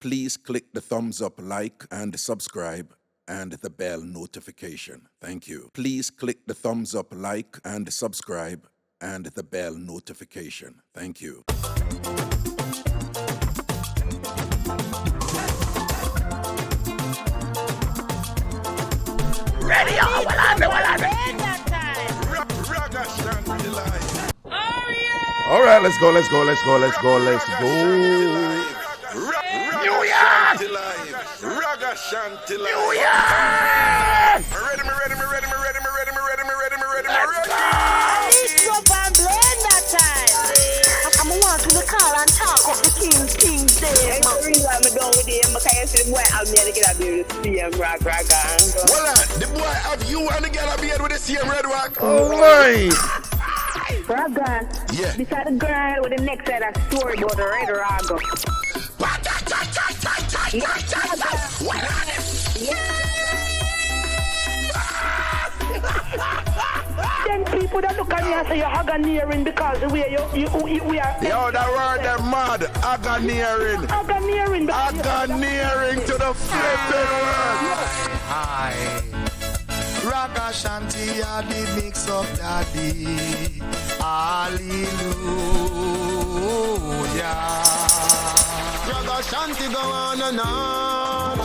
Please click the thumbs up, like, and subscribe, and the bell notification. Thank you. Please click the thumbs up, like, and subscribe, and the bell notification. Thank you. Ready on, Ragashanti live. All right, let's go. New York! Ragashanti live. New York! Ready. Mixup An Blenda time. I'm walking the car and talk of the King's day. The reason I'm going with him because I see the boy out there to get a beer with the same rock. Well, the boy have you and the girl a beard with the same red rock. Oh my! Raga. Yeah. Beside the girl with the next side of story about the red raga. Then people that look at me and say you're Haganiering because the way we are. Yo, that word them mad. Aganeering. Aganeering to the flipping world. Hi. Ragashanti, I did mix up daddy. Hallelujah. Ragashanti go on and on.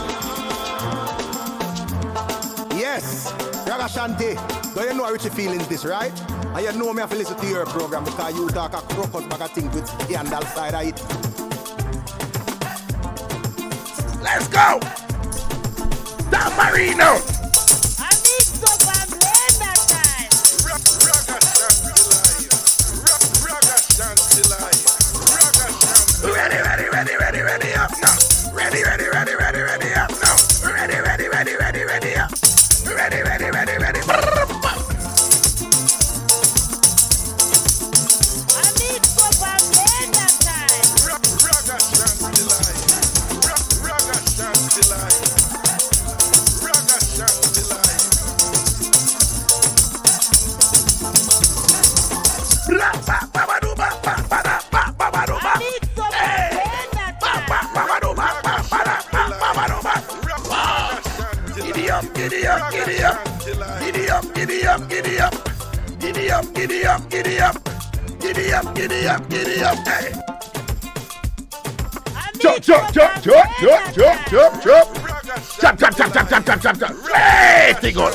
Yes, Ragashanti. Do you know how you feelings this, right? And you know me have to listen to your program because you talk a crocus bag of things with the handle side of it. Let's go! Tambourine! Mixup An Blenda time. Ragashanti live. Ready up now. Ready up now. Ready up. Ready. Mixup An Blenda time. Ragashanti live. Giddy up. Hey. Chop. Chop. Let it go.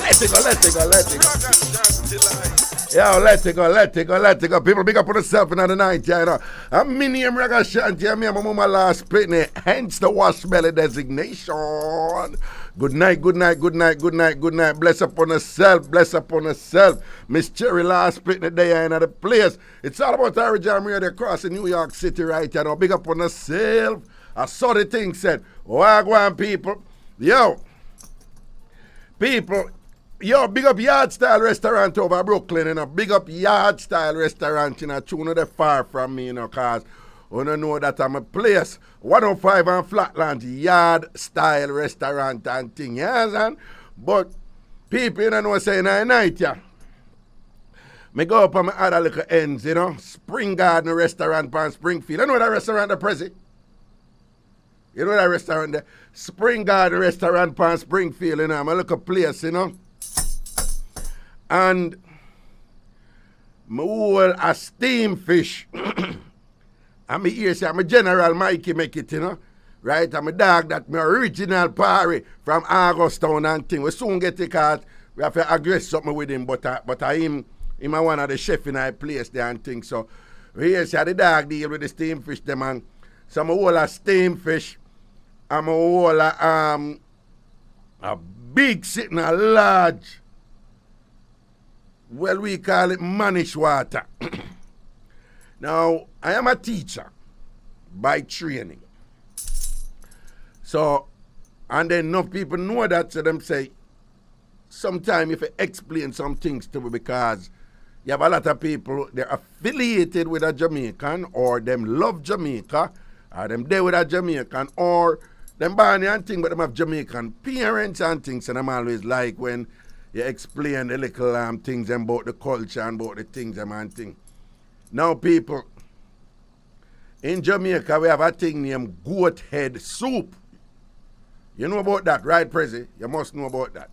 Yo, let it go. People big up on themselves in the night, you know. I'm my name Ragashanti, I'm my mama last pitney, hence the wash belly designation. Good night. Bless upon yourself. Miss Cherry last pitney day in the place. It's all about IrieJam radio across in New York City, right? You know, big up on yourself. I saw the thing said, Wagwan people. Yo, big up Yard Style Restaurant over Brooklyn, you know. Big up Yard Style Restaurant, you know. Tune the far from me, you know, cause you don't know that I'm a place. 105 on Flatland, Yard Style Restaurant and thing, yes, and but people, you know, saying I night, yeah. Me go up on my other little ends, you know. Spring Garden Restaurant on Springfield. You know that restaurant the Prezi? You know that restaurant there? Spring Garden Restaurant on Springfield, you know. I'm a little place, you know. And my whole a steam fish. And me here say I'm a General Mikey make it, you know. Right? I'm a dog that my original party from Augustown and thing. We soon get it cause we have to aggress something with him, but I him one of the chef in our place there and thing. So we here say the dog deal with the steam fish them and so my whole a steam fish. I'm a whole a big sitting a large. Well, we call it manish water. Now, I am a teacher by training. So, and then enough people know that, so them say, sometimes if you explain some things to me because you have a lot of people, they're affiliated with a Jamaican, or them love Jamaica, or them there with a Jamaican, or them born and thing, but them have Jamaican parents and things, and I'm always like when you explain the little things about the culture and about the things and thing. Now people, In Jamaica, we have a thing named goat head soup. You know about that, right, Prezi? You must know about that.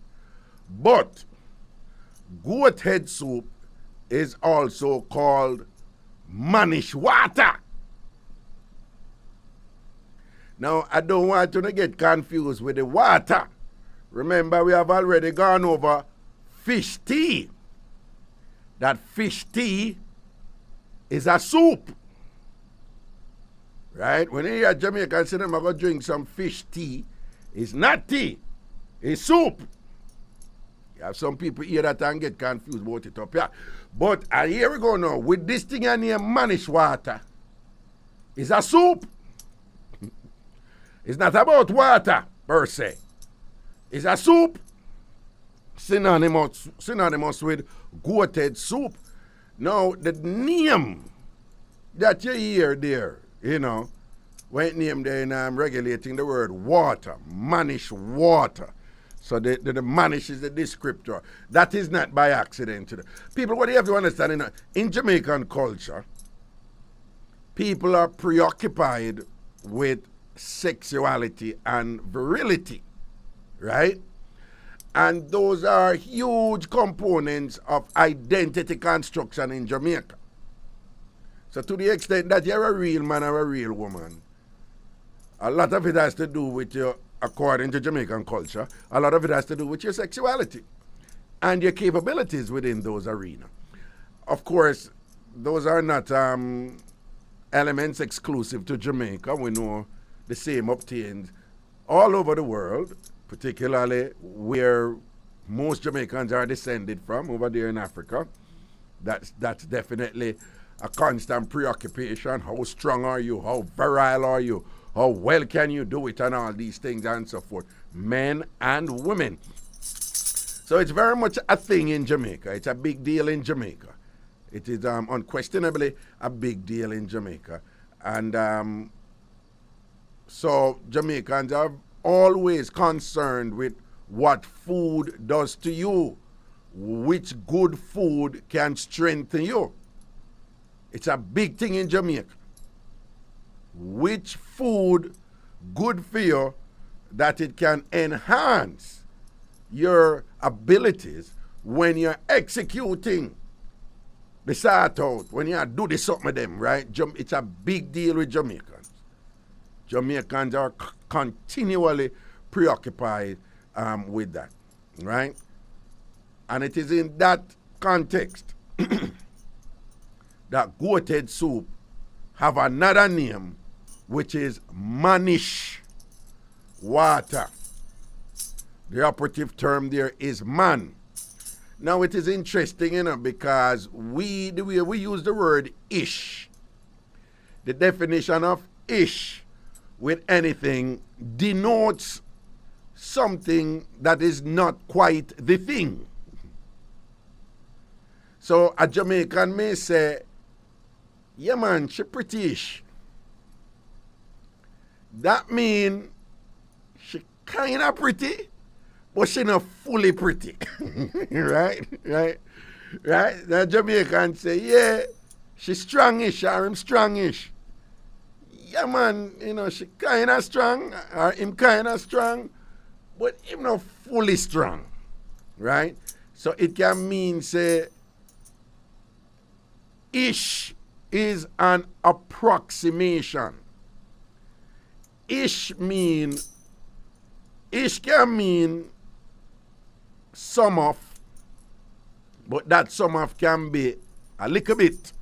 But goat head soup is also called manish water. Now, I don't want you to get confused with the water. Remember, we have already gone over fish tea. That fish tea is a soup. Right? When you hear Jamaicans say them are going to drink some fish tea, it's not tea, it's soup. You have some people hear that and get confused about it up here. But here we go now. With this thing I name manish water, it's a soup. It's not about water per se. It's a soup. Synonymous with goated soup. Now, the name that you hear there, you know, when it named there in regulating the word water, manish water. So the manish is the descriptor. That is not by accident. People, what you have to understand, in Jamaican culture, people are preoccupied with sexuality and virility, right? And those are huge components of identity construction in Jamaica. So to the extent that you're a real man or a real woman, a lot of it has to do with your, according to Jamaican culture, a lot of it has to do with your sexuality and your capabilities within those arenas. Of course, those are not elements exclusive to Jamaica. We know the same obtained all over the world, particularly where most Jamaicans are descended from, over there in Africa. That's definitely a constant preoccupation. How strong are you? How virile are you? How well can you do it? And all these things and so forth. Men and women. So it's very much a thing in Jamaica. It's a big deal in Jamaica. It is unquestionably a big deal in Jamaica. And so Jamaicans are always concerned with what food does to you. Which good food can strengthen you. It's a big thing in Jamaica. Which food good for you that it can enhance your abilities when you're executing the sort out, when you do the something with them, right? It's a big deal with Jamaicans. Jamaicans are continually preoccupied with that, right? And it is in that context that goated soup have another name, which is manish water. The operative term there is man. Now it is interesting, because the way we use the word ish, the definition of ish with anything denotes something that is not quite the thing. So a Jamaican may say, yeah man, she pretty-ish. That means she kind of pretty, but she not fully pretty. Right? The Jamaican say, yeah, she strongish or him strongish. Yeah man, she kind of strong or him kind of strong, but him not fully strong. Right? So it can mean, say, ish is an approximation. Ish can mean some of, but that some of can be a little bit.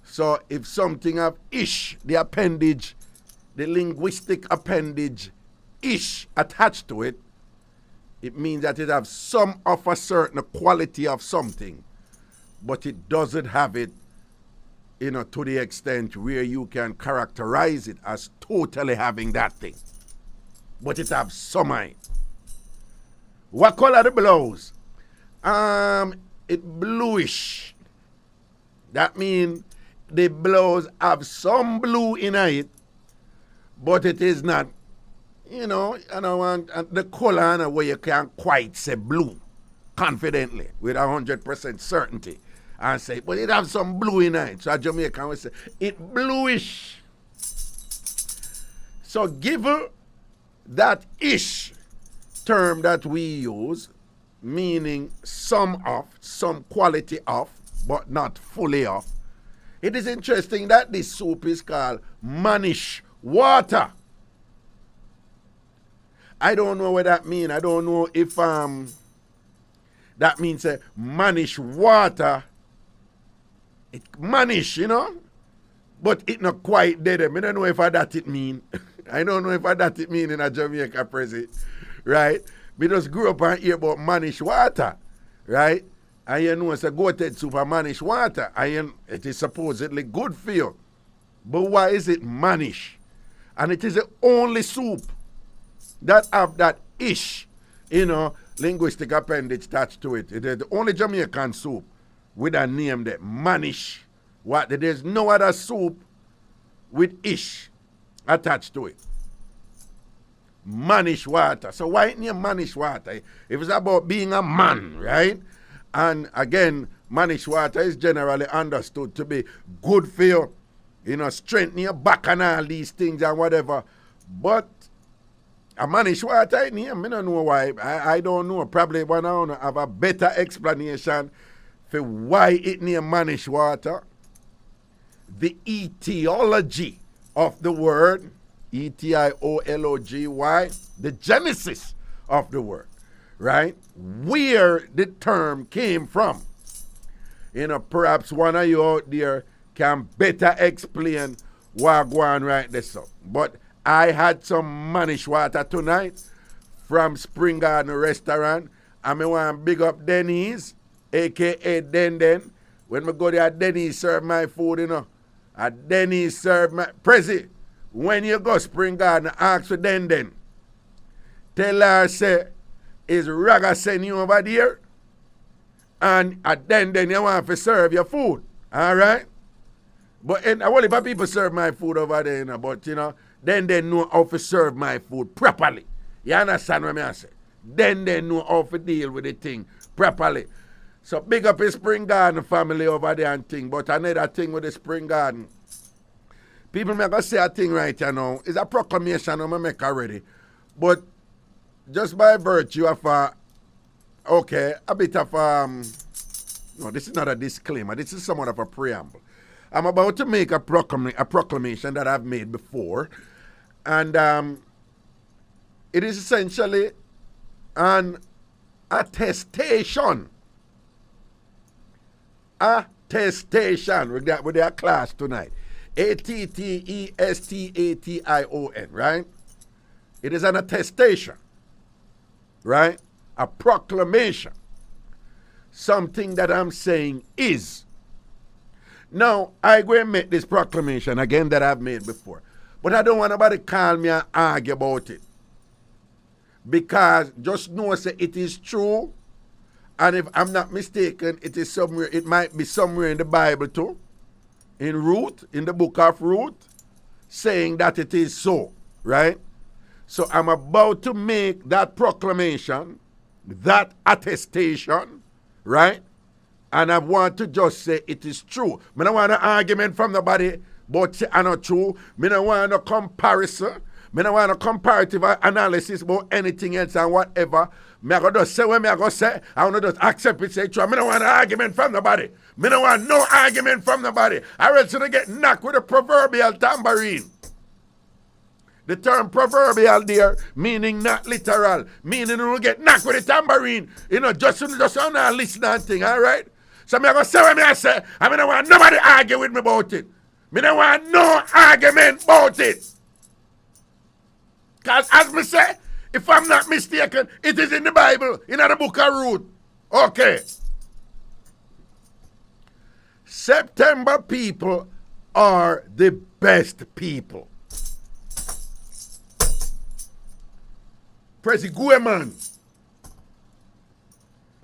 So if something have ish, the appendage, the linguistic appendage, ish attached to it, it means that it has some of a certain quality of something, but it doesn't have it, to the extent where you can characterize it as totally having that thing. But it have some of it. What color the blouse? It bluish. That means the blouse have some blue in it, but it is not, the color in a way you can't quite say blue confidently with 100% certainty. and say, but it have some blue in it. So a Jamaican will say, it bluish. So given that ish term that we use, meaning some of, some quality of, but not fully of, it is interesting that this soup is called manish water. I don't know what that means. I don't know if that means manish water. It manish, you know, but it not quite dead. I don't know if that it mean. I don't know if that it mean in a Jamaica present, right? We just grew up and hear about manish water, right? And you know it's a goated soup and manish water. And it is supposedly good for you. But why is it manish? And it is the only soup that have that ish, you know, linguistic appendage attached to it. It is the only Jamaican soup with a name that manish. What? There's no other soup with ish attached to it. Manish water. So why it name manish water? If it's about being a man, right? And again, manish water is generally understood to be good for you, you know, strengthen your back and all these things and whatever. But a manish water, I don't know why. I don't know. Probably one of them have a better explanation for why it named manish water. The etiology of the word, etiology, the genesis of the word, right? Where the term came from. You know, perhaps one of you out there can better explain what going right this up. But I had some manish water tonight from Spring Garden Restaurant. And I want to big up Denny's, a.k.a. Den. When I go there, Denny's serve my food, you know. And Denny's serve my... Prezi, when you go Spring Garden, ask for Den. Tell her, say, is Ragashanti over there? And at Den you want to serve your food. All right? But only if people serve my food over there, you know, but, you know, then they know how to serve my food properly. You understand what I say? Then they know how to deal with the thing properly. So big up the Spring Garden family over there and thing. But another thing with the Spring Garden, people may go say a thing right here now. It's a proclamation I'm going to make already. But just by virtue of, a bit of, no, this is not a disclaimer. This is somewhat of a preamble. I'm about to make a proclamation that I've made before. And it is essentially an attestation. Attestation. With their class tonight. attestation, right? It is an attestation. Right? A proclamation. Something that I'm saying is. Now, I go and make this proclamation again that I've made before. But I don't want nobody call me and argue about it. Because just know say it is true. And if I'm not mistaken, it is somewhere, it might be somewhere in the Bible too. In Ruth, in the book of Ruth, saying that it is so, right? So I'm about to make that proclamation, that attestation, right? And I want to just say it is true. I don't want an argument from nobody, but it's not true. I don't want a comparison. I don't want a comparative analysis about anything else and whatever. I go just say what I go say. I want to just accept it, say true. I don't want an argument from nobody. I don't want no argument from nobody. I ready to get knocked with a proverbial tambourine. The term proverbial there, meaning not literal, meaning you will get knocked with a tambourine. You know, just on a listening thing, all right? So I'm going to say what I say. I don't want nobody argue with me about it. I don't want no argument about it. Because as I say, if I'm not mistaken, it is in the Bible, in the book of Ruth. Okay. September people are the best people. Prezi Gueman.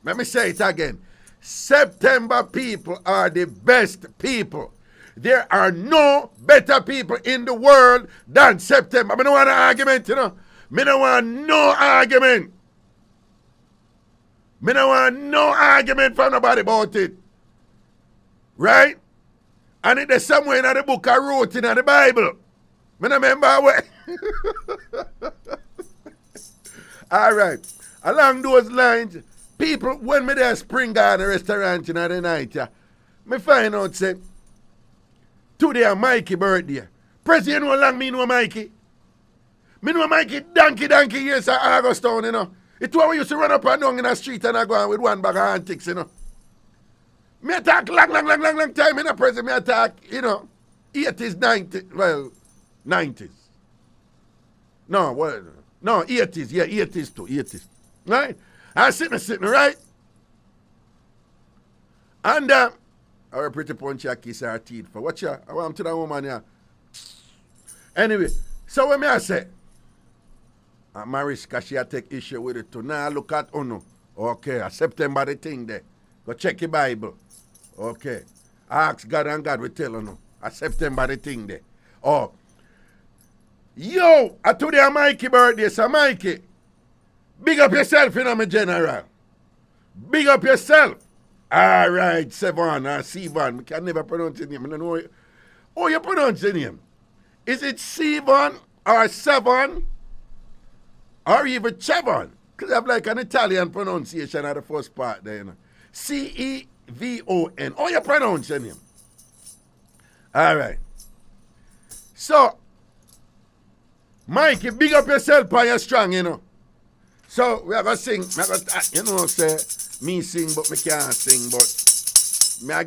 Let me say it again. September people are the best people. There are no better people in the world than September. I don't want an argument, you know. I don't want no argument. I don't want no argument from nobody about it. Right? And it is somewhere in the book I wrote in the Bible. I don't remember where. All right. Along those lines, people, when me there Spring Garden restaurant in the night, me find out, say, today Mikey birthday. Prezi, you know how long me know Mikey? Me know Mikey donkey years at Augustown, you know. It's why we used to run up and down in the street and I go on with one bag of antics, you know. Me attack long time in the Prezi. Me attack, you know, 80s, 90s, well, 90s. No, what? No, 80s, yeah, 80s too, 80s. Right? I'm sitting, right? And, our pretty punchy a kiss her teeth for. Watch ya, I want to that woman, yeah. Anyway, so when me I say, Mariska, she take issue with it too. Now look at Uno. Okay, a September the thing there. Go check your Bible. Okay. Ask God and God will tell you. A September the thing there. Oh. Yo, today Mikey birthday, so Mikey. Big up yourself, you know, my general. Big up yourself. All right, Sevan or Sivan. I can never pronounce your name. I don't know. Oh, you pronounce your name. Is it Sivan or Sevan? Or even Chevon? Because I have like an Italian pronunciation of the first part there, you know. C-E-V-O-N. Oh, you pronounce your name. All right. So, Mikey, big up yourself by your strong, you know. So, we are going to sing. You know, say, me sing, but me can't sing. But me I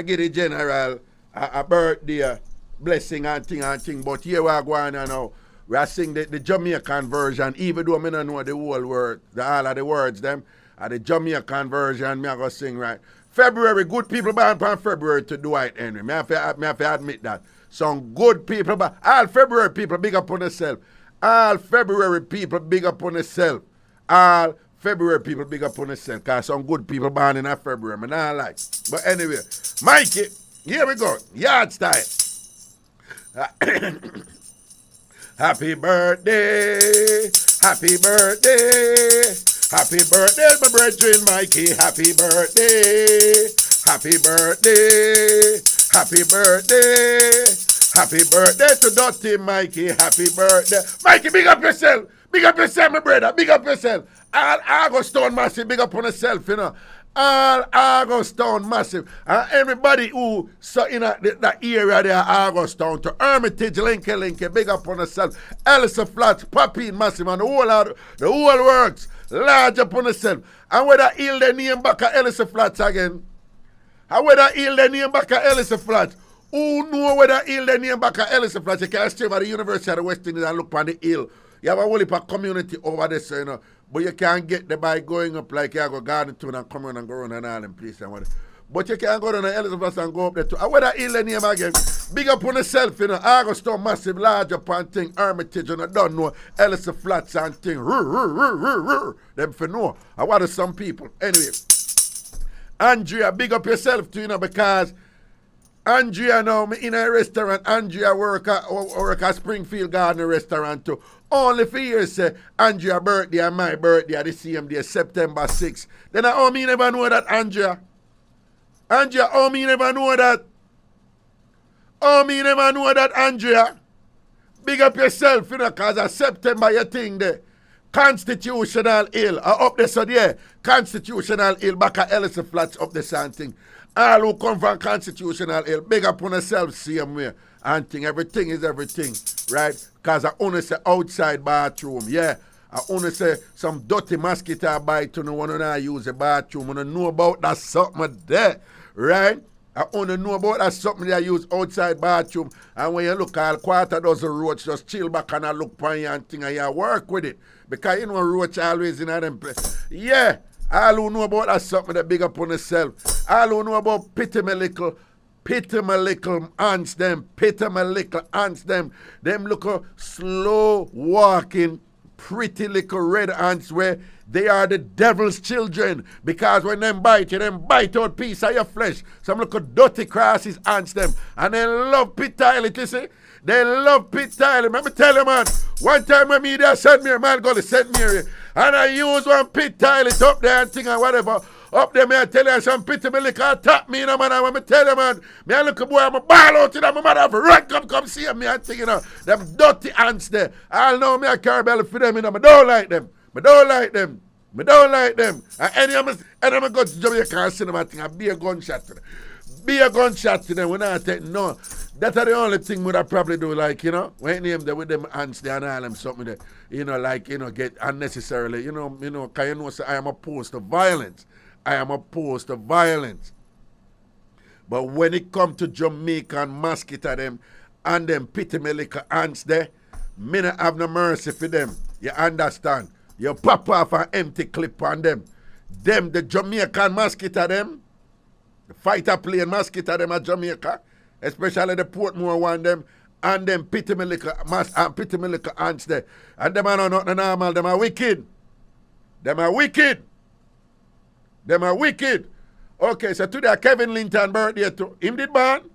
give the general a birthday blessing and thing. But here we are going on now. We are sing the Jamaican version, even though I don't know the whole word, all of the words, them. The Jamaican version, me I go sing, right? February, good people born on February to Dwight Henry. Me have to admit that. Some good people, but all February people big up on themselves. All February people big up on themselves. All February people big up on themselves. Because some good people born in February, I not like. But anyway, Mikey, here we go. Yard style. Happy birthday, happy birthday, happy birthday, my brethren Mikey, happy birthday, happy birthday, happy birthday, happy birthday to Dottie Mikey, happy birthday. Mikey, big up yourself, my brother, big up yourself. All Augustown massive, big up on yourself, you know. All Augustown massive. And everybody who so in that area there, Augustown, to Hermitage, Linke, big up on yourself. Ellison Flats, Papine massive, and the whole works, large up on yourself. And whether heal the name back at Ellison Flats again. And whether heal the name back at Ellison Flats. Who know whether heal the name back at Ellison Flats? You can stay over the University of the West Indies and look on the hill. You have a whole heap of community over there, so you know. But you can't get there by going up like you go Garden Town and come around and go around and all them places and whatever. But you can't go down to Elizabeth and go up there too. And whether heal the name again, big up on yourself, you know. Augustown massive, large up and thing, Hermitage, and I don't know, Ellison Flats and thing. Them for know. I want some people. Anyway, Andrea, big up yourself too, you know, because Andrea now, me in a restaurant, Andrea work at Springfield Garden restaurant too. Only for years say, Andrea birthday and my birthday the same day, September 6th. Then I me never know that, Andrea. Andrea, me never know that. Me never know that, Andrea. Big up yourself, you know, because of September you think there. Constitutional ill. Up there, so yeah. Constitutional ill back at Ellison Flats up there, something. All who come from constitutional ill, big up on yourself, same way. And thing, everything is everything, right? Because I only say outside bathroom, yeah. I only say some dirty mosquito bite to no one and I use the bathroom. I don't know about that something there, right? I only know about that something that I use outside bathroom. And when you look at quarter dozen roads, just chill back and I look for you and thing and you work with it. Because you know roach always in them place. Yeah. All who know about that something that big up on yourself. All who know about pity my little ants them. Them look slow walking, pretty little red ants where they are the devil's children. Because when them bite you, them bite out piece of your flesh. Some little dirty crosses ants them. And they love pit toilet, you see. They love pit toilet. Let me tell you, man. One time when me there sent me a man go to St. Mary. And I use one pit toilet up there and thing and whatever. Up there, me I tell you, some pity me liquor attack me, you know, man. When me tell you, man, me I look a boy, I'm a ball out, you know, my mother have a run, come see me, I think, you know, them dirty ants there. I know me, I carry belly for them, you know, I don't like them. I don't like them. I don't like them. And any of them go to Jamaica and see them, I think, I'll be a gunshot to them. Be a gunshot to them when I take, no. That's the only thing would I probably do, like, you know, when name them with them ants there and all them something there, you know, like, you know, get unnecessarily, you know, because you know, so I am opposed to violence. I am opposed to violence. But when it come to Jamaican mosquito them and them pity me little ants there, me not have no mercy for them. You understand? You pop off an empty clip on them. Them, the Jamaican mosquito them, the fighter plane mosquito them at Jamaica, especially the Portmore one them, and them pity me little ants there. And them are not normal, them are wicked. Them are wicked. Them are wicked. Okay, so today Kevin Linton birthday too. Him did born?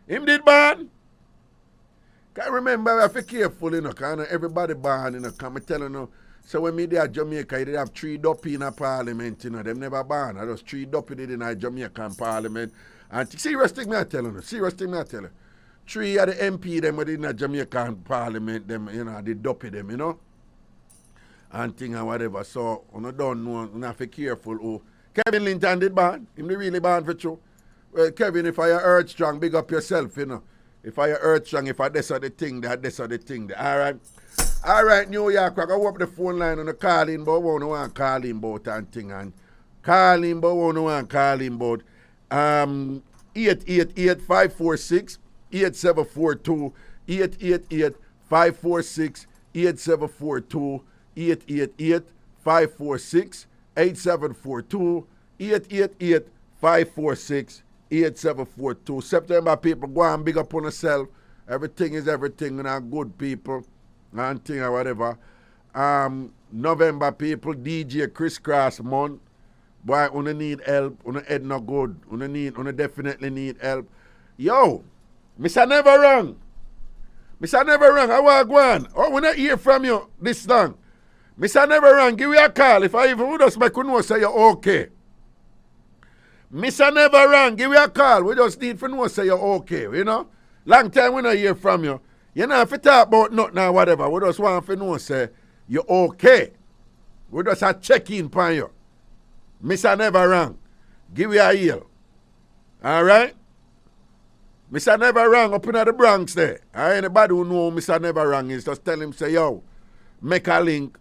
Him did born? Can't remember, I have to be careful, you know, because everybody born, you know, come tell you, know. So when me there at Jamaica, they have 3 duppy in a parliament, you know, them never born. I just 3 duppy did in a Jamaican parliament. And serious thing me I tell you, serious thing me I tell you. 3 of the MP them within a Jamaican parliament, them, you know, the duppy them, you know. And thing and whatever. So, you don't know, you have to be careful. Oh. Kevin Linton did born. Him really born for true. Well, Kevin, if I earth strong, big up yourself, you know. If I earth strong, if I this or the thing, this or the thing. All right. All right, New York, I go up the phone line and call in, but I want to call in about and thing. And call in, but I want to call in about 888-546-8742, 888-546-8742, 888-546-8742, 888-546-8742. September people, go and big up on yourself. Everything is everything, and you know, good people and thing or whatever. November people, DJ crisscross month. Boy, you need help, you head not good. You definitely need help. Yo, Missa never wrong. Missa never wrong. I want to go on. Oh, we not hear from you this long. Missa never wrong. Give me a call. If I even would just make you know, say you're okay. Missa never wrong. Give me a call. We just need to know, say you're okay, you know. Long time we not hear from you. You know, if you talk about nothing or whatever, we just want to know, say you're okay. We just a check-in upon you. Missa never wrong. Give me a ear. All right? Missa never wrong up in the Bronx there. Anybody who know Missa never wrong is just tell him, say, yo, make a link.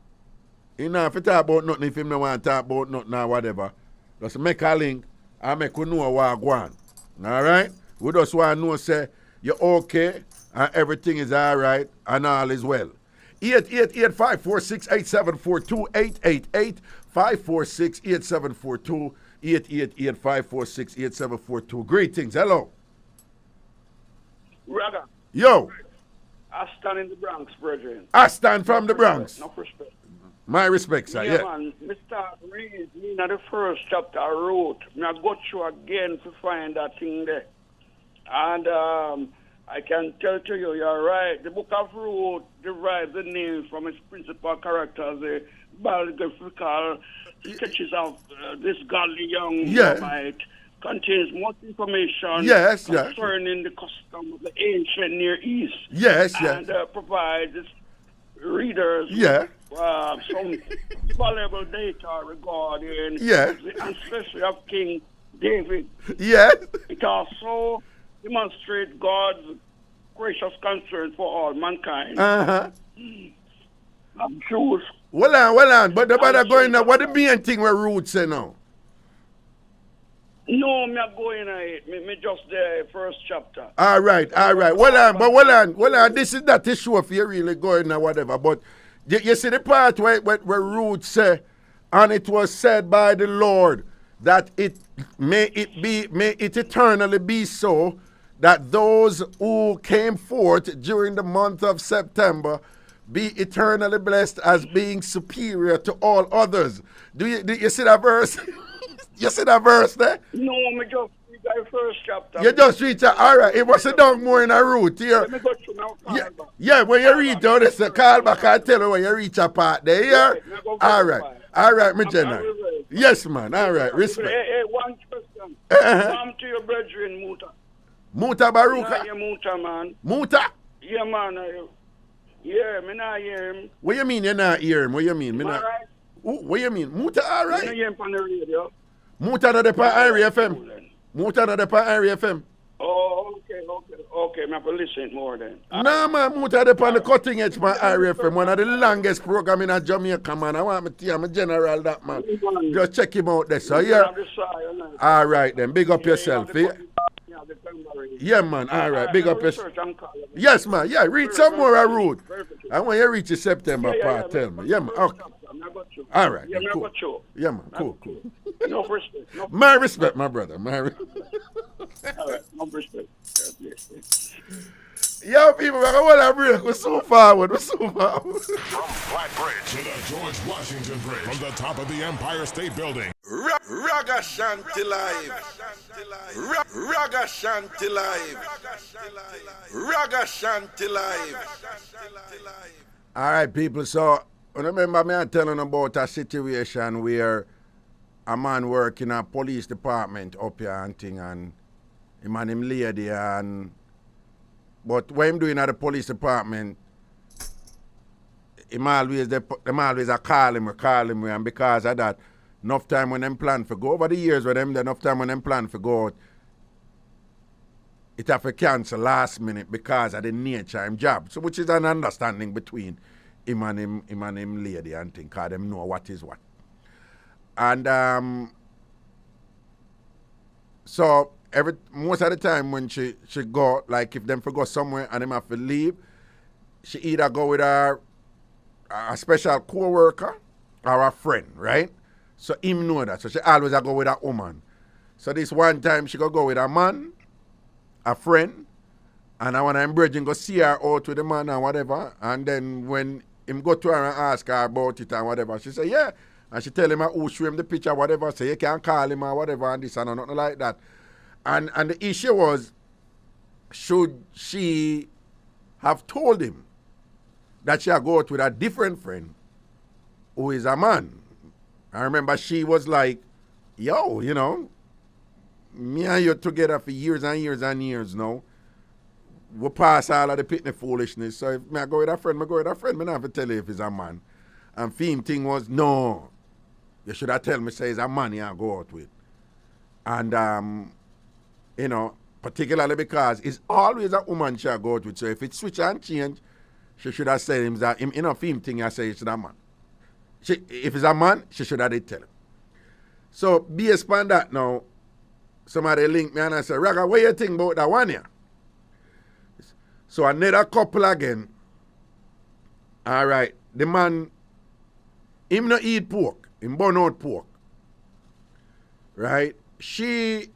You know, if you talk about nothing, if him don't want to talk about nothing or whatever, just make a link and make you know what go on. All right? We just want to know, say, you're okay and everything is all right and all is well. 888-546-8742, 888-546-8742, 888-546-8742. Greetings. Hello. Raga. Yo. I stand in the Bronx, brethren. I stand from the Bronx. No respect. My respect, sir. Yeah, man. Mr. Reed, in the first chapter I wrote, I got you again to find that thing there. And I can tell to you, you're right. The book of Ruth derives the name from its principal character, the biographical sketches of this godly young Moabite. Contains much information concerning the custom of the ancient Near East. And provides readers some valuable data regarding the ancestry of King David. It also demonstrates God's gracious concern for all mankind. Jews. Well on. But the matter going now, what the main thing where Ruth say now? No, I'm not going on it. Me just the first chapter. All right. Well on. This is not the show if you're really going or whatever. But you see the part where Ruth say, and it was said by the Lord that may it eternally be so that those who came forth during the month of September be eternally blessed as being superior to all others. Do you see that verse? You see that verse there? No, me just read the first chapter. You just read that? All right. It was a dog more in a route here. Let me go through now. When you read down, it's a call back. I'll tell you when you reach a part there. Yeah? All right, my general. Yes, man. All right. Respect. Hey, one question. Come to your brethren, Muta. Muta Baruka. Nah, Muta, man. Muta? Yeah, man. Yeah, me not hear him. What you mean you're not hear him? What you mean? Me not... Alright? What you mean? Muta all Me not right? hear him on the radio. Muta not the pa IrieFM. Muta not the pa IrieFM. Oh, okay. Me have to listen more then. Nah, man, Muta the on the cutting edge pa IrieFM. One of the longest program in Jamaica, man. I want me to tell you, I'm a general that, man. Just check him out there. So, yeah. All right, then. Big up yourself. Yeah, man. All right. Big up yourself. Yes, man. Yeah, read some more a route. I want you to reach the September part. Tell me. Yeah, man. Okay. All right. Yeah, Cool. Yeah, man. Cool. No respect. No, My respect, my brother. My all right, no respect. Yo, people, we're going to break. We're so forward. From Black Bridge to the George Washington Bridge. From the top of the Empire State Building. Ragashanti live. Ragashanti live. Ragashanti live. All right, people. So, remember me telling about a situation where a man work in a police department up here and thing, and him and him lady, and but what him doing at the police department, them always a call him, and because of that, enough time when them plan for go over the years with them, enough time when them plan for go out, it have to cancel last minute because of the nature of him job. So which is an understanding between him and him lady and thing, cause them know what is what. And so most of the time when she go, like if them for go somewhere and them have to leave, she either go with a special co-worker or a friend, right? So him know that. So she always go with a woman. So this one time she go with a man, a friend, and I want to bridge and go see her out with the man and whatever. And then when him go to her and ask her about it and whatever, she say, yeah. And she tell him who show him the picture, whatever, say you can call him or whatever and this and nothing like that. And the issue was, should she have told him that she had go out with a different friend who is a man? I remember she was like, yo, you know, me and you together for years and years and years now. We pass all of the pitney foolishness. So if I go with a friend, I go with a friend. I don't have to tell you if he's a man. And theme thing was, no, you should have tell me say it's a man you go out with. And, you know, particularly because it's always a woman she go out with. So if it switch and change, she should have said him that, you know, theme thing I say it's a man. If it's a man, she should have tell him. So based on that now, somebody link me and I say, Raga, what you think about that one here? So another couple again. All right, the man, him not eat pork, him burn out pork. Right? She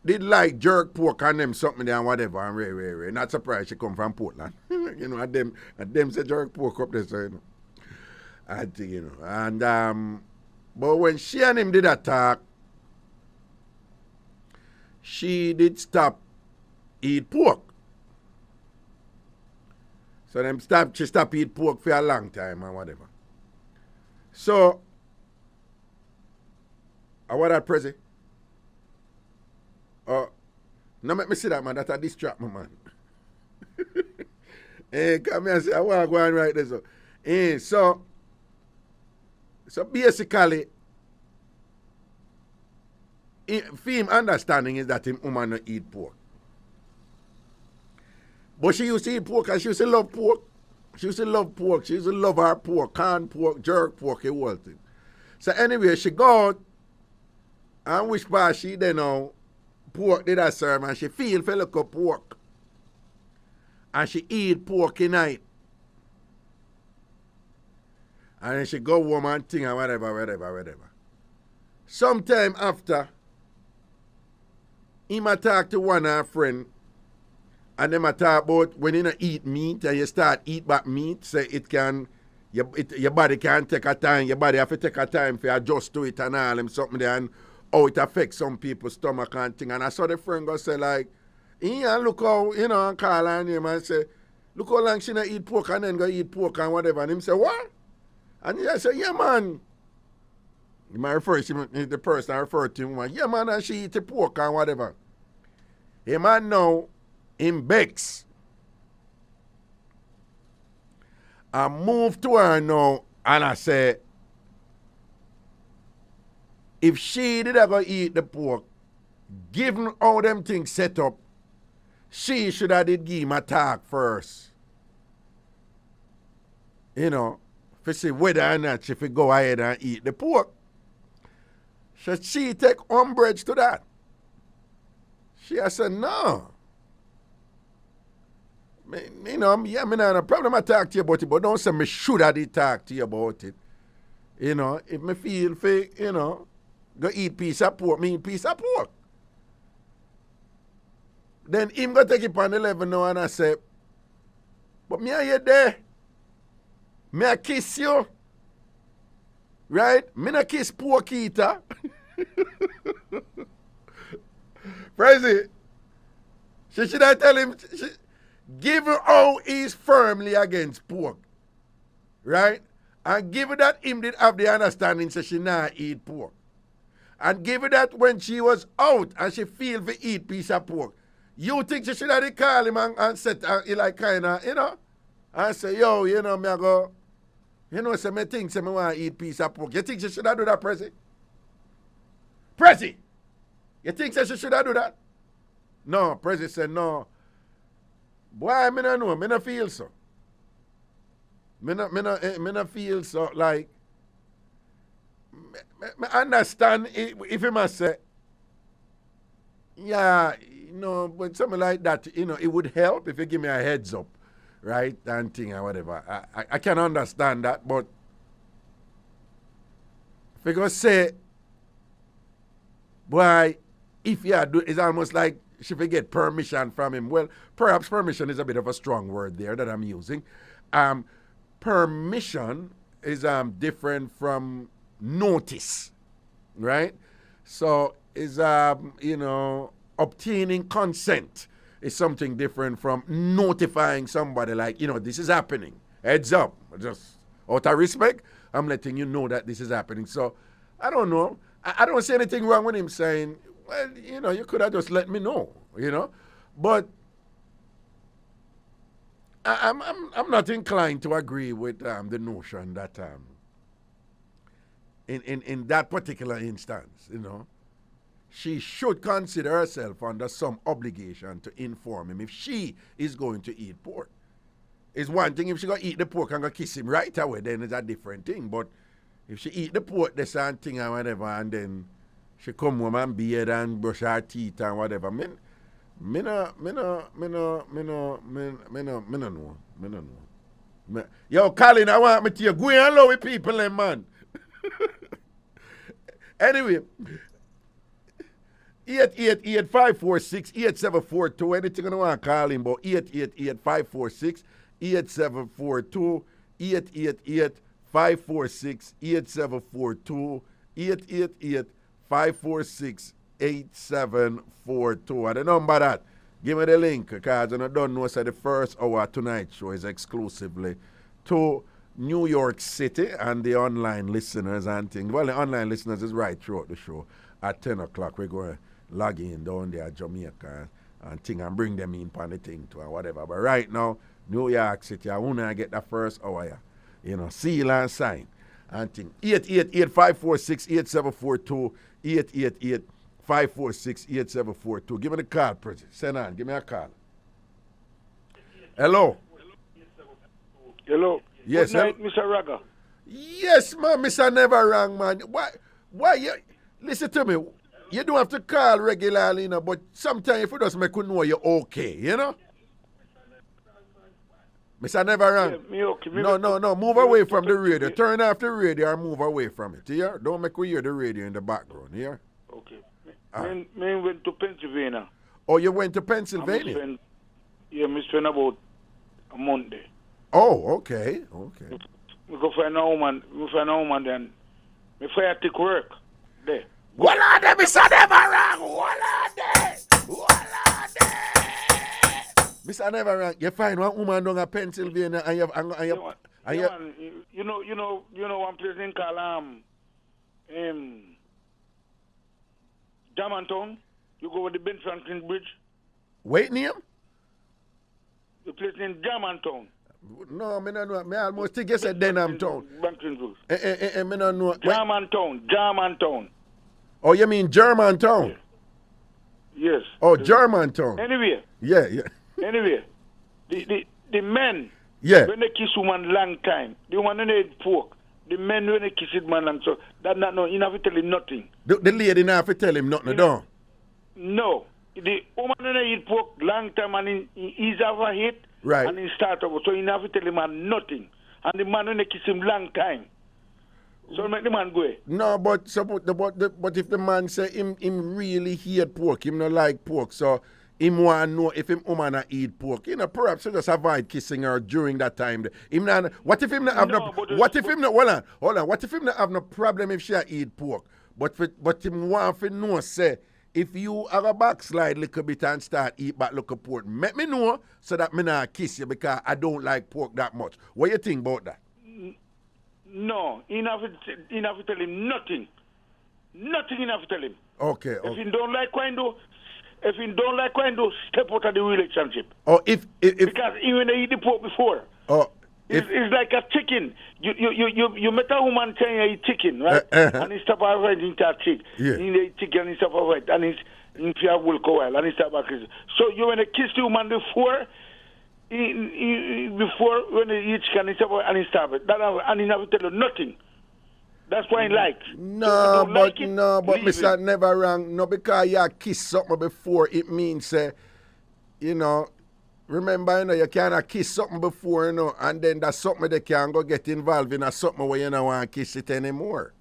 did like jerk pork and them something there and whatever and Ray. Not surprised she come from Portland. You know, and them say jerk pork up there, so you know. I think, you know. And but when she and him did attack, she did stop eat pork. So she stopped eat pork for a long time and whatever. So, what that Prezi? No make me see that, man. That's a distract me, man. Come here and say, I want to go and write this. So basically, him understanding is that him woman not eat pork. But she used to eat pork and she used to love pork. She used to love pork. She used to love her pork, canned pork, jerk pork, a whole thing. So anyway, she go out and which part she then know pork did I serve and she feel for look up pork. And she eat pork in night. And then she go home and thing and whatever. Sometime after, him a talk to one of her friend. And them a talk about when you don't eat meat and you start eat back meat, say it can, your body can take a time, your body have to take a time for adjust to it and all them something there and how it affects some people's stomach and thing. And I saw the friend go say like, yeah, look how, you know, and call her name and say, look how long she not eat pork and then go eat pork and whatever. And him say, what? And he say, yeah man, You might refer to the person I refer to him, yeah, man, and she eat the pork and whatever. A man now, in Bex, I move to her now, and I say, if she did ever eat the pork, given all them things set up, she should have did give him a talk first. You know, to see whether or not she could go ahead and eat the pork. Should she take umbrage to that? She has said, no. You know, yeah, me not a problem I talk to you about it, but don't say me should have did talk to you about it. You know, if me feel fake, you know, go eat piece of pork, me eat piece of pork. Then him go take it on the level now and I say, but me are you there? Me I kiss you. Right? Me not kiss pork eater. Prezi, she should have tell him, give her how he's firmly against pork. Right? And give her that him did have the understanding so she not eat pork. And give her that when she was out and she feel to eat piece of pork. You think she should have call him and said, like kind of, you know, and say, yo, you know, me I go, you know, say me think say me want to eat piece of pork. You think she should have do that, Prezi? Prezi! You think she should have do that? No, Prezi said no. Boy, me no know, me no feel so. Me no feel so, like, me understand if he must say, yeah, you know, but something like that, you know, it would help if you give me a heads up, right, and thing or whatever. I can understand that, but if you go say, boy, if you do, it's almost like she will get permission from him. Well, perhaps permission is a bit of a strong word there that I'm using. Permission is different from notice, right? So is you know, obtaining consent is something different from notifying somebody like, you know, this is happening. Heads up. Just out of respect, I'm letting you know that this is happening. So I don't know. I don't see anything wrong with him saying, well, you know, you could have just let me know, you know. But I'm not inclined to agree with the notion that in that particular instance, you know, she should consider herself under some obligation to inform him if she is going to eat pork. It's one thing if she go eat the pork and go kiss him right away, then it's a different thing. But if she eat the pork, the same thing and whatever, and then she come home and bathe and brush her teeth and whatever, me no know. Yo, Colin, I want me to go and love with people, man. Anyway, 888-546-8742. Anything you want to call him about 888-546-8742. 888-546-8742. 888-546-8742. And the number that, give me the link, because I don't know, so the first hour tonight show is exclusively to New York City and the online listeners and things. Well, the online listeners is right throughout the show. At 10 o'clock, we're going to log in down there at Jamaica and thing and bring them in on the thing too and whatever. But right now, New York City, I want to get the first hour, you know, seal and sign and thing. 888-546-8742. 888-546-8742. Give me the call, President. Send on. Give me a call. Hello. Hello. Yes, good night, Mr. Raga. Yes, man, Mr. Never Wrong, man. Why you listen to me? You don't have to call regularly, you know, but sometimes if you just make you know you're okay, you know? Mr. Never Wrong. Yeah, me okay. No. Move away from the radio. Turn off the radio or move away from it, yeah? Don't make we hear the radio in the background, yeah? Okay. Me went to Pennsylvania. Oh, you went to Pennsylvania? Me spent about a month there. Oh, okay. We go find a woman then. Me fire take work there. What are they, Mr. Never Wrong? What are they? Mr. Never Wrong, you find one woman down in Pennsylvania and you you know one place in called Germantown. You go with the Ben Franklin Bridge. Wait name? The place named Germantown. No, me no know. Me almost think you said Denham Town. Franklin Bridge. Me no know. Germantown. Oh, you mean Germantown? Yes. Oh, Germantown. Anyway. Yeah. Anyway, the men, Yeah. when they kiss woman long time, the woman when they eat pork, the men when they kiss it man long, so that not no, you have to tell him nothing. The lady not have to tell him nothing, no. No. The woman when they eat pork long time and he's over hit, right, and he start over, so you have to tell him man nothing. And the man when they kiss him long time, so make the man go. No, but if the man say him really hate pork, him not like pork, so him want to know if him woman not eat pork. You know, perhaps he just avoid kissing her during that time. Him not, what if him not have what if him not hold on, what if him not have no problem if she eat pork? But him want to know say if you have a backslide little bit and start eat back little pork, make me know so that me not kiss you because I don't like pork that much. What you think about that? No, you have to tell him nothing. Nothing you have to tell him. Okay. If you don't like Quando, step out of the relationship. Oh, if because even they eat the pork before. Oh, it's like a chicken. You met a woman saying you eat chicken, right? And he stop right into a chick. Yeah. He eat chicken and he stop right, and he's in fear will go well, and he stop back. So you when they kiss the woman before. Before when he eat chicken, he stop and he stop it. And he never tell you nothing. That's why he likes. No, but Mr. Never wrong. No, because you kiss something before, it means, remember, you can't kiss something before, and then that's something they can go get involved in, or something where you don't want to kiss it anymore.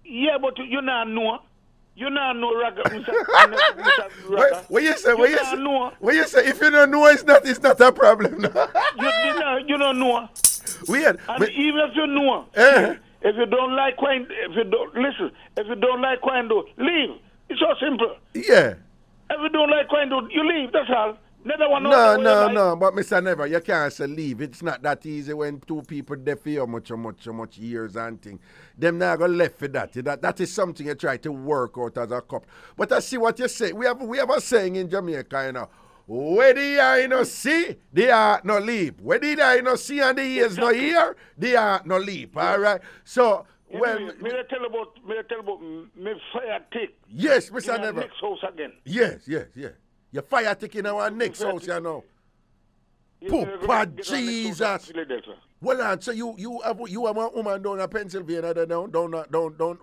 Yeah, but you not know. You not know, Raga. What you say? What you say? If you don't know, it's not a problem. you don't know. Weird. And even if you know. If you don't like wine, if you don't like wine, leave. It's so simple. Yeah. If you don't like wine, you leave. That's all. No. But Mr. Never, you can't say leave. It's not that easy when two people there for you much years and things. Them not gonna left for that. That is something you try to work out as a couple. But I see what you say. We have a saying in Jamaica, where the eye no see, the heart no leap. Where the eye no see and the ears no hear, the heart no leap. All right. So when me tell about me fire tick. Yes, Mr. Never. Next house again. Yes. Your fire tick in our next house, you know. Papa Jesus. Well, on, so you have a woman down in Pennsylvania, don't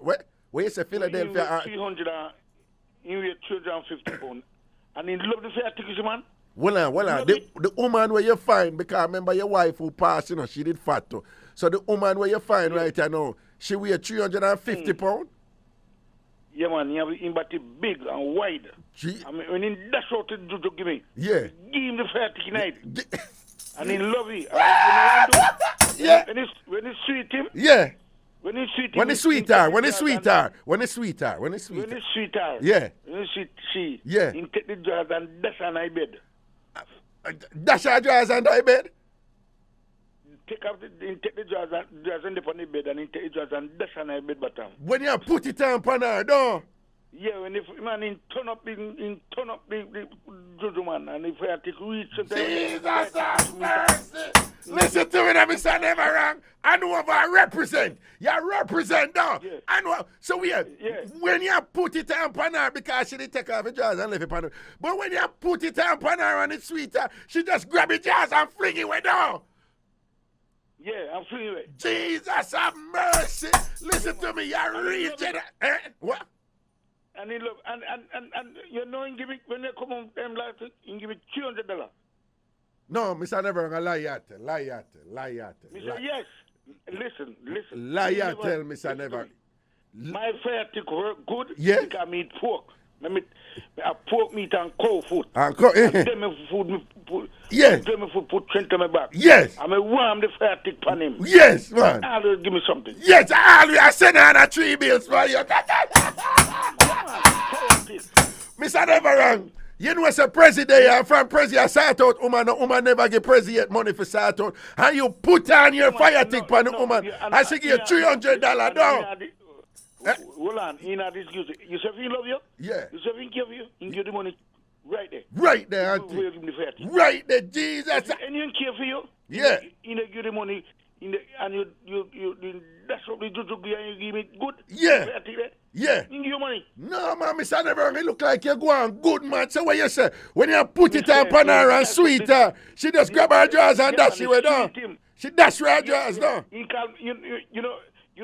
where you say Philadelphia? 300 in 250 pounds. And he love the fair tickets, man. Well on. The woman where you find, because remember your wife who passed, she did fat too. So the woman where you find right now, she weigh 350 pounds? Yeah, man, he have him body big and wide. I mean, when he dash out to give me, give him the fair ticket night. And he love it. Yeah. When he sweet him. Yeah. When he sweet him. When he sweetheart. Yeah. When he sweetheart. Yeah. When he sweet she. Yeah. He take the drawers and dash on my bed. Dash her drawers on my bed? Take the drawers and dip on the bed and he take the drawers and dash on my bed bottom. When you put it on her, no? Yeah, when he turn up the juju man and if I take reach Jesus have mercy. Listen to me now, Mr. Never wrong. I know what I represent. You represent now. Yeah. I know. So when you put it on her, because she didn't take off her jaws and leave it on her. But when you put it on her and it's sweeter, she just grab it jaws and fling it away down. Yeah, I'm flinging away. Jesus have mercy. Listen to me, you region. What? And he love and he give me when they come on them last week, he give me $300. No, Mr. Never gonna lie at. Mr. Yes. Listen. Lie at tell Mr. Never. My fair tick work good. Yeah. Because I meat pork. I pork meat and cow food. And cow. And then my food yes. Then my food put strength on my back. Yes. I'm a warm the fair tick pan him. Yes, man. Always give me something. Yes, I send her the 3 bills for you. Mr. Never wrong. You know what's a president and from president sort out woman never get president money for sort out. And you put on your fire tick on the woman and she give you $300 down. Hold on, you know this music. You say he love you? Yeah. You say he give you? He give the money right there. Right there, Before you give him the 30. Right there, Jesus. And you care for you? Yeah. You give the money, and you that's what we do to be, and you give me good. Yeah. 30 there. Yeah. You give you money. No, man, Mr. Never, it look like you're going good, man. So what you say? When you put it on her and sweet her, she just grab her jaws and dash you down. She dash her jaws down. He call you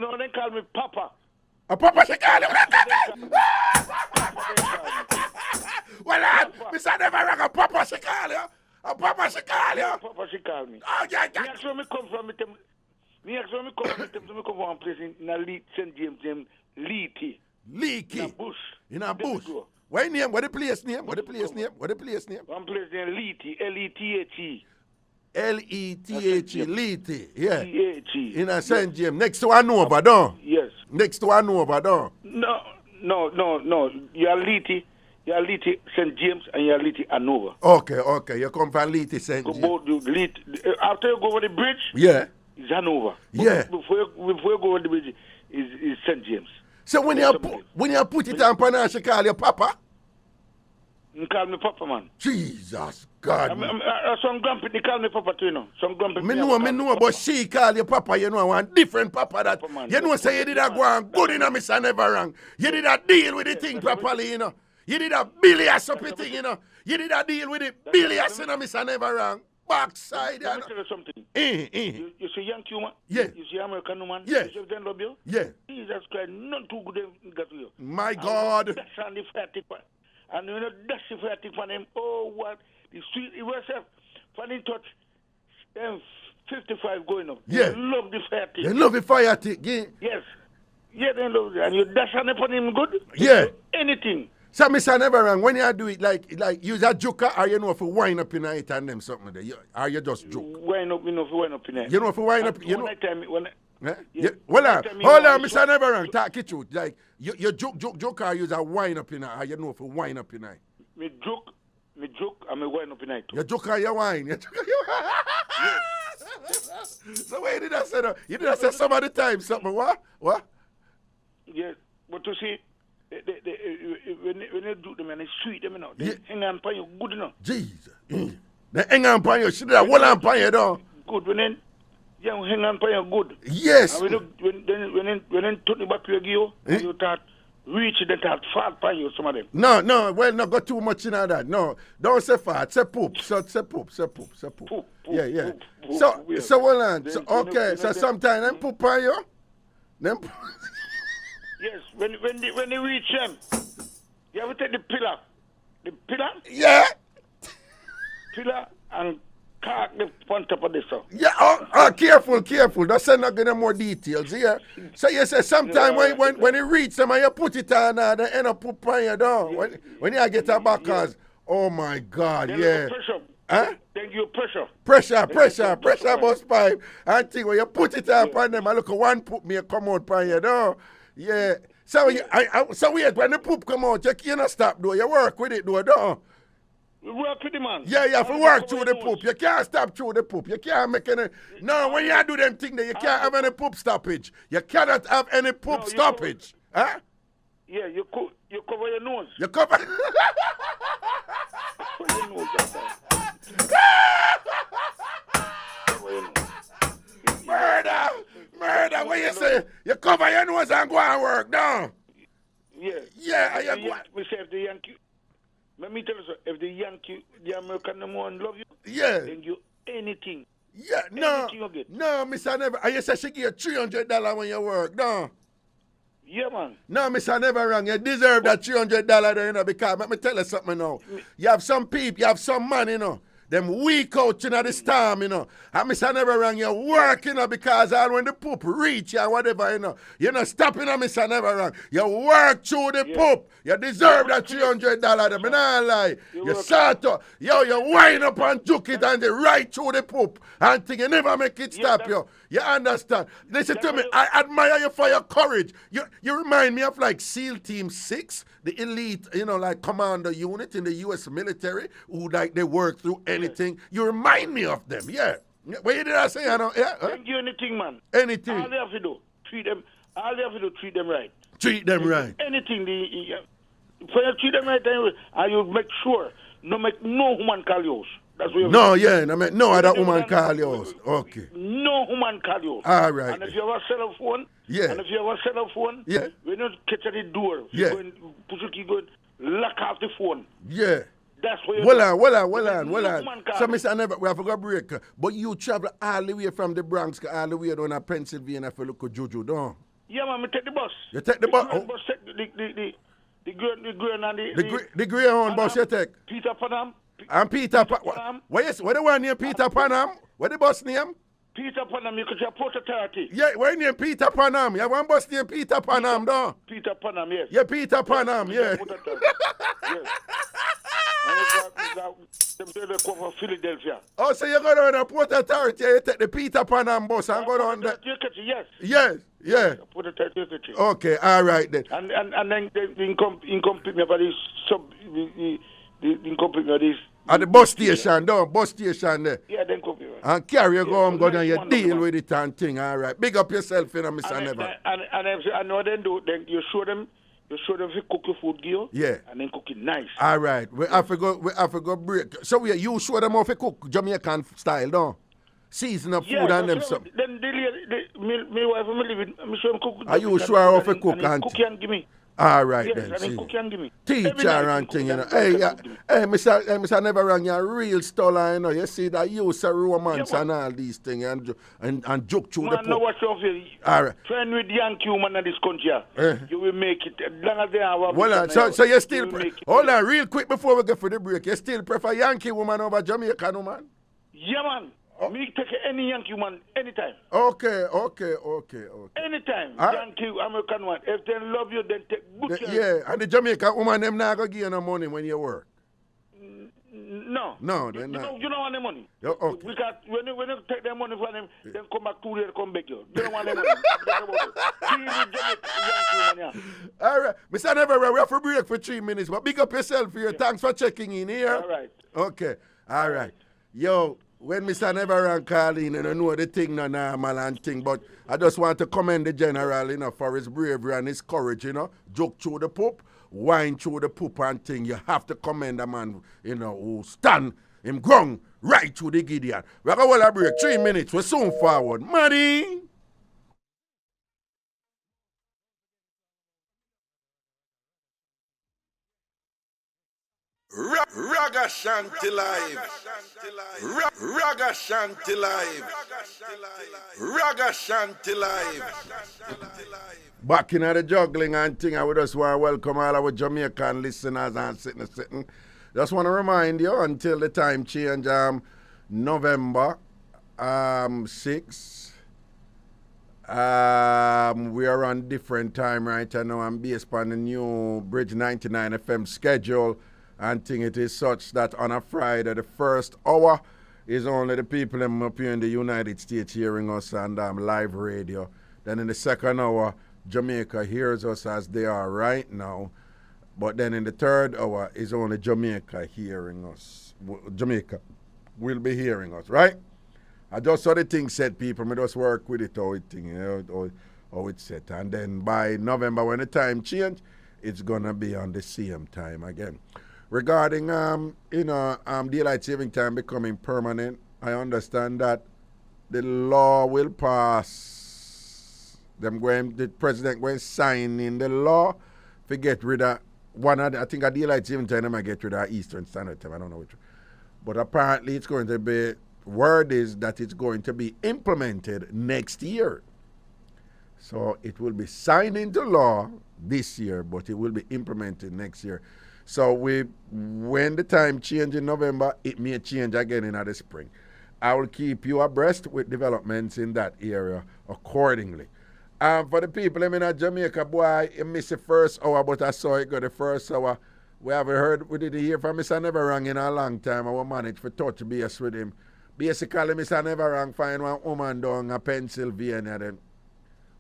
know they call me Papa. A Papa she call you. Well, Mr. Never, a Papa she call you. A Papa she call you. Papa she call me. Oh, yeah, Me ask where me come from. Me come from one place in St. James, Leaky. Leaky. In a bush. What name? What the place name? What the place name? One place named Leety, L-E-T-H-E. L-E-T-H-E, Leety. Yeah. T-H-E. In a St. James. Next to Anova, don't? Yes. Next to Anova, don't? No. You're Leety, St. James, and you're Leety, Anova. Okay. You come from Leety, St. James. After you go over the bridge, yeah, it's Hanover. Yeah. Before you go over the bridge, is St. James. So when you put it on Pana, she call you Papa? You call me Papa, man. Jesus God. Some grumpy, they call me Papa too, you know. Some grumpy. Me know, but she call you Papa, you know, one different Papa that. Papa, man, you know, say you did that go on good in a Missa Never wrong. You did that deal with the thing properly, you know. You did that bilious up the thing, you know. You did that deal with it bilious in a Missa Never wrong. Backside, you know. Let me tell you something. You see Yankee woman? Yeah. You see American woman? Yeah. You see them love you? Yeah. Jesus Christ, not too good in that you. My God. That's on the fatic one. And you know, that's the fatic for them. Oh, what? The sweet, it was a funny touch. 55 going up. Yeah. They love the fatic. You love the fire tick, yeah. Yes. Yeah, they love it. And you dash on upon him good? Yeah. Anything. So, Mr. Never wrong, when you do it, like use a joker, or you know if you wind up in it and them something there, or you just joke? Wind up in it. You know if you wind up, you know. Yeah. Hold on, Mr. Never wrong, talk it truth. Like, you joke, or use a wind up in it, or you know if you wind up in it. Me joke, and me wind up in it. You joke or you wine? You joke or you wine? So why did I say that? You did I say some of the time something, what? Yes, but you see, when they do them and they sweet them, you know, they hang on upon you good enough. Jesus. They hang on upon you, she did a hold on upon you, though. Good, when they hang on upon you good. Yes. And when they took the back to you, you start reaching, they start fat upon you, some of them. No, well, not got too much in that. No, don't say fat, say poop. Say poop. Poop, Yeah. Poop, So hold on. So, okay, so sometimes them poop on you. Them. Yes, when they reach them, you have to take the pillar. The pillar? Yeah. Pillar and cark the on top of this. Yeah, careful. Don't say not give them more details, yeah. So you say sometimes when you reach them and you put it on they end up poop on you down. When you get a back cause, oh my God, then yeah. Pressure. Huh? Then you pressure. Pressure bus pipe. And think when you put it up on them, I look at one poop me come out on you down. Yeah. So wait, when the poop come out, you can't stop though. You work with it though, don't you? Work with the man. Yeah, you have to work through the poop. You can't stop through the poop. You can't make any. No, when you do them things, you can't have any poop stoppage. You cannot have any poop stoppage. Huh? Yeah, you cover your nose. You cover. Cover your nose. Murder. What you say? You cover your nose and go and work, no? Yeah, you go. We say if the Yankee. Let me tell you something. If the American one love you, yeah, then you anything. Yeah, no, anything you get. No, Mr. Never. And you say she give you $300 when you work, no? Yeah, man. No, Mr. Never wrong. You deserve that $300 there, you know, because let me tell you something now. You have some people, you have some man, you know. Them weak out, you know, the storm, you know. And Mr. Never wrong, you work, you know, because all when the poop reach you or whatever, you know. You're not stopping on Mr. Never wrong. You work through the poop. You deserve that $300. I'm not lie. You start up. You wind up and juke it and they right through the poop. And think you never make it stop you. You understand? Listen to me. I admire you for your courage. You remind me of like SEAL Team 6, the elite, you know, like commander unit in the U.S. military who like they work through anything. You remind me of them, yeah. What did I say? I know, yeah. Don't do anything, man. Anything. All they have to do, treat them right. Treat them right. Anything, for you treat them right, and you make sure no woman call you. That's what no, yeah, no other woman call yours. Okay. No woman call you. All right. And if you have a cell phone, yeah. When you catch at the door, yeah. you go lock off the phone. Yeah. That's what you Well on. So, Mr. Neva, we have to go break. But you travel all the way from the Bronx, all the way down to Pennsylvania for look at Juju, don't you? Yeah, man, I take the bus. You take the bus? The Greyhound bus you take? Peter Panam. And Peter Panam. What the one name Peter Panam? What the bus name? Peter Panam, you could say Port Authority. Yeah, what name Peter Panam? You have one bus named Peter Panam, don't you? Peter Panam, yes. Yeah, Peter Panam, yeah. Yes. Philadelphia. Oh, so you go down to Port Authority, you take the Peter Panam bus and go down there? Yes. Yes, yeah. Port Authority. Okay, all right then. And then the incomplete me about this the incomplete me this. At the bus station, bus station there. Yeah, then copy. And carry you go home, go down, you deal with it and thing, all right. Big up yourself, you know, Mr. Neva. And what then do, then you show them if you cook your food, Gio. Yeah. And then cook it nice. All right. We have to go break. So you show them how to cook Jamaican style, don't season of food and them stuff. Then my wife and me live in, I'm sure cook. Are you sure how to cook and cook and give me? All right yes, then. And then cook and give me. Teacher and thing, you know. Hey, Mr. Never rang you a real stoller, you know. You see that use of romance and all these things and joke through the man, know what you feel. All right. Friend with Yankee woman in this country, you will make it. Long as they have well, so you still hold on real quick before we go for the break. You still prefer Yankee woman over Jamaican woman? Yeah, man. Me take any Yankee woman anytime. Okay. Anytime. Yankee American one. If they love you, then take good care. Yeah, and the Jamaican woman, them not going to give you no money when you work. No. No, they're not. You don't want the money. Okay. Because when you take their money from them, then come back 2 days, come back you. You don't want the money. All right. Mr. Neva, we have to break for 3 minutes, but big up yourself here. Thanks for checking in here. All right. Okay. All right. Yo, when Mr. Neverand call in, I don't know the thing no normal and thing, but I just want to commend the general, you know, for his bravery and his courage, you know. Joke through the poop, wine through the poop and thing. You have to commend a man, you know, who stand him ground right through the Gideon. We're going to break 3 minutes. We're soon forward. Money! Ragashanti live. Ragashanti live. Ragashanti live. Back in the juggling and thing, I would just want to welcome all our Jamaican listeners and sitting. Just want to remind you until the time change, November 6. We are on different time right now. I'm based on the new Bridge 99 FM schedule. And think it is such that on a Friday, the first hour is only the people up here in the United States hearing us on live radio. Then in the second hour, Jamaica hears us as they are right now. But then in the third hour is only Jamaica hearing us. Jamaica will be hearing us, right? I just saw the thing said, people. I just work with it, how it's set. And then by November, when the time change, it's going to be on the same time again. Regarding, daylight saving time becoming permanent, I understand that the law will pass. The president going to sign in the law to get rid of I think a daylight saving time, they might get rid of Eastern Standard Time. I don't know which. But apparently it's going to be, word is that it's going to be implemented next year. So it will be signed into law this year, but it will be implemented next year. So when the time change in November, it may change again in the spring. I will keep you abreast with developments in that area accordingly. For the people in Jamaica, boy, you missed the first hour, but I saw it go the first hour. We didn't hear from Mr. Neverang in a long time. I will manage to touch base with him. Basically, Mr. Neverang find one woman down in Pennsylvania. Then.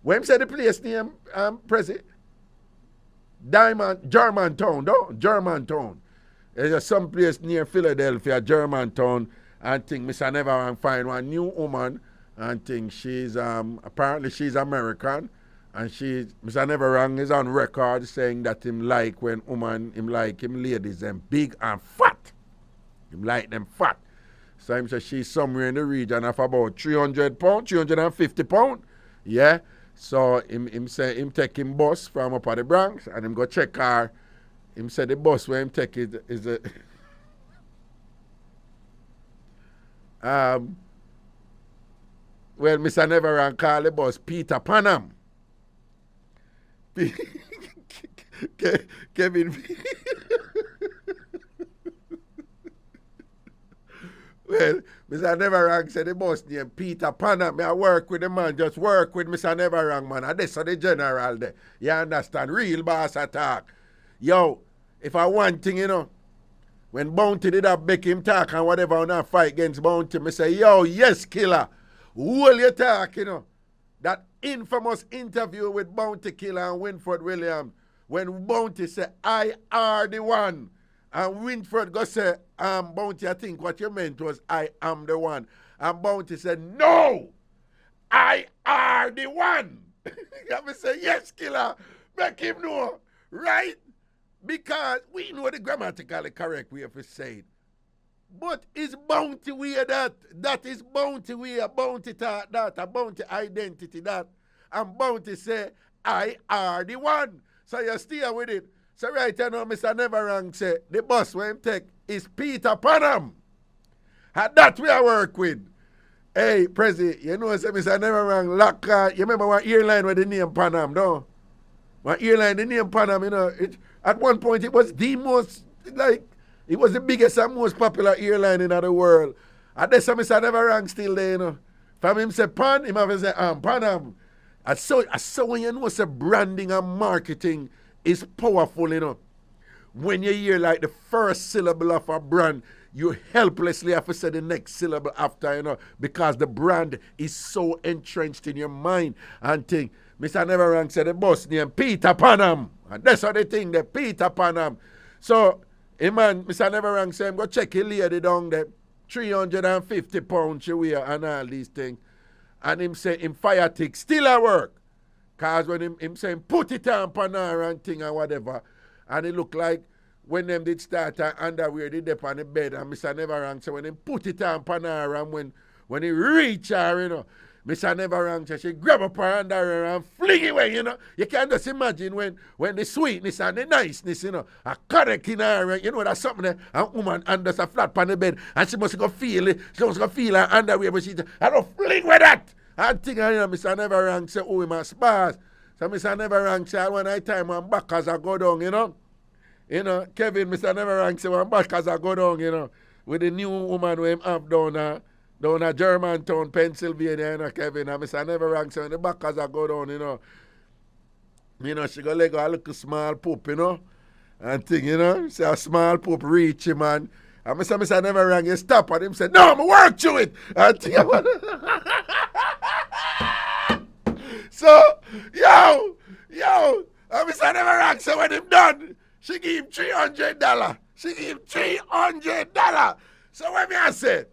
When said the place name, President? Germantown, no? Germantown. There's some place near Philadelphia, Germantown, and think Mr. Never find one new woman and think she's apparently she's American And Mr. Never Wrong is on record saying that him like when him ladies them big and fat. Him like them fat. So him say she's somewhere in the region of about 300 pounds, 350 pounds. Yeah. So him say him take him bus from up at the Bronx and him go check her. Him say the bus where him take it is a well, Mr. Never Wrong call the bus Peter Panam. Kevin well, Mr. Never Wrong said the boss named Peter Panam. I work with the man, just work with Mr. Never Wrong, man. And this is the general there. You understand? Real boss attack. Yo, if I want thing, when Bounty did that make him talk and whatever on that fight against Bounty, me say, yo, yes, killer. Hold your talk, That infamous interview with Bounty Killer and Winford Williams, when Bounty said, I are the one. And Winford go say, Bounty, I think what you meant was, I am the one. And Bounty said, no, I are the one. You have to say, yes, killer, make him know, right? Because we know the grammatically correct way of say it. But it's Bounty way that. That is Bounty way, a Bounty thought that, a Bounty identity that. And Bounty say, I are the one. So you stay with it. So right now, Mr. Never Wrong say, the boss when him take is Peter Panam. And that we I work with. Hey, Prezi, say Mr. Never Wrong lock, you remember one airline with the name Panam, no? One airline, the name Panam, at one point it was the most, it was the biggest and most popular airline in the world. And that's Mr. Never Wrong still there, From him say Pan, him have to say Panam. And so when say branding and marketing is powerful, When you hear the first syllable of a brand, you helplessly have to say the next syllable after, because the brand is so entrenched in your mind and think. Mr. Never Wrong said the boss named Peter Panam. And that's how they think, the Peter Panam. So, Mr. Never Wrong said, go check a lady down there, 350 pounds she wear and all these things. And him say, him fire tick still at work. Because when him say, put it on Panara and thing and whatever. And it look like when them did start underwear, they dip on the bed. And Mr. Never Wrong said, when him put it on Panara and when he reach her, Mr. Never Wrong said, she grab up her underwear and fling it away, You can just imagine when the sweetness and the niceness, a correct in her, that's something that a woman under a flat on the bed and she must go feel it. She must go feel her underwear, but she I don't fling with that. I think, Mr. Never Wrong said, oh, he must spars. So Mr. Never Wrong said, when I time one back as I go down, Kevin, Mr. Never Wrong said, one back as I go down, with the new woman who him have down at Germantown, Pennsylvania, Kevin. And Mr. Never Wrong said, when the back as I go down, she go like a little small poop, and thing, say a small poop reach him, man. And Mr. Never Wrong, he stop and him said, no, I'm work to it. And thing, so, yo, and Mr. Never Wrong said, when him done, she give him $300. She give him $300. So when I say,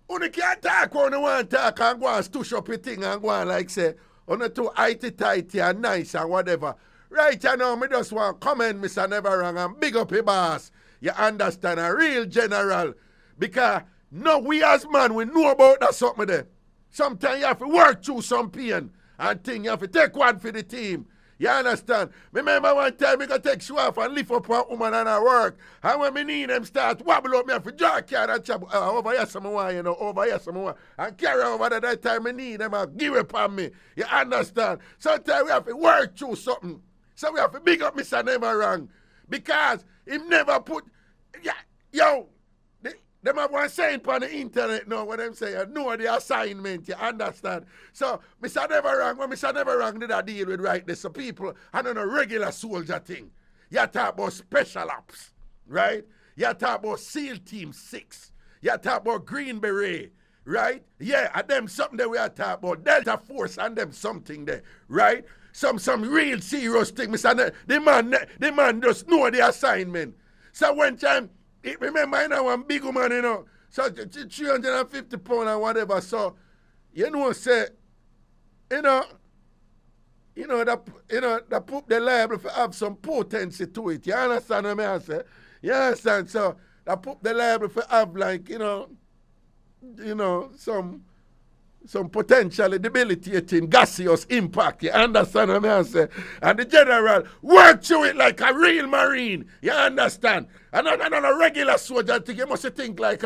you can't talk when you want to talk and go and stush up your thing and go and like say, you're too tighty and nice and whatever. Right now, me just want to comment Mr. Never Wrong and big up your boss. You understand, a real general. Because no, we as man, we know about that something there. Sometimes you have to work through some pain and thing. You have to take one for the team. You understand? Remember one time I got to take shoe off and lift up a woman and her work. And when me need them start wobble up, me have to draw car and chop over here someone, over here someone. And carry over there that time I need them and give up on me. You understand? Sometimes we have to work through something. So we have to big up Mr. Never Wrong. Because he never put, them have one saying on the internet now, what them say, I know the assignment, you understand? So, Mr. Never Wrong, when Mr. Never Wrong did a deal with right this, so people, I don't know, regular soldier thing. You talk about special ops, right? You talk about SEAL Team 6. You talk about Green Beret, right? Yeah, and them something that we are talking about. Delta Force and them something there, right? Some real serious thing, Mr. The man just know the assignment. So one time, remember, one big woman, so 350 pounds and whatever, so, say, that put the liable to have some potency to it. You understand what I say? You understand? So that put the liable to have like, some potentially debilitating gaseous impact. You understand what I say? And the general work through it like a real Marine. You understand? And not a regular soldier. You must think like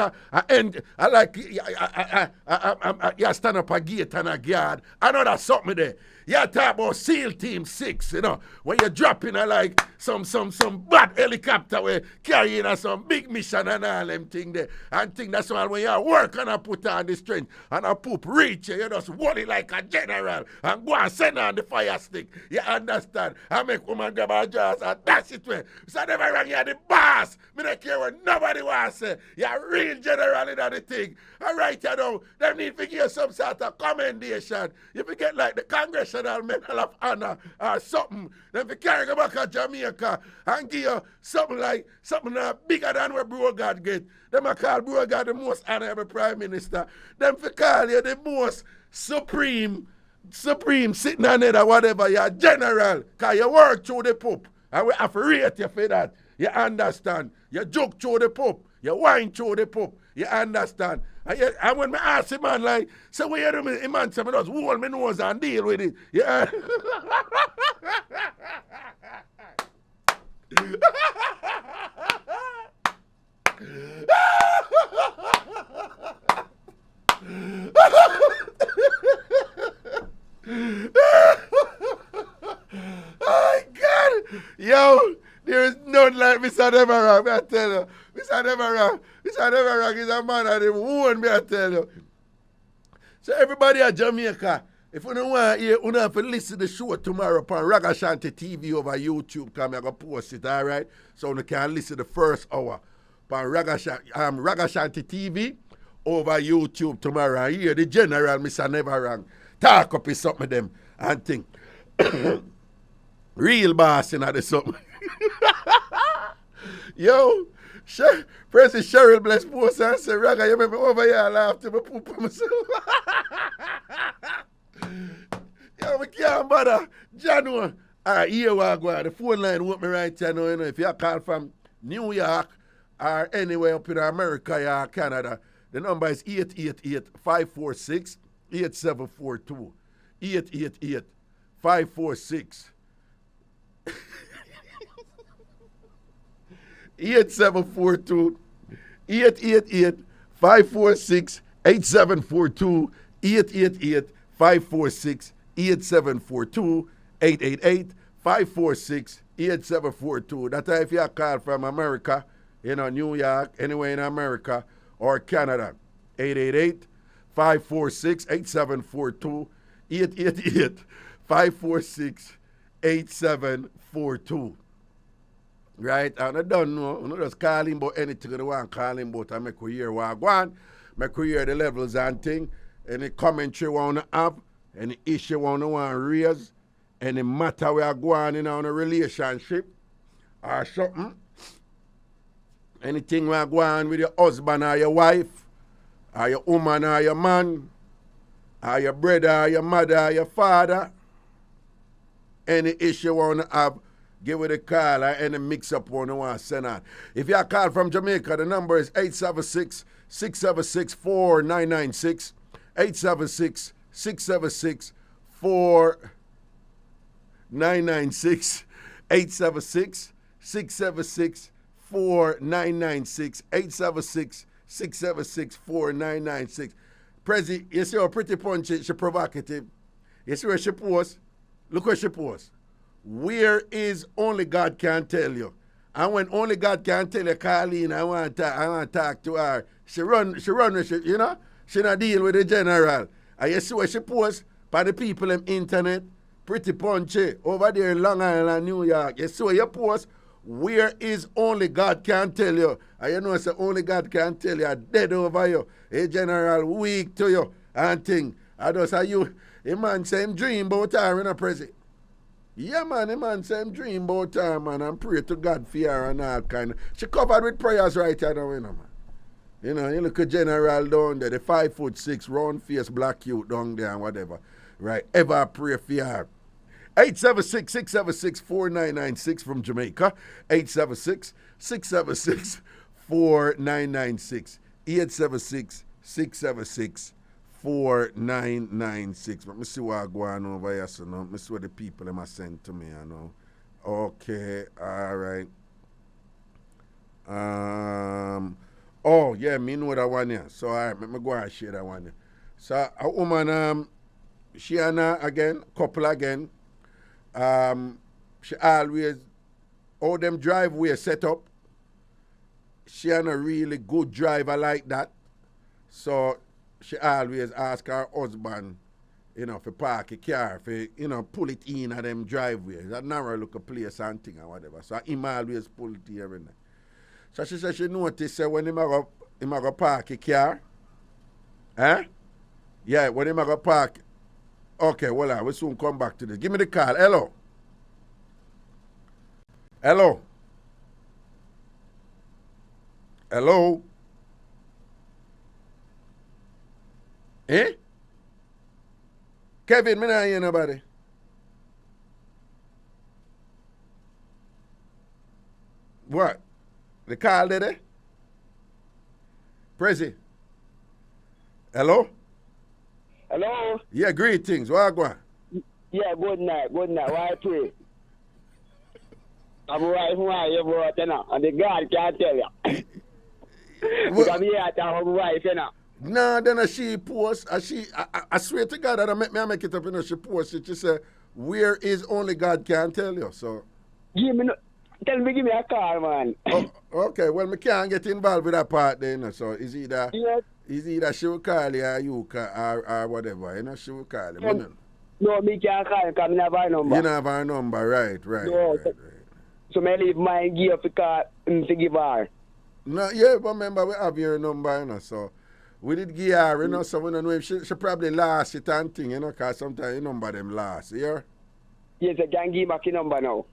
you stand up a gate and a guard. I know that's something there. You talk about SEAL Team 6, when you're dropping like some bad helicopter where carrying some big mission and all them thing there. And think that's why when you work and I put on the strength and I poop reach you just hold it like a general and go and send on the fire stick. You understand? I make woman grab her jaws and that's it way. So I never rang you the boss. Me don't care what nobody wants to say. You're a real general in the thing. All right, them need to give you some sort of commendation. You forget like the Congressional Medal of Honor or something. Then if you carry go back to Jamaica and give you something bigger than what Bro God get. Them a call Bro God the most honorable Prime Minister. Them for call you the most supreme sitting on it or whatever. You're general. Because you work through the poop. And we have to rate you for that. You understand? You joke through the poop. You whine through the poop. You understand? And when I ask him, man, like, so what you do, me, man, say, me just hold my nose and deal with it. Yeah. Oh, God. Yo, there is none like Mr. Neva, I tell you. Mr. Neva is a man of the wound, I tell you. So everybody at Jamaica, if you don't want to hear, you have to listen to the show tomorrow upon Ragashanti TV over YouTube, because I'm going to post it, all right? So you can listen to the first hour upon Ragashanti TV over YouTube tomorrow. And hear the general, Mr. Neva, talk up with something of them and think. Real boss in the something. Yo, President Cheryl bless post and say, Raga, you make me over here and laugh to me poop on myself. Yo, we can't bother. January. All right, here we go. The phone line with me right here now, if you call from New York or anywhere up in America or Canada, the number is 888-546-8742. 888-546. 8742 888-546-8742 888-546-8742 888-546-8742. That's if you call from America, New York, anywhere in America or Canada. 888-546-8742 888-546-8742. Right? And I don't know. I'm not just calling about anything I want to call him about. I make you hear what I want. Make you hear the levels and thing. Any commentary want to have. Any issue want to raise. Any matter we are going in on a relationship. Or something. Anything we are going with your husband or your wife. Or your woman or your man. Or your brother or your mother or your father. Any issue want to have. Give it a call or any mix-up one you want to send on. If you are called from Jamaica, the number is 876-676-4996. 876-676-4996. 876-676-4996. 876-676-4996. Prezi, you see how pretty punchy, she provocative. You see where she posts? Look where she posts. Where is only God can tell you? And when only God can tell you, Colleen, I want to talk to her. She run, she not deal with the general. And you see what she posts by the people on internet? Pretty punchy. Over there in Long Island, New York. You see what you post? Where is only God can tell you? And you know, say only God can tell you, dead over you. A general weak to you. And thing. I just say you, a man say him dream about her in a present. Yeah, man, the man say him dream about her, man, and pray to God for her and all kind of. She covered with prayers right here now, man. You look at General down there, the 5'6", round face, black youth down there and whatever. Right, ever pray for her. 876-676-4996 from Jamaica. 876-676-4996. 876-676-4996. Let me see what I go on over here. So now, let me see what the people them are sent to me. I know. Okay, all right. Oh yeah, me know that one here. So all right, let me go and share that one here. So a woman, she and again, couple again. She always, all them driveway set up. She ain't a really good driver like that. So she always ask her husband, for park a car, for, pull it in at them driveways. That narrow look a place and thing or whatever. So him always pull it here and there. So she said she noticed when him go park a car. Yeah, when him go park. Okay, well, we'll soon come back to this. Give me the call. Hello. Hello. Hello. Kevin, me not hear nobody. What? The call did it? Prezi. Hello? Hello? Yeah, greetings. What go on? Yeah, good night. Why pray? I'm right who I you brought and the God can't tell you. Because me at home wife, No, then she post, I swear to God, I make it up, she post it, she said, where is only God can tell you, so. Give me a call, man. Oh, okay, well, me can't get involved with that part then, so it's either she will call you or you or whatever, she will call you. No, me can't call you because I never have a number. You never have a number, right. No, right. So I leave my gear to call him to give her. No, yeah, but remember we have your number, so we did give her, so we don't know if she probably lost it and thing, because sometimes your number them last, yeah? Yes, I can give back your number now.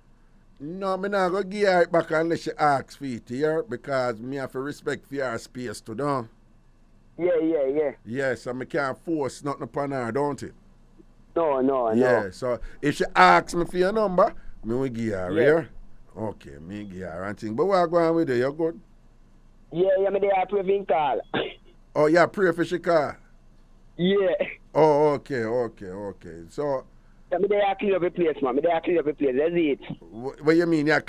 No, I'm not going to give her it back unless she asks for it, yeah? Because me have to respect for her space too, don't? Yeah. Yes, so I can't force nothing upon her, don't it? No. Yeah, so if she asks me for your number, me will give her, yeah? Okay, me give her and thing. But what are going with you? You good? Yeah, me there pray for call. Oh, yeah, pray for she call? Yeah. Oh, okay. So... Yeah, me there clean up the place, man. That's it. What you mean? Where you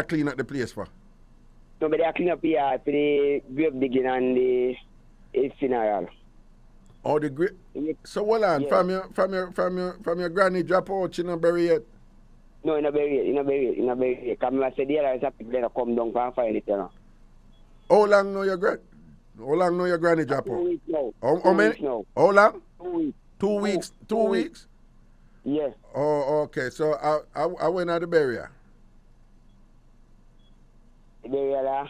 clean up the place for? No, me there clean up here for the grave digging and the funeral. Oh, the grave... So, hold on. Yeah. From your granny drop out, she not bury yet? No, in a bury it. Because I said, there is a people that come down and find it, How long know your granny drop out? 2 weeks now. How many? Now. How long? 2 weeks. 2 weeks? 2 weeks? Yeah. Oh, okay. So I went at the burial. The burial,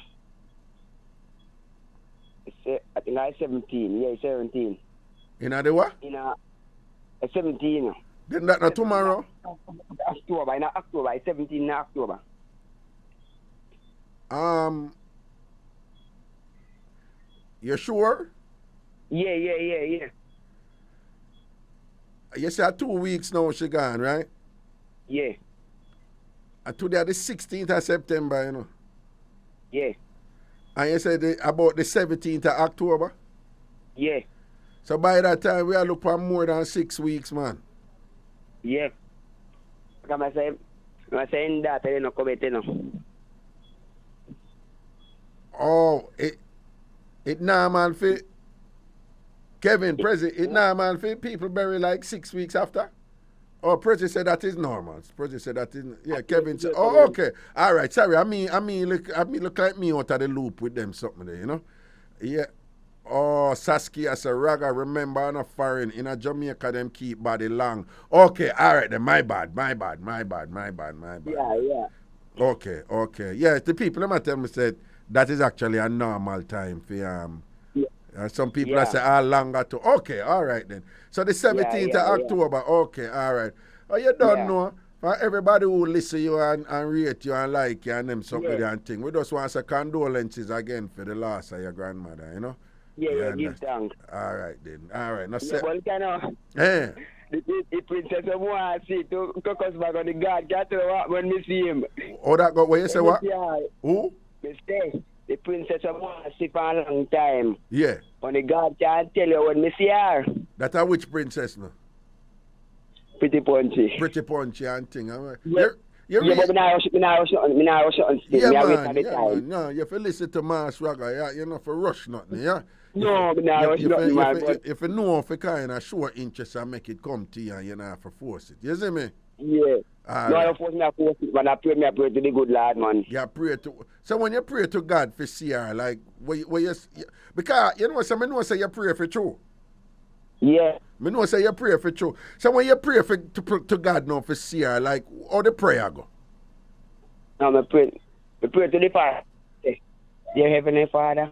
I think I 17. Yeah, 17. In the what? In 17. Then that not tomorrow? October, 17 in October. You sure? Yeah. You said 2 weeks now she gone, right? Yeah. And today the 16th of September, Yeah. And you said about the 17th of October? Yeah. So by that time, we are looking for more than 6 weeks, man. Yeah. Because I'm saying that, I don't come it, Oh, it normal for... Kevin, Prezi, it normal for people bury like 6 weeks after? Oh, Prezi said that is normal. Prezi said that is... Yeah, Kevin said... Oh, okay. All right, sorry. I mean, look like me out of the loop with them something there, Yeah. Oh, Saskia said, Raga, remember, on a foreign, in a Jamaica, them keep body long. Okay, all right, then, my bad. Yeah. Okay. Yeah, the people, them tell me, said, that is actually a normal time for, some people that say, longer too. Okay, all right, then. So the 17th of October, okay, all right. Oh, you don't know. For everybody who listen to you and rate you and like you and them something and thing, we just want to say condolences again for the loss of your grandmother, Yeah, give thanks. All right, then. All right. Now, the The princess of want to see to caucus back on the God can't tell what when me see him. Oh, that got what you say what? Who? Me say, the princess of want to see for a long time. Yeah. On the God can't tell you when me see her. That are which princess now? Pretty punchy. Pretty punchy and thing. Yeah. But me now rush nothing. Yeah, man. No, you have to listen to Mass Raga. You know, for rush nothing, yeah? No, me now rush nothing, man. If you know if you kind of show interest and make it come to you, you know, have to force it. You see me? Yeah. I don't force it, but I pray to the good Lord, man. Yeah, pray to. So when you pray to God for CR, like, where you because, you know, some know say you pray for true. Yeah. Me know say you pray for true. So when you pray to God now for CR, like, how the prayer go? No, I pray to the Father. Dear Heavenly Father,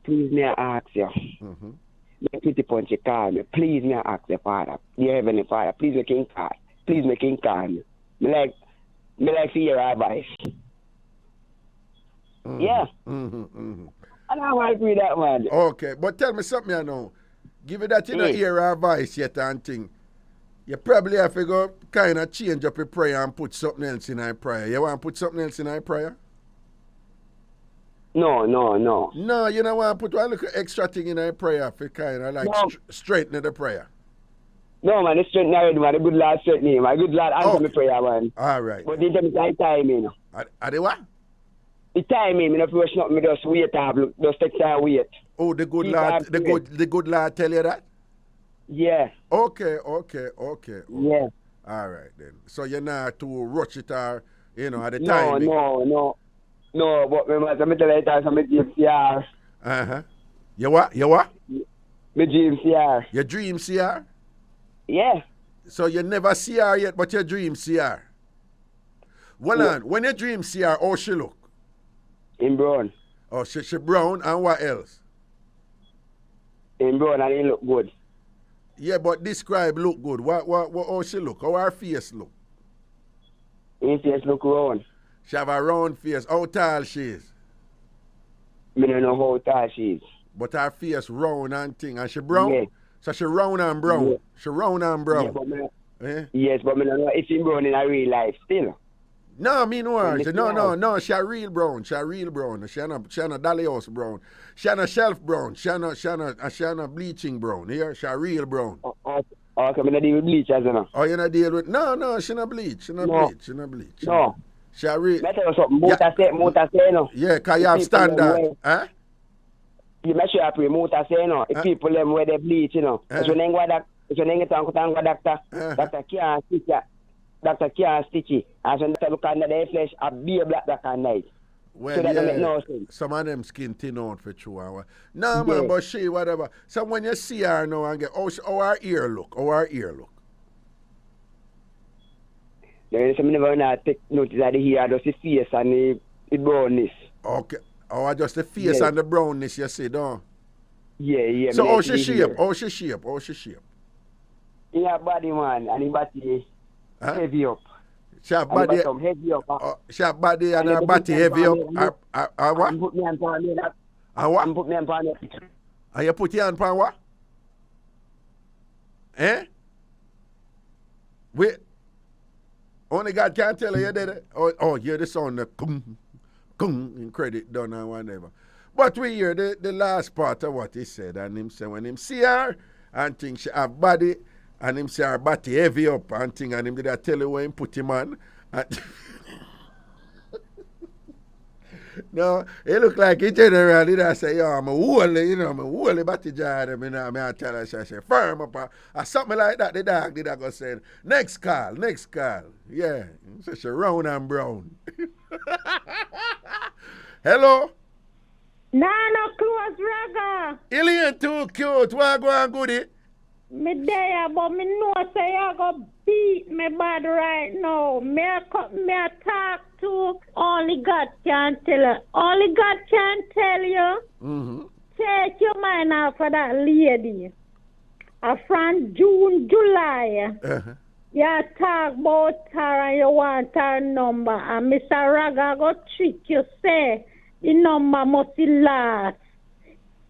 please may I ask you. Me pretty punchy call me. Please may I ask you, Father. Dear Heavenly Father, please make him call. Please make him call me. Me like to hear advice. Yeah. And I want to read that, man. Okay, but tell me something I know. Give it that you don't hear advice yet and thing. You probably have to go kind of change up your prayer and put something else in our prayer. You want to put something else in our prayer? No. No, you don't want to put one little extra thing in our prayer for kind of like straighten the prayer. No, man, it's straighten already, man. The good Lord straighten me. My good Lord answer me prayer, man. All right. But they tell me time, you know. Are they what? The time, you know, if you rush nothing, me just wait, just take time, wait. Oh, the good Lord, the good Lord tell you that? Yeah. Okay. Yeah. All right, then. So you're not to rush it or, you know, at the time? No, but me tell you that I'm a GMCR. Uh-huh. You what? Me GMCR. Your dream CR? Yeah. So you never see her yet, but you dream CR? Well, on, when you dream CR, how she look? In brown. Oh, she brown, and what else? In brown, and it look good. Yeah, but describe look good. What how she look? How her face look? Her face look round. She have a round face. How tall she is? Me don't know how tall she is. But her face round and thing. And she brown? Yeah. So she round and brown. Yeah. She round and brown. Yeah, but yes, but me don't know if she brown in a real life still. No, me no her. No. She a real brown. She a real brown. She a dolly house brown. She a shelf brown. She a bleaching brown. Here, she a real brown. Okay, me not deal with bleach as you know. Oh, you not deal with? No, she not bleach. She not bleach. No. She a real. Me tell you something. Motor say no. Yeah, cause you have standard. Huh? You make sure you pray motor say no. If people them where they bleach, you know. Because when they go doctor can't stitch ya. Doctor can't stitch it. As when doctor look under their flesh, a beer black and night. Well, so that don't make no sense. Some of them skin thin out for true. No, man, but she, whatever. So when you see her now and get, how her ear look? There is some never not take notice of the hair, just the face and the brownness. Okay. Oh, just the face and the brownness, you see, don't? Yeah. So how she shape? In her body, man, and her body heavy up. She have body heavy up. She have body and her body heavy up. What? And put me on pan me that. What? And put me on pan me. And you put your hand pan what? Wait. Only God can tell you did it. Oh, hear the sound, the kung, in credit done and whatever. But we hear the last part of what he said, and him say when him see her and think she have body, and him say her body heavy up and thing, and him did I tell you where him put him on. No, it look like he generally did I say, yo, I'm a woolly body jar, I tell her, she say, firm up, or something like that, the dog did I go say, next call. Yeah, so she round and brown. Hello? No close, Raga. Alien too cute, what go on goodie? Me there, but me know say you go beat me bad right now. Me talk to only God can tell you. Only God can tell you. Mm-hmm. Take your mind off of that lady. From June, July. Uh-huh. You talk about her and you want her number. And Mr. Raga go trick you, say the number must last.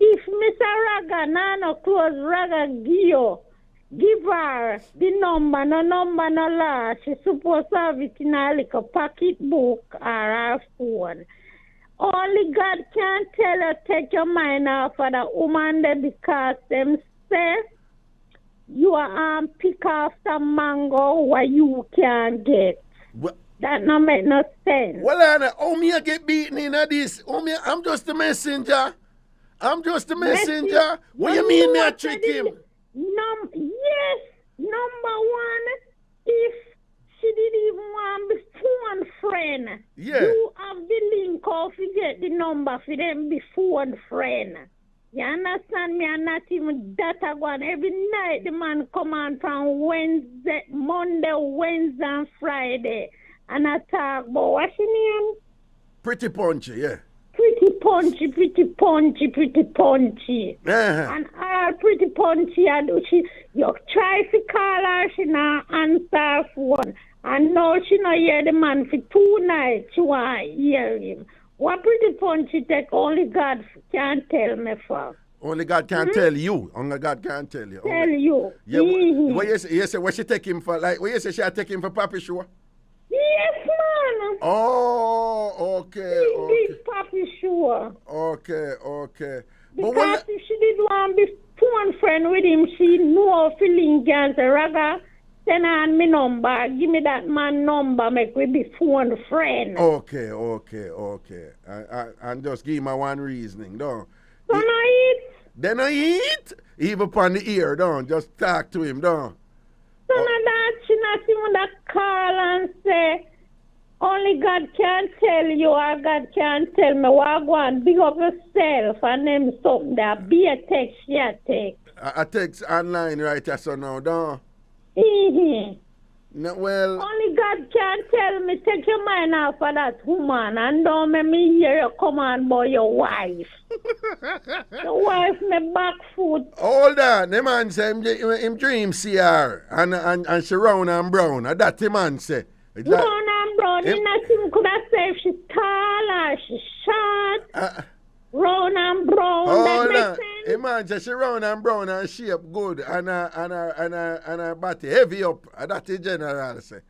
If Mr. Raga, no close Raga give you, give her the number, no law. She's supposed to have it in her like a pocketbook or her phone. Only God can tell her, take your mind off of the woman there because them say you are pick off the mango what you can get. What? That no make no sense. Well, Anna, how me I get beaten in this? I'm just a messenger. What you mean me I trick him? Yes, number one, if she didn't even want the phone friend, you have the link off to get the number for them be phone friend. You understand me? And not even that one. Every night the man come on from Monday, Wednesday, and Friday. And I talk about what's your name? Pretty punchy, yeah. Pretty punchy. And all pretty punchy, you try to call her, she not answer her phone. And now she not hear the man for 2 nights, she want to hear him. What pretty punchy take only God can tell me for? Only God can tell you. Only God can tell you. Tell you. Yeah, what you say, what she take him for? Like, what you say she take him for Papi Show? Yes, man. Oh, okay. Big Papi Show. Okay. Because if she did want to be phone friend with him, she know feeling can say, Raga, send on me number, give me that man number, make we be phone friend. Okay. And just give me one reasoning, don't. So no eat. Then I eat? Even upon the ear, don't. Just talk to him, don't. So no that she not even that call and say, only God can tell you or God can tell me what I want. Big up yourself and them something that be a text, yeah, text. I text online right here, so now, don't. No, well. Only God can tell me, take your mind off of that woman and don't make me hear you come on about your wife. Your wife, me back foot. Hold on, the man say him dream see her and she round and brown. That the man say. Round and brown, nothing could have said if she's tall or she's short. Round and brown, that makes sense. Imagine she round and brown and shape good and her body heavy up. That's the general say.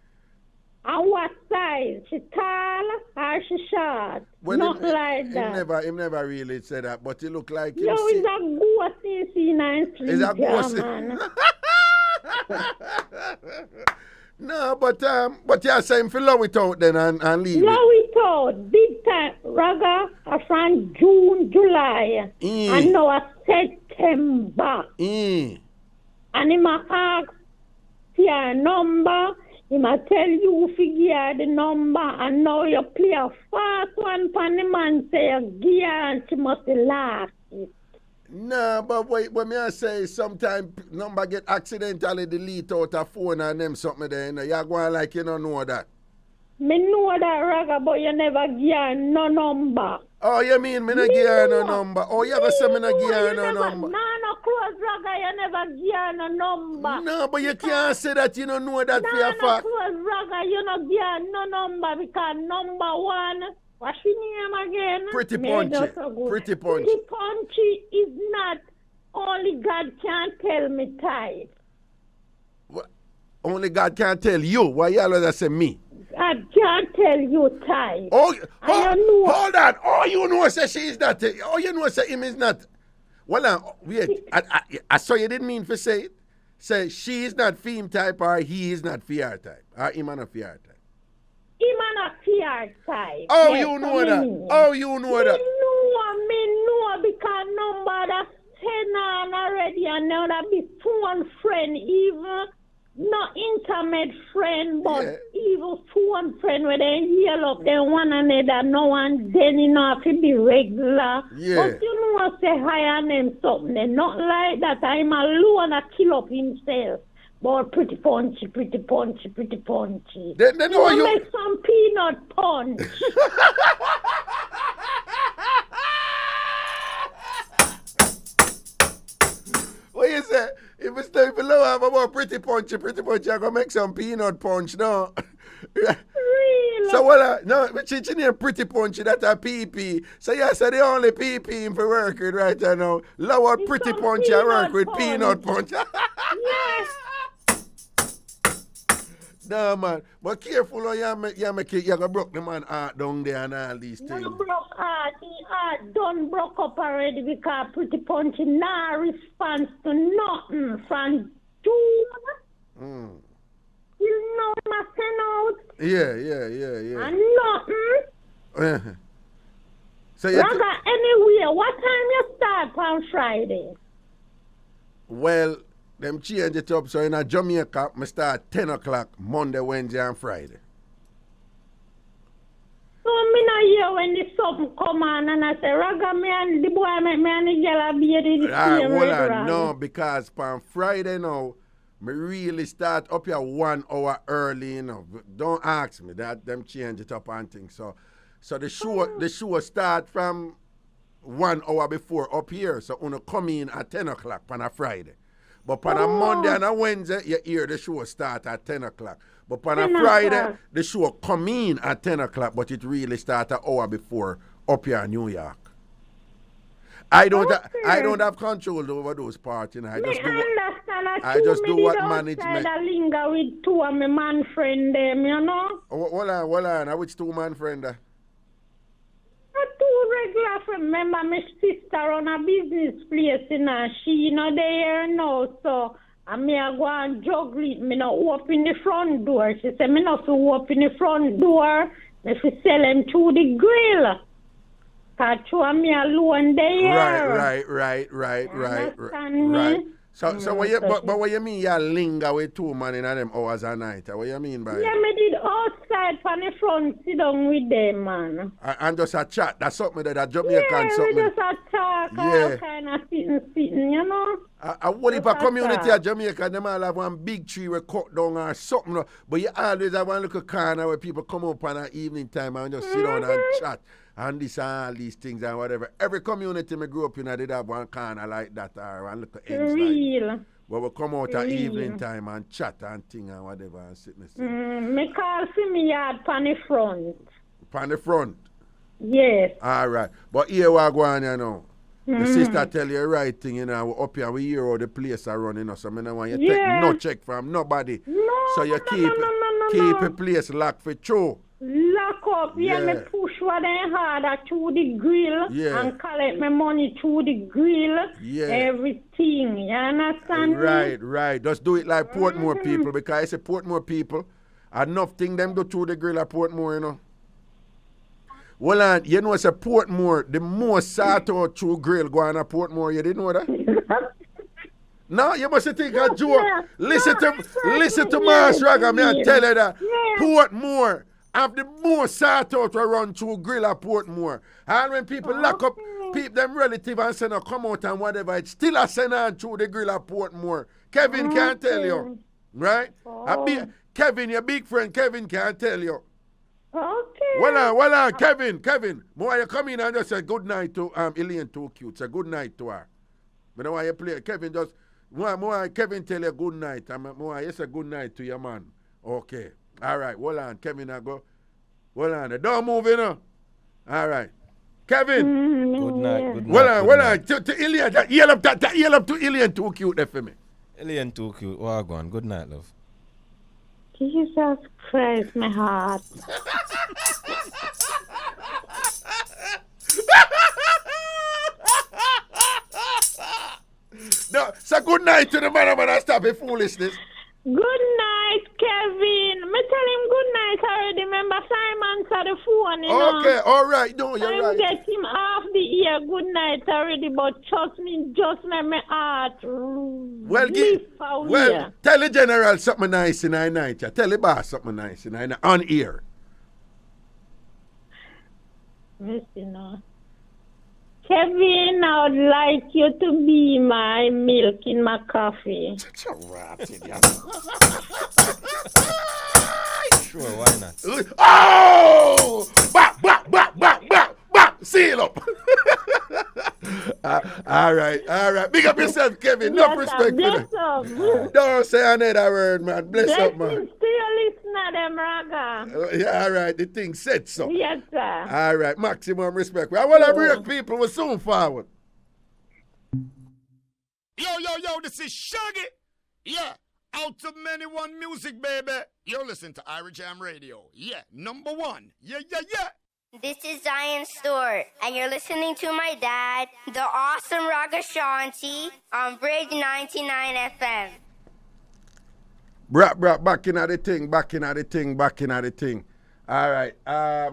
And what size? She tall or she short? Well, not like that. Him never really said that, but he look like him. Yo, he's a ghost in C9 He's a ghost. No, but you say him for love it out then and leave love it out, big time. Raga from June, July, and now September. And he might ask for your number, he might tell you figure the number, and now you play a fast one for the man say you give her and she must laugh it. No, but wait, when I say sometimes number get accidentally delete out a phone and them something there, you know, you're going like you don't know that. Me know that, Raga, but you never give her no number. Oh, you mean me not give her no number? Oh, you ever say me not give her no number? No, close, Raga, you never give her no number. No, but you can't say that you don't know that for your fact. No, close, Raga, you not give her no number because number one, what's your name again? Pretty punchy. Pretty punchy is not only God can tell me type. What? Only God can tell you. Why you always say me? God can't tell you type. Oh, hold on. Oh, you know say she is not. Oh, you know say him is not. Well, wait. I saw you didn't mean to say it. Say she is not femme type or he is not fear type. Or him not fear type. Him not fear type. Oh, yes, you know that. Oh, you know that. Me know because number that's 10 on already and now that be phone friend even. Not intimate friend, but even phone friend where they heal up them one another, no one then enough to be regular. Yeah. But you know say hi and them something. Not like that. I'm alone a kill up himself. But pretty punchy. Then you make some peanut punch. What you say? If it's time for love about pretty punchy, I'm gonna make some peanut punch now. Real So well, no, but she name Pretty Punchy, that a PP. So yes, the only PP in for work with right now. Lower Pretty Punchy, I work with Peanut Punch. Yes. No man, but careful on you make it, you go broke the man heart down there and all these things. No broke heart, he heart done broke up already because Pretty Punchy nah response to nothing from June. You know my send out. Yeah. And nothing. So you Raga, anywhere, what time you start on Friday? well, them change it up. So in Jamaica, I start 10 o'clock Monday, Wednesday, and Friday. So me not hear when the something come on and I say, Raga, me and the boy, me and the girl be the same Hold on, regular." no, because on Friday now, me really start up here 1 hour early, you know. Don't ask me that, them change it up and things. So the show start from 1 hour before up here. So you come in at 10 o'clock on a Friday. But on a Monday and a Wednesday, you hear the show start at 10 o'clock. But on a 10 Friday, o'clock. the show come in at 10 o'clock, but it really start an hour before up here in New York. I don't have control over those parts, you know. I just do what management. I linger with two of my man friend them, you know. Hold on. Which two man friend? Two regular friend. Remember my sister on a business place, you know. She not there now, so I may go and juggle it. Me not open the front door. She said me not to open the front door. If you sell them through the grill. Catch me alone there. Right. So what you mean you linger with two man in them hours a night? What you mean by Yeah, me did outside from the front sit down with them, man. and just a chat. That's something that Jamaican something. We just a talk, all kind of sitting, you know. What if a community of Jamaica, them all have one big tree we cut down or something, but you always have one little corner where people come up on an evening time and just sit down and chat. And this and all these things and whatever. Every community me grew up in, they have one corner like that or one little ends like where we come out at evening time and chat and thing and whatever and sit and Me call for me yard on the front. On the front? Yes. All right. But here we go on, you know. The sister tell you the right thing, you know. We're up here, we hear how the place are running, you know. So I don't want you take no check from nobody. So you keep the place locked for true. Lock up, me push what I had through the grill and collect my money through the grill. Everything, you understand me? Right. Just do it like Portmore people, because I say Portmore people, enough thing them do through the grill at Portmore, you know. Well, and you know, it's a Portmore, the most sought out through grill going at Portmore, you didn't know that? No, you must think a joke. Listen to Mars Raga, me and tell you that. Portmore have the most sought out to run through grill at Portmore. And when people lock up them relative and say no come out and whatever, it's still a send on through the grill at Portmore. Kevin can't tell you. Right? Kevin, your big friend Kevin can't tell you. Okay. Well on, Kevin. More you come in and just say good night to Elaine too cute. Say good night to her. But now you play Kevin just more Kevin tell you good night. And more you say good night to your man. Okay. All right, hold on, Kevin, I go. Hold on, don't move, you know. All right. Kevin. Good night. Hold on. To Ilian, yell up to Ilian too cute there for me. Ilian too cute. Oh, go on. Good night, love. Jesus Christ, my heart. No, say good night to the man and stop the foolishness. Good night, Kevin. Me tell him good night already. Remember, Simon said the phone, you know. Okay, all right. No, you're right. Get him off the ear. Good night already, but trust me, just make my heart tell the general something nice in the night. Yeah. Tell the boss something nice in the night. On ear. Listen now. Kevin, I would like you to be my milk in my coffee. Sure, why not? Oh! Back! Seal up! All right. Big up yourself, Kevin. Enough respect for that. Don't say another word, man. Bless up, man. To your listener, of them, Raga. Yeah, all right. The thing said so. Yes, sir. All right. Maximum respect. I want to break people. We're soon forward. Yo, this is Shaggy. Yeah, out to many one music, baby. You're listening to IrieJam Radio. Yeah, number one. Yeah. This is Zion Stewart, and you're listening to my dad, the awesome Ragashanti, on Bridge 99 FM. Back in the thing. All right. I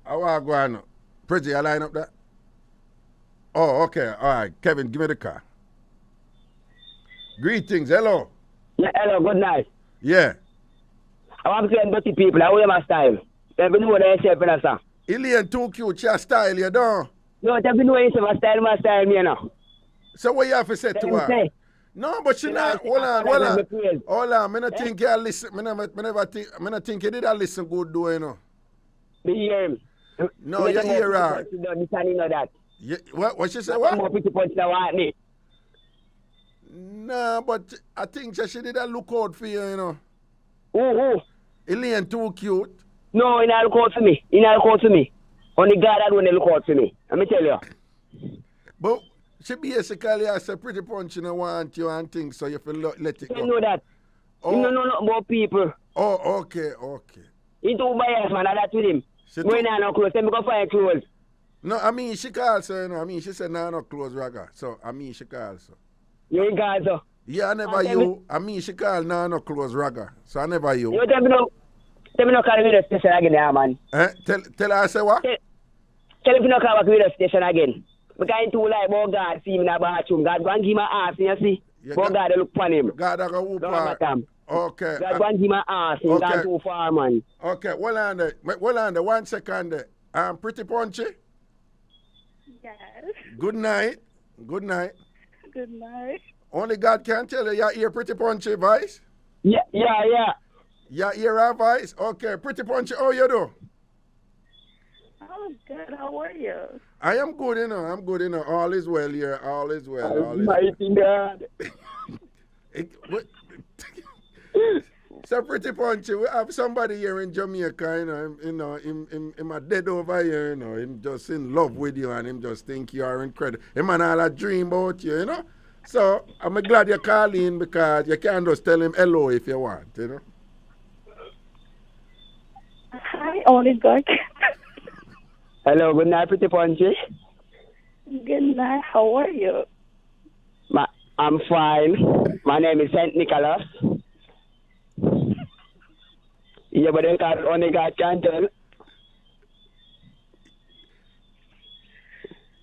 want to go on. Pretty, you line up that? Oh, okay. All right. Kevin, give me the car. Greetings. Hello. Yeah, hello. Good night. Yeah. I want to say dirty people. I wear my style. They know what they say, sir. Alien too cute. Your style, you don't? No, they know what my style, me, you know. So what you have to say to her? Say. No, but she not. Hold on. I don't think you listen. I don't think you did listen good, do you know? Me hear him. No, you hear her. You know that. Yeah, what she said? What? More pretty punch than what me. Nah, but I think she did look out for you, you know. Who? Elaine too cute. No, he not look out for me. Only God alone look out for me. Let me tell you. But she basically has a pretty punch, you know, want you and things, so you feel let it go. You know that. Oh. You know about people. Oh, okay. He too biased, man. I that with him. When I no clothes, then we go find clothes. No, I mean, she calls her, you know. She said, no clothes, Raga. So, she calls her. You ain't called her? Yeah, I never you. She called no clothes, Raga. So, I never you. You tell me no call me the station again, yeah, man. Tell her I say what? Tell him to not call back with the station again. Because I'm too like, oh God, see me in the bathroom. God, go and give my ass, you see? Yeah, God, look upon him. God, I go whoop her. Okay. God, go and give my ass. He's gone too far, man. Okay, well on there. 1 second there. I'm pretty punchy. Yes. Good night. Good night. Only God can tell you your ear pretty punchy, Vice? Yeah. Your ear our Vice? Okay, pretty punchy. How you do? Oh, good. How are you? I am good, you know. All is well here. All is well. Almighty God. So pretty punchy. We have somebody here in Jamaica, you know, him a dead over here, you know. Him just in love with you and him just think you are incredible. Him and all a dream about you, you know. So I'm glad you call in because you can just tell him hello if you want, you know. Hi, Oliver. Hello, good night, pretty punchy. Good night. How are you? I'm fine. My name is St. Nicholas. Yeah, but then God only God can tell.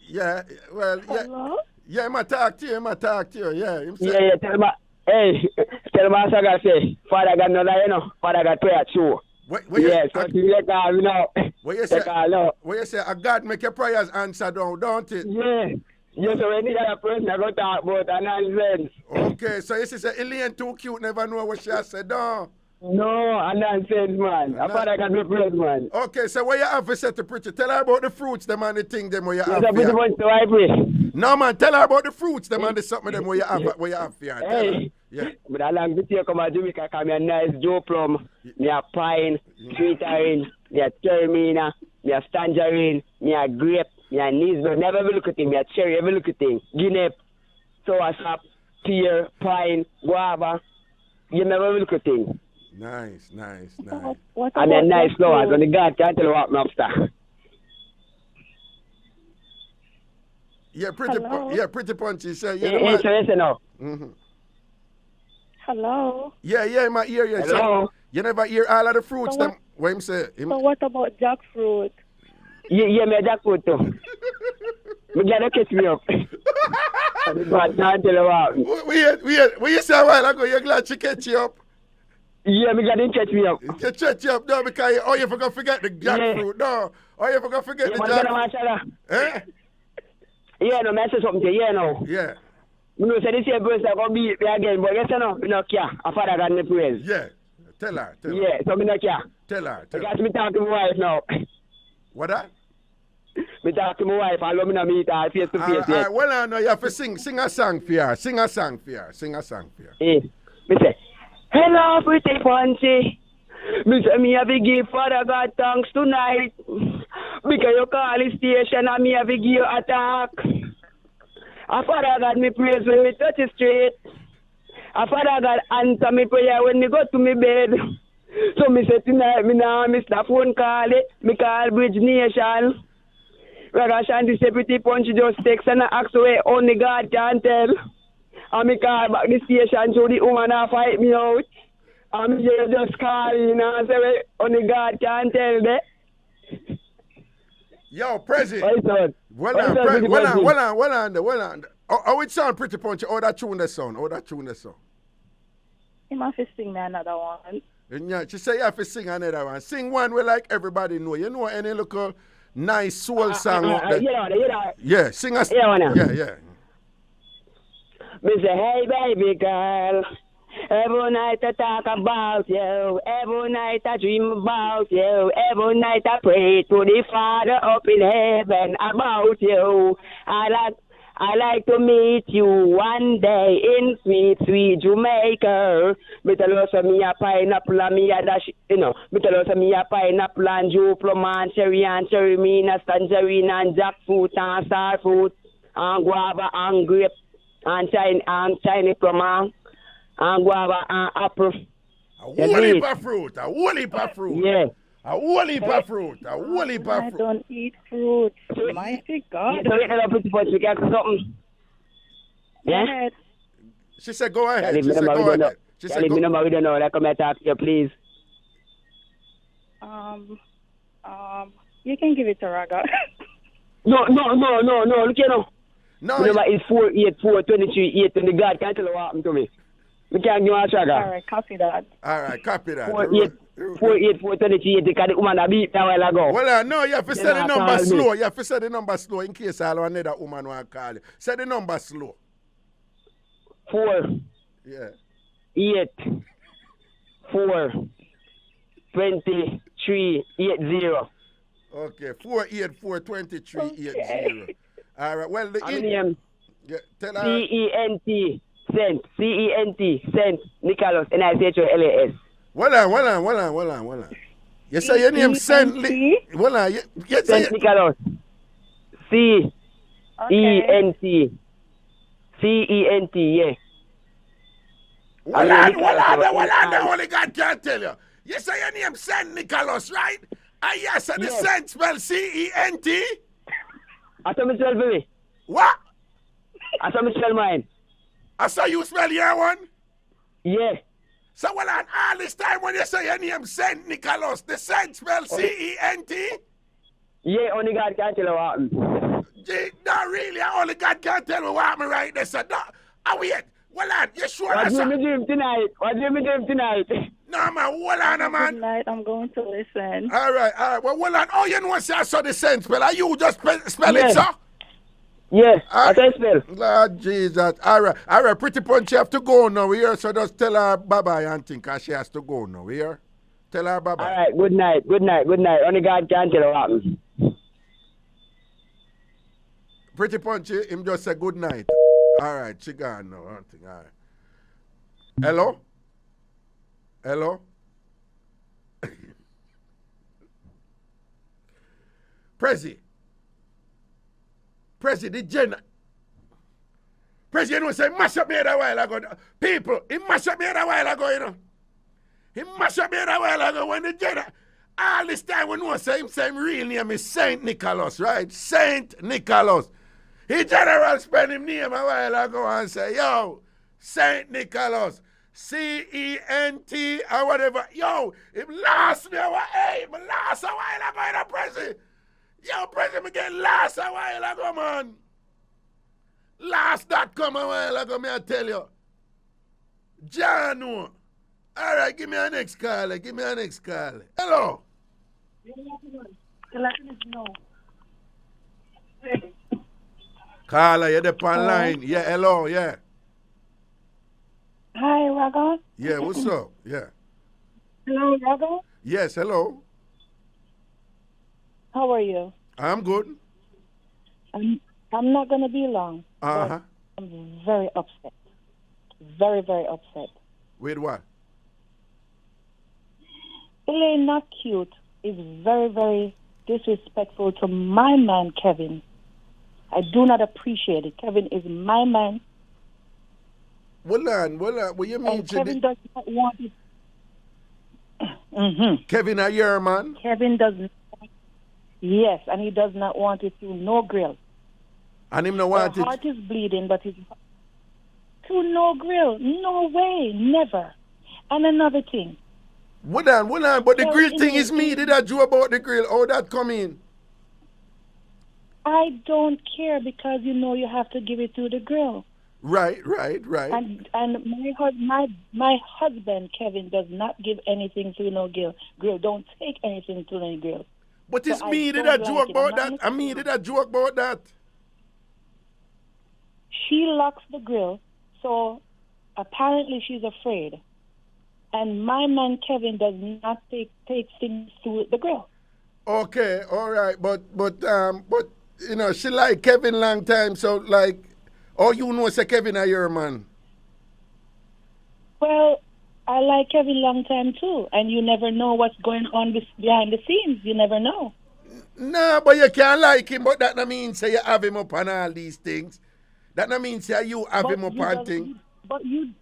Yeah, well, yeah. Hello? Yeah, I'm talk to you, yeah. Yeah, tell him, I got say, Father God know that, you know, Father God prayer too. Yes, so you let God, you know. What you say, God make your prayers answer down, don't it? Yeah. Yes, so when the other person I go talk about nonsense. Okay, so you say Elaine too cute, never know what she has said, no? No, nonsense, man. I thought I got the praise, man. Okay, so what you have to say to Pretty? Tell her about the fruits, them and the thing, them where you have. Pretty much so I pray. No, man, tell her about the fruits, them and the something, them where you have for. Hey, yeah. But I long to you come to Jamaica, because me a nice Joe Plum, me a pine, sweet orange, me a cherry, me a tangerine, me a grape, me a Nisbet. Never ever look at him, me a cherry, ever look at him. Guinea, soursop, pear, pine, guava. You never look at him. Nice. And then nice flowers, and the God can't tell what me after. Yeah, pretty punchy. Say, now. Mm-hmm. Hello? Yeah, in my ear. Yeah. Hello? So, you never hear all of the fruits, So them. What him say? So what about jackfruit? Yeah, me a jackfruit too. Me gotta catch me up. God can't tell what. Wait. What you say a while ago? You're glad she catch you up? Yeah, me gotta catch me up. You catch you up, no, because you forget the jackfruit, no. You forget the jackfruit. Eh? Yeah, no, I say something to you, no. Yeah. You know, say this year birthday gonna be me again, but you know, me no care. I Father God me praise. Yeah. Tell her. Yeah, so me no care. Tell her. Because me talk to my wife now. What that? Me talk to my wife, and me no meet her face to face. Alright, well, I know you have to sing a song for her. Sing a song for her. Hey, me say, hello, pretty punchy. Me say me have to give Father God thanks tonight. Because you call the station and me have to give you attack. A Father God me praise when me touch the street. A Father God answer me prayer when me go to me bed. So me say tonight me now miss the phone call it. Me call Bridge Nation. Ragashanti say pretty punch just text and ask away only God can tell. And me call back the station so the woman a fight me out. And me just call in and say well, only God can tell that. Yo, Prezi. Well on. Oh, it sound pretty punchy. Oh, that tune the sound. You must sing me another one. Yeah, she say you have to sing another one. Sing one we like everybody know. You know any local nice soul song out there? Yeah, sing us. Yeah. Me say, hey baby girl, every night I talk about you, every night I dream about you, every night I pray to the Father up in heaven about you. I like to meet you one day in sweet, sweet Jamaica. Me tell you say me a pineapple and me a dash, Me tell you say me a pineapple and Joe plum and cherry mean tangerine and jackfruit and starfruit and guava and grape and Chinese plum and guava and apple. A whole heap of fruit. Yeah. A whole heap of fruit. I don't eat fruit. My God. You don't eat no pretty punch. We got something. Yeah? She said go ahead. She said go ahead. She said go ahead. We don't know. Like, come and talk to you, please. You can give it to Raga. No. Look here now. No. Remember, it's 484-23-8 and the God can't tell you what happened to me. We can't give you a Raga. All right, copy that. 484-23-8 because the woman a beat a while ago. Well, no, you have to say the number slow. You have to say the number slow in case another woman want to call you. Say the number slow. 4. Yeah. 8. 4. 23-80. Okay, 484-23-80. All right, well, the tell her. C-E-N-T, Cent, Nicholas, N-I-C-H-O-L-A-S. Hold on. You say your name Cent. Hold on. Cent Nicholas. C-E-N-T. C-E-N-T, yeah. Hold on, only God can tell you. You say your name Cent Nicholas, right? And yes, the Cent spell C-E-N-T? I saw me spell for me. What? I saw me spell mine. I saw you spell your one? Yeah. So well on all this time when you say your name Cent Nicholas, the Cent spell C-E-N-T? Yeah, only God can tell you what happened. No, really, only God can tell me what happened right there. So, no, wait. Well on, you sure What do you dream tonight? No, man, hold on, man. Good night, I'm going to listen. All right. Well, hold on. Oh, you know what I saw the Cent spell. Are you just spell it, sir? Yes, I can spell. Lord Jesus. All right. Pretty Punch, you have to go now, here. So just tell her bye-bye and think, because she has to go now, here. Tell her bye-bye. All right, good night. Only God can tell you what happened. Pretty Punch, him just say good night. All right, she gone now. All right. Hello? Prezi, the Jenna. Prezi, you know, say, mash up me a while ago. People, he mash up me a while ago, you know. He mash up me a while ago when the Jenna. All this time we know, say him real name is Saint Nicholas, right? Saint Nicholas. He general spend him name a while ago and say, yo, Saint Nicholas. C-E-N-T or whatever. Yo, him lost me a while. Hey, him lost a while ago in the Prezi. Yo, Prezi, me get lost a while ago, man. Last that come a while ago, me I tell you. John, all right, give me a next call. Hello. Carla, you're the pan line. Yeah, hello, yeah. Hi, Raga. Yeah, what's up? Yeah. Hello, Raga. Yes, hello. How are you? I'm good. I'm not going to be long. Uh-huh. I'm very upset. Very, very upset. With what? Elaine not cute is very, very disrespectful to my man, Kevin. I do not appreciate it. Kevin is my man. Hold on. What you mean? And Kevin does not want it. Kevin, are your man? Kevin does not. Yes, and he does not want it through no grill. And him no want His heart is bleeding, but his through no grill. No way, never. And another thing. Hold on. But the grill thing is me. Did I do about the grill? How that come in? I don't care because you have to give it through the grill. Right. And my husband Kevin does not give anything through no grill. Don't take anything through any grill. But it's me. Did I joke about that? I mean, did I joke about that? She locks the grill, so apparently she's afraid. And my man Kevin does not take things through the grill. Okay, all right, but she like Kevin long time, so like, say Kevin are your man. Well, I like Kevin long time too, and you never know what's going on behind the scenes. You never know. No, but you can't like him, but that not mean say you have him up on all these things. That not mean say you have him up on things. But you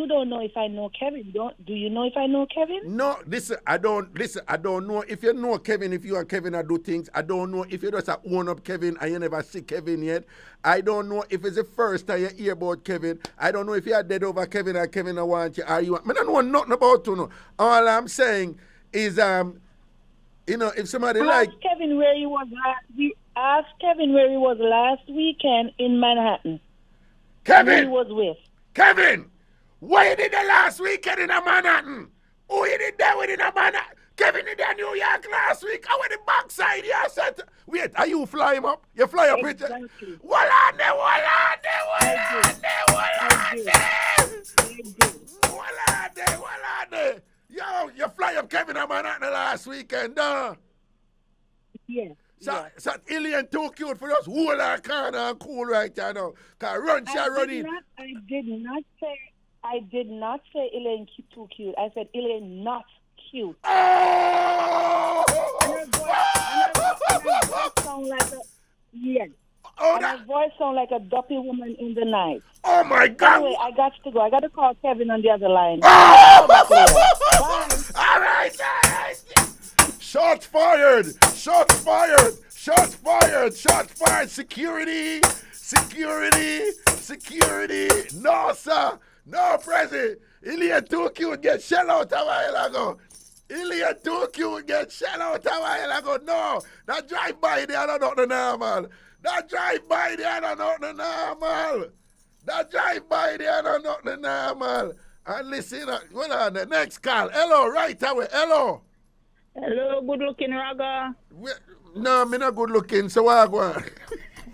don't know if I know Kevin. Do you know if I know Kevin? No, I don't know if you know Kevin, if you and Kevin are do things. I don't know if you just own up Kevin and you never see Kevin yet. I don't know if it's the first time you hear about Kevin. I don't know if you are dead over Kevin or Kevin I want you. I don't know nothing about you. No. All I'm saying is if somebody Ask Kevin where he was last weekend in Manhattan. Kevin! Who he was with. Kevin! What you did the last weekend in Manhattan? Who you did that with in Manhattan? Kevin did that New York last week. I went the backside here. Wait, are you flying up? You fly up with it? What on there? Yo, you fly up Kevin in Manhattan last weekend, huh? Yes. So Alien too cute for us. Hold our corner and cool right now. Cause run in. I did not say Elaine too cute. I said Elaine not cute. Oh! And her voice sound like a her voice sound like a dumpy woman in the night. Oh my God! Anyway, I got to go. I got to call Kevin on the other line. Oh! All right. Shots fired! Security! No, sir! No, President! Ilya too cute get shell out a while ago. No! That drive-by there are not normal. And listen, hold on, the next call. Hello, right away. Hello, good looking, Raga. No, me not good looking, so what go on?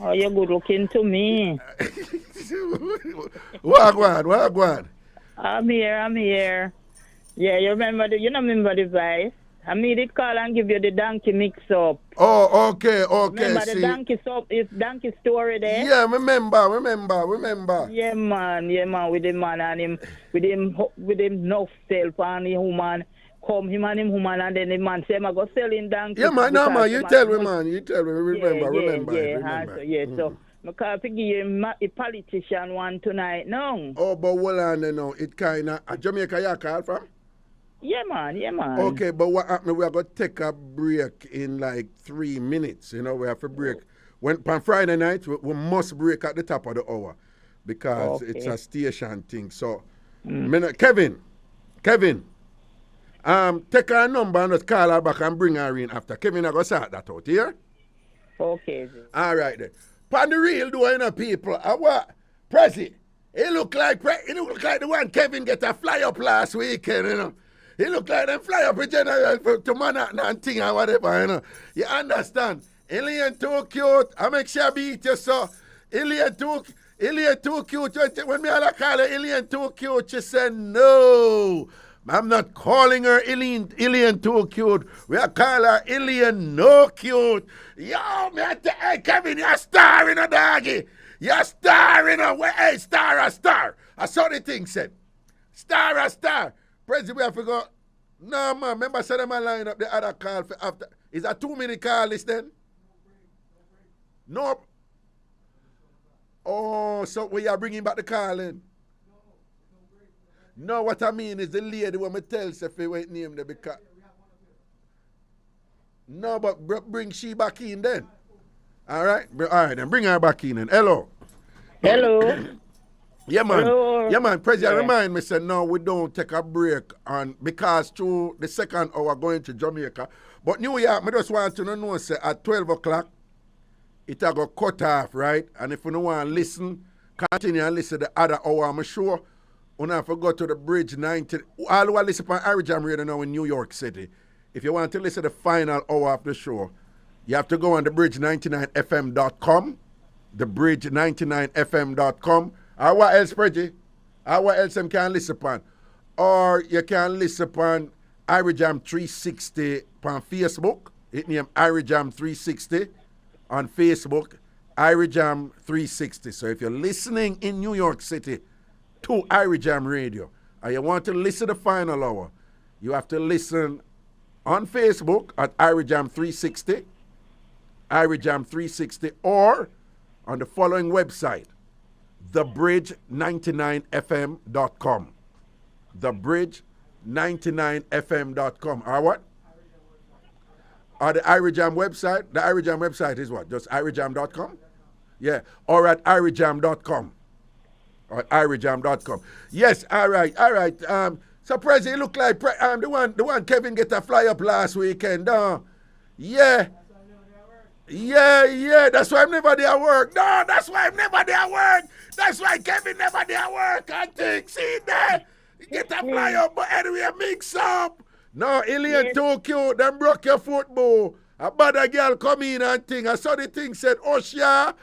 Oh, you're good looking to me. What go on? I'm here. Yeah, you remember the vice? I made it call and give you the donkey mix-up. Oh, okay. Remember the donkey donkey story there? Yeah, remember. Yeah, man, with the man and him, with him no self and the woman. Come him and him woman and then the man say, I go selling donkey. Yeah, man, you tell me, man. Remember. So I can't give him a politician one tonight, no. Oh, but hold on now. It kind of, Jamaica you call from? Yeah, man. Okay, but what happened, we are going to take a break in like 3 minutes. We have to break. On Friday night, we must break at the top of the hour because it's a station thing. So, Kevin, take her number and just call her back and bring her in after. Kevin, I go sort that out, here? Okay. All right, then. Pan the real door, people. What? Prezi, it look like the one Kevin get a fly up last weekend, He look like them fly up in general to Manhattan and thing or whatever, You understand? Alien too cute. I make sure I beat you, so. Alien too cute. When me all call her Alien too cute, she said no. I'm not calling her Alien too cute. We are calling her Alien no cute. Yo, hey, Kevin, you're starring a doggy. You're starring a, hey, star. I saw the thing said. Star. President, we have to go. No, man. Remember, say them a line up the other call for after. Is that 2 minute call list then? No. Oh, so we are bringing back the call in? No, what I mean is the lady when me tell if we wait name there because. No, but bring she back in then. All right, then bring her back in then. Hello. Hello. Yeah, man. Hello. Yeah, man. President, remind me, say, no, we don't take a break on because through the second hour going to Jamaica. But New York, I just want to know, say, at 12 o'clock, it will go cut off, right? And if you don't want to listen, continue and listen to the other hour, I'm sure. You have to go to the bridge 90. All who are listening on IrieJam Radio now in New York City. If you want to listen to the final hour of the show, you have to go on the bridge99fm.com, the bridge99fm.com. Or what else, Reggie? Or what else you can listen upon? Or you can listen upon IrieJam 360 on Facebook. It name IrieJam 360 on Facebook. IrieJam 360. So if you're listening in New York City to IrieJam Radio and you want to listen to the final hour, you have to listen on Facebook at IrieJam 360, IrieJam 360, or on the following website, thebridge99fm.com. Thebridge99fm.com. Or what? Or the IrieJam website. The IrieJam website is what? Just IrieJam.com? Yeah. Or at IrieJam.com. Or at IrieJam.com. Yes, all right. So President, look like the one Kevin get a fly up last weekend. Yeah. That's why I'm never there at work. No, that's why I'm never there at work. That's why Kevin never there at work. I think, see there, get a fly up, but anyway, mix up. No, Alien too cute. Them broke your football. A bad girl come in and thing. I saw the thing said, Oshia,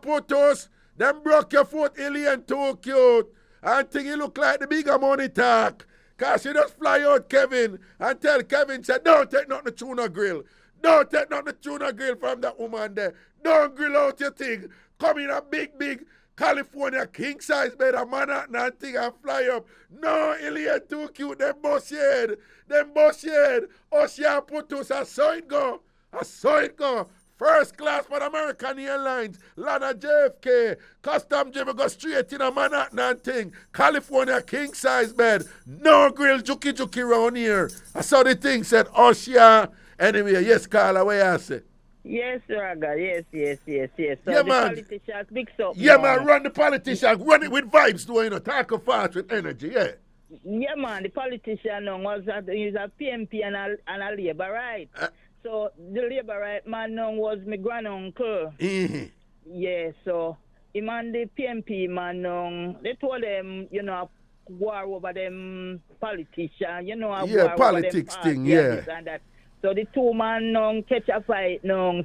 put us. Them broke your foot, Alien too cute. And think he look like the bigger money talk. Cause she just fly out Kevin and tell Kevin, say, don't take nothing the tuna grill. Don't take nothing the tuna grill from that woman there. Don't grill out your thing. Come in a big California king size bed of Manhattan and thing and fly up. No, Alien too cute. Them bust head. Oh, she put us. I saw it go. First class for the American Airlines, Lana JFK, custom driver go straight in a Manhattan and thing. California king size bed, no grill juki round here. I saw the thing said, Oshia. Anyway, yes, Carla, where you say? Yes, Raga, yes. So yeah, the man. politicians mix up. Yeah, man, run the politician, run it with vibes, talk fast with energy, yeah. Yeah, man, the politician was a PMP and a Labour, right? So the Labour right man was my granduncle. Mm-hmm. Yeah, so him and the PMP man they told them, war over them politician, war politics over them thing, yeah. And that. So the two man catch a fight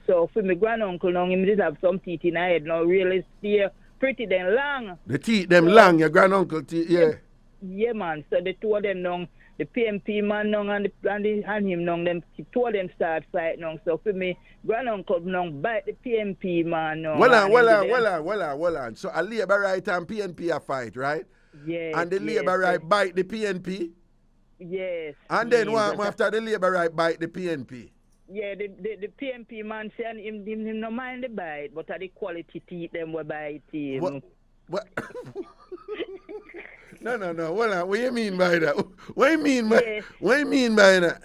so for my granduncle him did have some teeth in her head really stay pretty then long. The teeth them long, your granduncle teeth, yeah. Yeah, man. So the two of them the PMP man and him them two of them start fight So for me, granduncle bite the PMP man Well on. So a Labour right and PNP a fight, right? Yes. And the Labour right bite the PNP? Yes. And then what after the Labour right bite the PNP? Yeah, the PMP man say him no mind the bite, but the quality teeth them will bite him. What? No. What you mean by that? What you mean by that?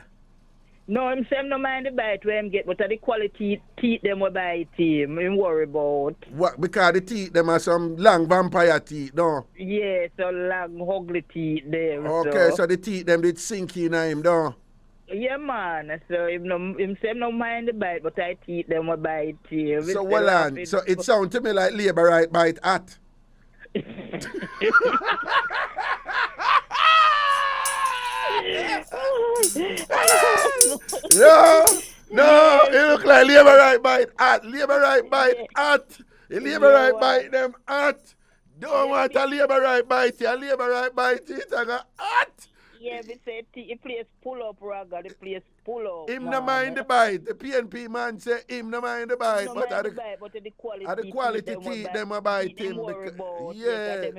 No, him say him no mind the bite where him get, but the quality teeth them will bite him. Him worry about. What? Because the teeth them are some long vampire teeth, no? Yeah, so long ugly teeth them. Okay, so the teeth them did sink in him, no? Yeah, man. So him say him no mind the bite, but I teeth them will bite him. So well on. So it sounds to me like Labour right bite at. No, it look like Labour right bite at. Labour right bite at. Labour right bite them at. Don't want a Labour right bite. A Labour right bite it. I got at. Yeah, we say the place pull up, Raga. The place pull up. Him no mind the bite. The PNP man say him no mind the bite. No But mind the bite, but the quality teeth them a bite him. Yeah.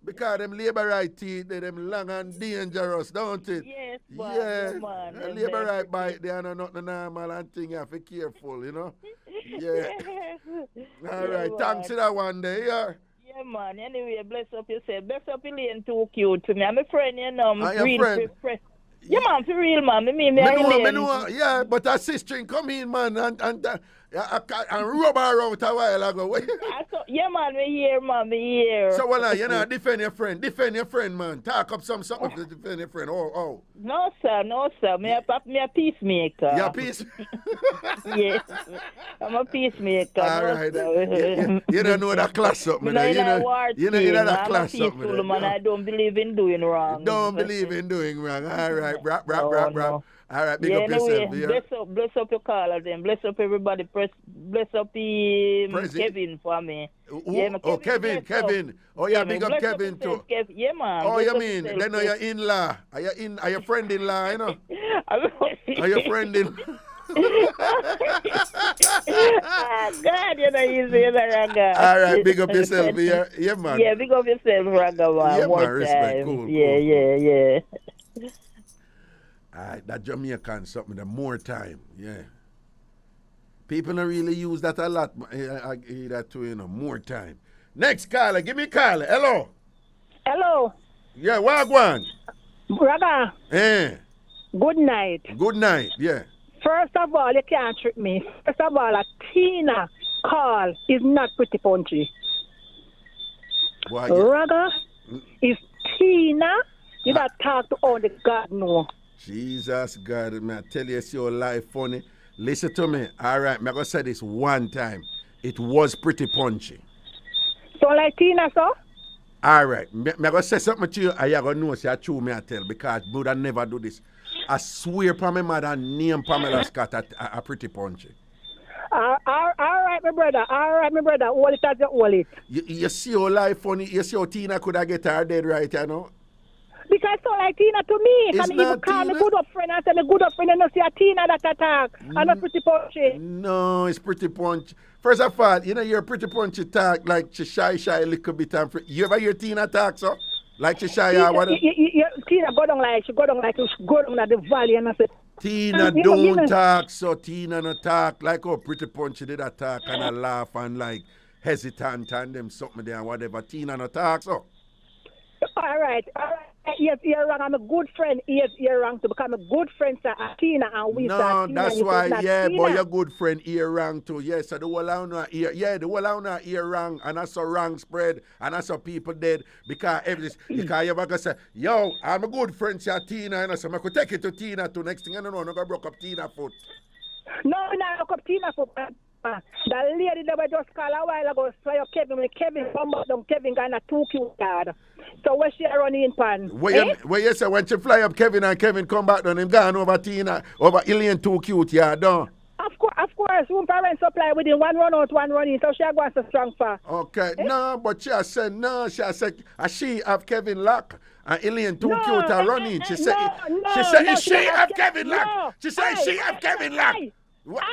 Because them labor right teeth, them long and dangerous, don't it? Yes, man. The labor right bite, they are not normal and thing. You have to be careful, you know? Yeah. All right, thanks to that one day, yeah. Yeah, man. Anyway, bless up yourself. Bless up Elaine, too cute to me. I'm a friend, you know. I'm your friend? Yeah, man, for real, man. Me know, yeah, but her sister come in, man, and rub her out a while ago. Yeah, man, me here. So, well, you know, defend your friend, man. Talk up something to defend your friend. Oh. No, sir. Me a peacemaker. You're a peacemaker? Yes. I'm a peacemaker. All right. You don't know that class up, man. You know that class up, man. I don't believe in doing wrong. Don't believe in doing wrong. All right, rap. No. All right, big up yourself. Yeah. Bless up your callers then. Bless up everybody. Bless up Kevin for me. Kevin. Oh, yeah, big up Kevin too. Yeah, man. Oh, you mean, then are your in-law? Are your friend-in-law, you know? Are your friend-in-law? God, you're not easy, Raga. All right, big up yourself. Yeah, man. Yeah, big up yourself, Raga, man. Yeah, man, respect. Cool. Yeah. All right, that Jamaican something, the more time, yeah. People don't really use that a lot. I hear that too, you know, more time. Next caller, give me a caller. Hello. Yeah, Wagwan. Raga. Good night. Good night, yeah. First of all, you can't trick me. First of all, a Tina call is not pretty punchy. Why? Raga is Tina. You don't talk to all the God know. Jesus God, man, I tell you, it's your life funny. Listen to me. All right, I'm going to say this one time. It was pretty punchy. So like Tina, so? All right. I'm going to say something to you, and you're going to know it's true, me I tell, because Buddha never do this. I swear upon my mother name Pamela Scott are pretty punchy. All right, my brother. Hold it as you hold it. You see your life funny. You see how Tina could have get her dead right, you know? Because so like Tina to me. Can you call me good up friend and say me good up friend and you see a Tina that attack. I'm not pretty punchy. No, it's pretty punchy. First of all, you know, you're pretty punchy talk like she shy a little bit. You ever hear Tina talk, so? Like she shy or whatever? Tina go down like the valley and I say, Tina don't talk, so Tina no talk. Like how pretty punchy did that talk and I laugh and like hesitant and them something there and whatever. Tina no talk, so. All right. Yes, you're wrong. I'm a good friend. Yes, you're wrong to become a good friend to Tina and we. No, that's why. Yeah, Tina. But your good friend here wrong too. Yes, so the whole out here. Yeah, the whole out here wrong, and that's how wrong spread, and that's how people dead because everything. Because you're gonna say, yo, I'm a good friend to Tina, and so I could take it to Tina too. Next thing I don't know, I'm gonna broke up Tina foot. No, broke up Tina foot. The lady that we just called a while ago, so Kevin come up down, Kevin got a 2 cute card. So where she running in pan? Where you say when she fly up Kevin and Kevin come back down, him gone over Tina, over Elaine 2 cute, yeah, done. Of course, one parent supply within one run out, one run in, so she going so strong for. Okay, no, but she said she have Kevin lock. And Elaine 2 cute are running. She said she have Kevin lock. She said she have Kevin lock. What?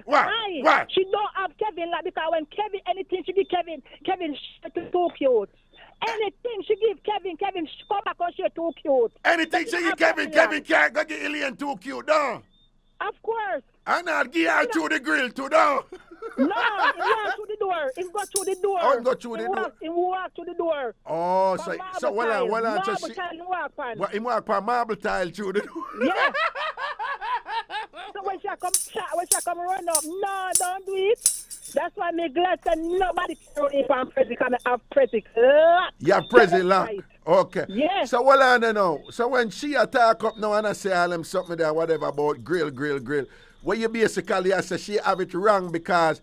What? She don't have Kevin like because when Kevin anything she give Kevin too cute. Anything she give Kevin come back and she too cute. Anything she give Kevin can't go get Elaine too cute, no? Of course. And I'll give her through the grill too, no? No, he walk through the door. He go through the door. Oh, he go through the door. He walk through the door. Oh, so well, marble tile he walk on. He walk on marble tile through the door. Yeah. So when she come run up, no, don't do it. That's why me glad that nobody can run if I'm present because I have present lock. You have present lock. Okay. Yeah. So what I know. So when she attack up now and I say all them something there, whatever about grill. What you basically I say she have it wrong because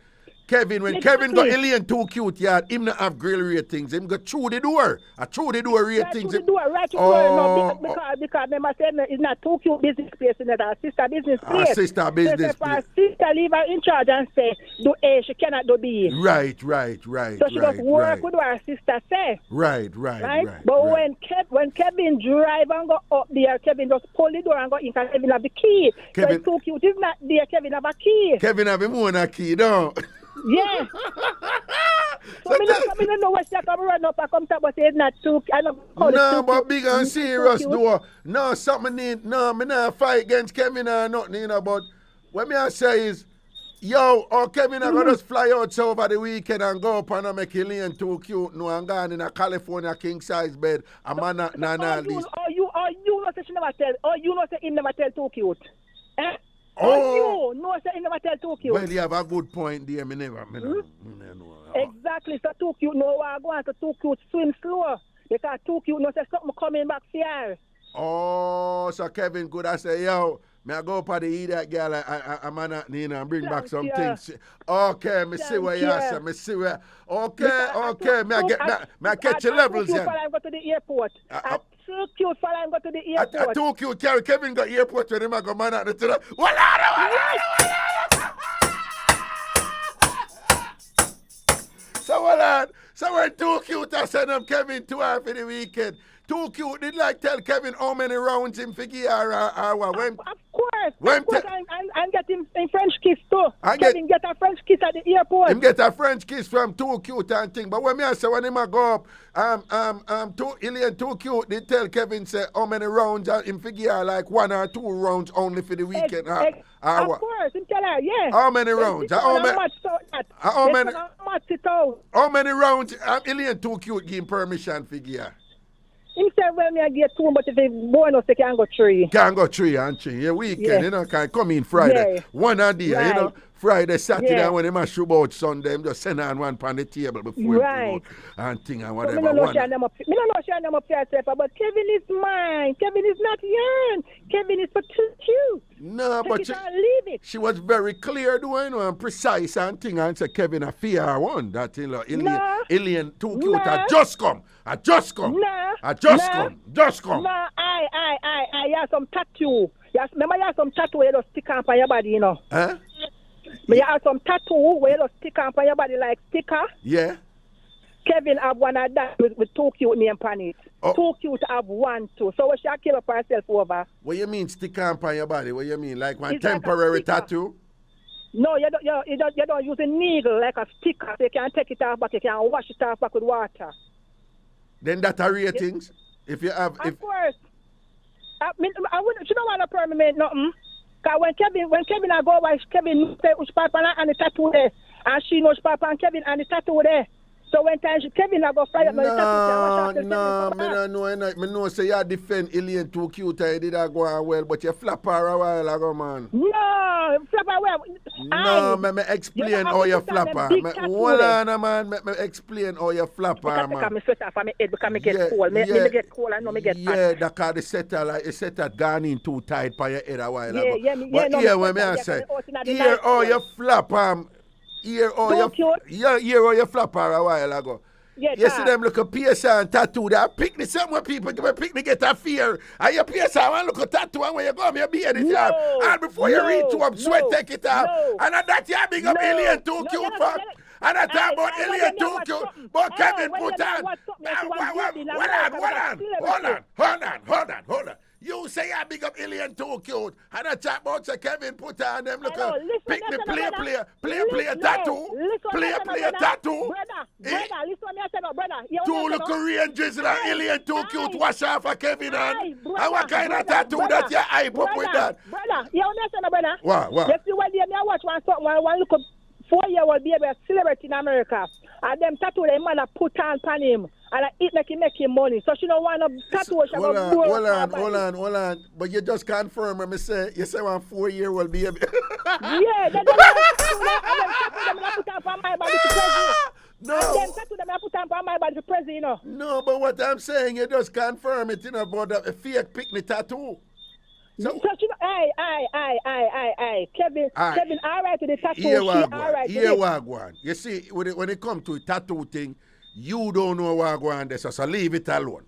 Kevin, when Kevin got alien too cute, yeah, him not have grill ratings. Him go through the door. Through the door ratings. Right through the door, no, because remember saying it's not too cute business place, it's our sister business place. Our sister business so our sister leave her in charge and say, do A, she cannot do B. Right. So she just work with what our sister say. Right. But when Kevin drive and go up there, Kevin just pull the door and go in because Kevin have the key. Kevin, so it's too cute. It's not there, Kevin have a key. Kevin have him own a key, no? Yeah. So I don't know what she come run up and come talk about it's not too. I don't no, but big and serious though. No, something need. No, me not fight against Kevin or nothing, you know. But what me I say is, yo, Kevin I gonna just fly out over the weekend and go up and make Alien too cute. No, I'm going in a California king size bed. I'm not you know say she never tell. You know say him never tell too cute. Eh? You know say him never tell too cute. Well, you have a good point there. Me never know. Exactly. So too cute. No, I go on to too cute. Swim slow. Because too cute. No say something coming back here. Oh, so Kevin could I say, yo, may I go up and eat that girl and bring back some things. Okay, me see where you are, me see where. Okay, may I catch your levels then. I go to the airport. Too cute for I go to the airport. Too cute, Kevin got airport when him I go man out to the. So when too cute I send them Kevin to her for the weekend. Too cute did like tell Kevin how many rounds him figure or what? Of course. And get him a French kiss too. Kevin get a French kiss at the airport. Him get a French kiss from Too Cute and thing. But when me I say when him a go up, Alien Too Cute did tell Kevin say how many rounds him figure like 1 or 2 rounds only for the weekend. Of course, him tell her, yeah. How many rounds? How many rounds Alien Too Cute give him permission figure? Him say, well, me I get 2, but if he born us, he can go 3. Can go 3 and 3. Yeah, weekend, you know, can come in Friday. Yeah. One a day, you know. Friday, Saturday, when they mash about Sunday, them just send on one on the table before right. And thing and whatever. So I don't know she them up here, but Kevin is mine. Kevin is not young. Kevin is for too cute. No, but she was very clear, doing and precise and thing, and said Kevin a fear one that Alien Too Cute. I just come. Just come. No, I have some tattoo. Yes, remember you have some tattoo where you just stick on your body, you know. Huh? But you have some tattoo where you just stick on your body like sticker. Yeah. Kevin have one of that with Too Cute name on it. Too Cute have one too. So she kill up herself over. What you mean stick on your body? What you mean? Like one it's temporary like tattoo? No, you don't use a needle like a sticker. So you can take it off back, you can wash it off back with water. Then that are ratings? If you have Of course. I wouldn't. She don't want to permanent nothing. Cause when Kevin I go over, Kevin say which papa and the tattoo there, and she knows papa and Kevin and the tattoo there. So when time Kevin I go fly up the tattoo. Me know say you defend Alien Too Cute. I did that go on well, but you flap her a while ago, man. No, flap her well. No, me explain how you flap her. Hold on, man. Me explain how you flap her, man. Because me sweat off my head because me get cold. Me get cold and no me get hot. Yeah, that cause the setter gone in too tight for your head a while ago. But here when me I say, here how you flap Here you flap her a while ago. Yeah, you see them look a piercer and tattoo that picnic somewhere people give a picnic get a fear. And you piercer and look a tattoo and when you go you beard it off. And before you reach up, sweat take it off. And at that you big up Alien Too Cute fuck. And I talk about Alien Too Cute. But Kevin put on. Hold on. You say I big up Alien Too Cute, and I talk about say Kevin put on them look a picnic play tattoo. Brother, listen to me, I said, brother. Two look Korean drizzle and Alien Too Cute wash off for Kevin and what kind of tattoo that you hype up with that? Brother, you understand, brother? What? You see when I watch one look up 4-year-old baby a celebrity in America, and them tattoo the mother put on him. And it make him money. So she don't want to tattoo. Hold on. But you just confirm when you say one 4-year-old baby. Yeah, they don't tattoo them and put on my body to present. No. And then tattoo them and put on my body to present, you know. No, but what I'm saying, you just confirm it, about a fake picnic tattoo. So, Kevin, Kevin, all right with the tattoo. Here She we all go. right with Here it. we go. You see, when it comes to a tattoo thing, you don't know what go on there, so leave it alone.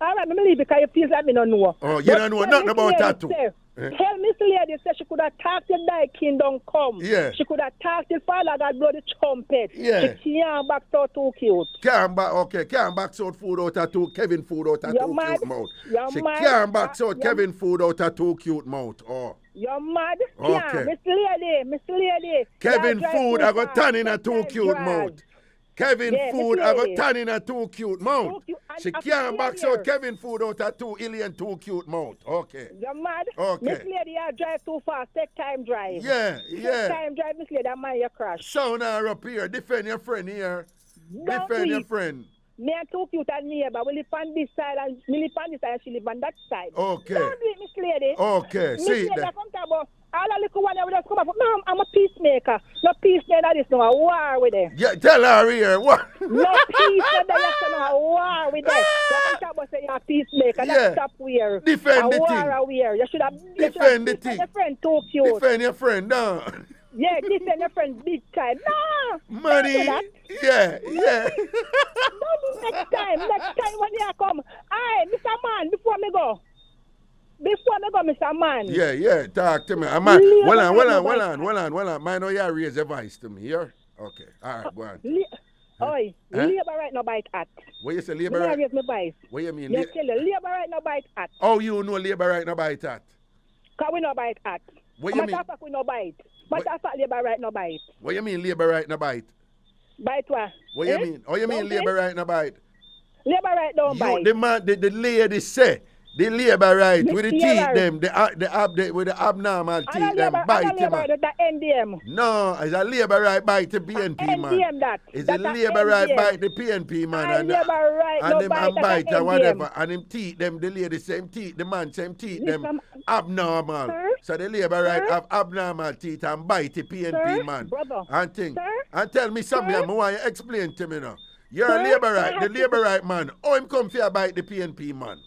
All right, let me leave because you feel like me don't know. Oh, you don't know nothing about tattoo. Tell Miss Lady say she could have talked till thy kingdom come. Yeah. She could have talked till Father God blow the trumpet. Yeah. She can't back so too cute. Can't back out food out of two Kevin food out of You're two mad? cute mouth. You're She mad? can't back out You're- Kevin food out of two cute mouth. Oh. You're mad? Okay. Yeah, Miss Lady. Kevin Y'all food drive I too got fast. tan in a too Sometimes cute drive. mouth. Kevin Yeah, food Miss I got Lady. tan in a too cute mouth. She and can't back here. out Kevin food out of two alien too cute mouth. Okay. You're mad? Okay. Miss Lady, you drive too fast. Take time drive. Yeah. Take time drive, Miss Lady. I mind your crash. Sound her up here. Defend your friend here. Don't Defend do your it. friend. Me and too cute and neighbor. We live on this side and me live on this side and she live on that side. Okay. Don't do it, Miss Lady. Okay, Miss see Lady, that. I come to about all the little one that will just come up. No, I'm a peacemaker. No peacemaker, this no a war with them. Yeah, tell her here. What? No peacemaker, that's no a war with them. So I come to about say you're a peacemaker. Yeah. That's top wear. Defend the a thing. war a wear. You should have Defend the thing. your friend too cute. Defend your friend, no. Yeah, defend your friend big time. No. Money. Don't do that. Yeah. Don't do next time. Next time when you come. Aye, Mr. Man, before me go, Mr. Man. Yeah. Talk to me. Hold on. Man, know you raise your voice to me, yeah? Okay. All right, go on. Oi, labor right now bite at. What you say, Me labor not right? raise my voice. What you mean? Yes, tell you, labor right now bite at. Oh, you know labor right now bite at? Because we no bite at. What you mean? Matter of fact, we no bite. Matter of fact, labor right now bite. What you mean labor right now bite? Bite what? What you mean? Oh, you mean Don't labor think? right now bite? Labor right don't bite. The man, the lady say, the labor right with the Miss teeth Labor. them, with the abnormal And teeth them a bite him. labor right, that NDM. No, it's a labor right bite the PNP man. NDM that. It's That a a labor right NDM. bite the PNP man I labor right no them bite, and that bite a and whatever. NDM. And him teeth them, the lady same teeth, the man same teeth Miss them abnormal. Sir? So the labor right Sir? have abnormal teeth and bite the PNP Sir? man. Brother. And thing. Sir? And tell me something, Sir? I want you to explain to me now. You're Sir? a labor I right, have the to- labor right man. How him come for bite the PNP man?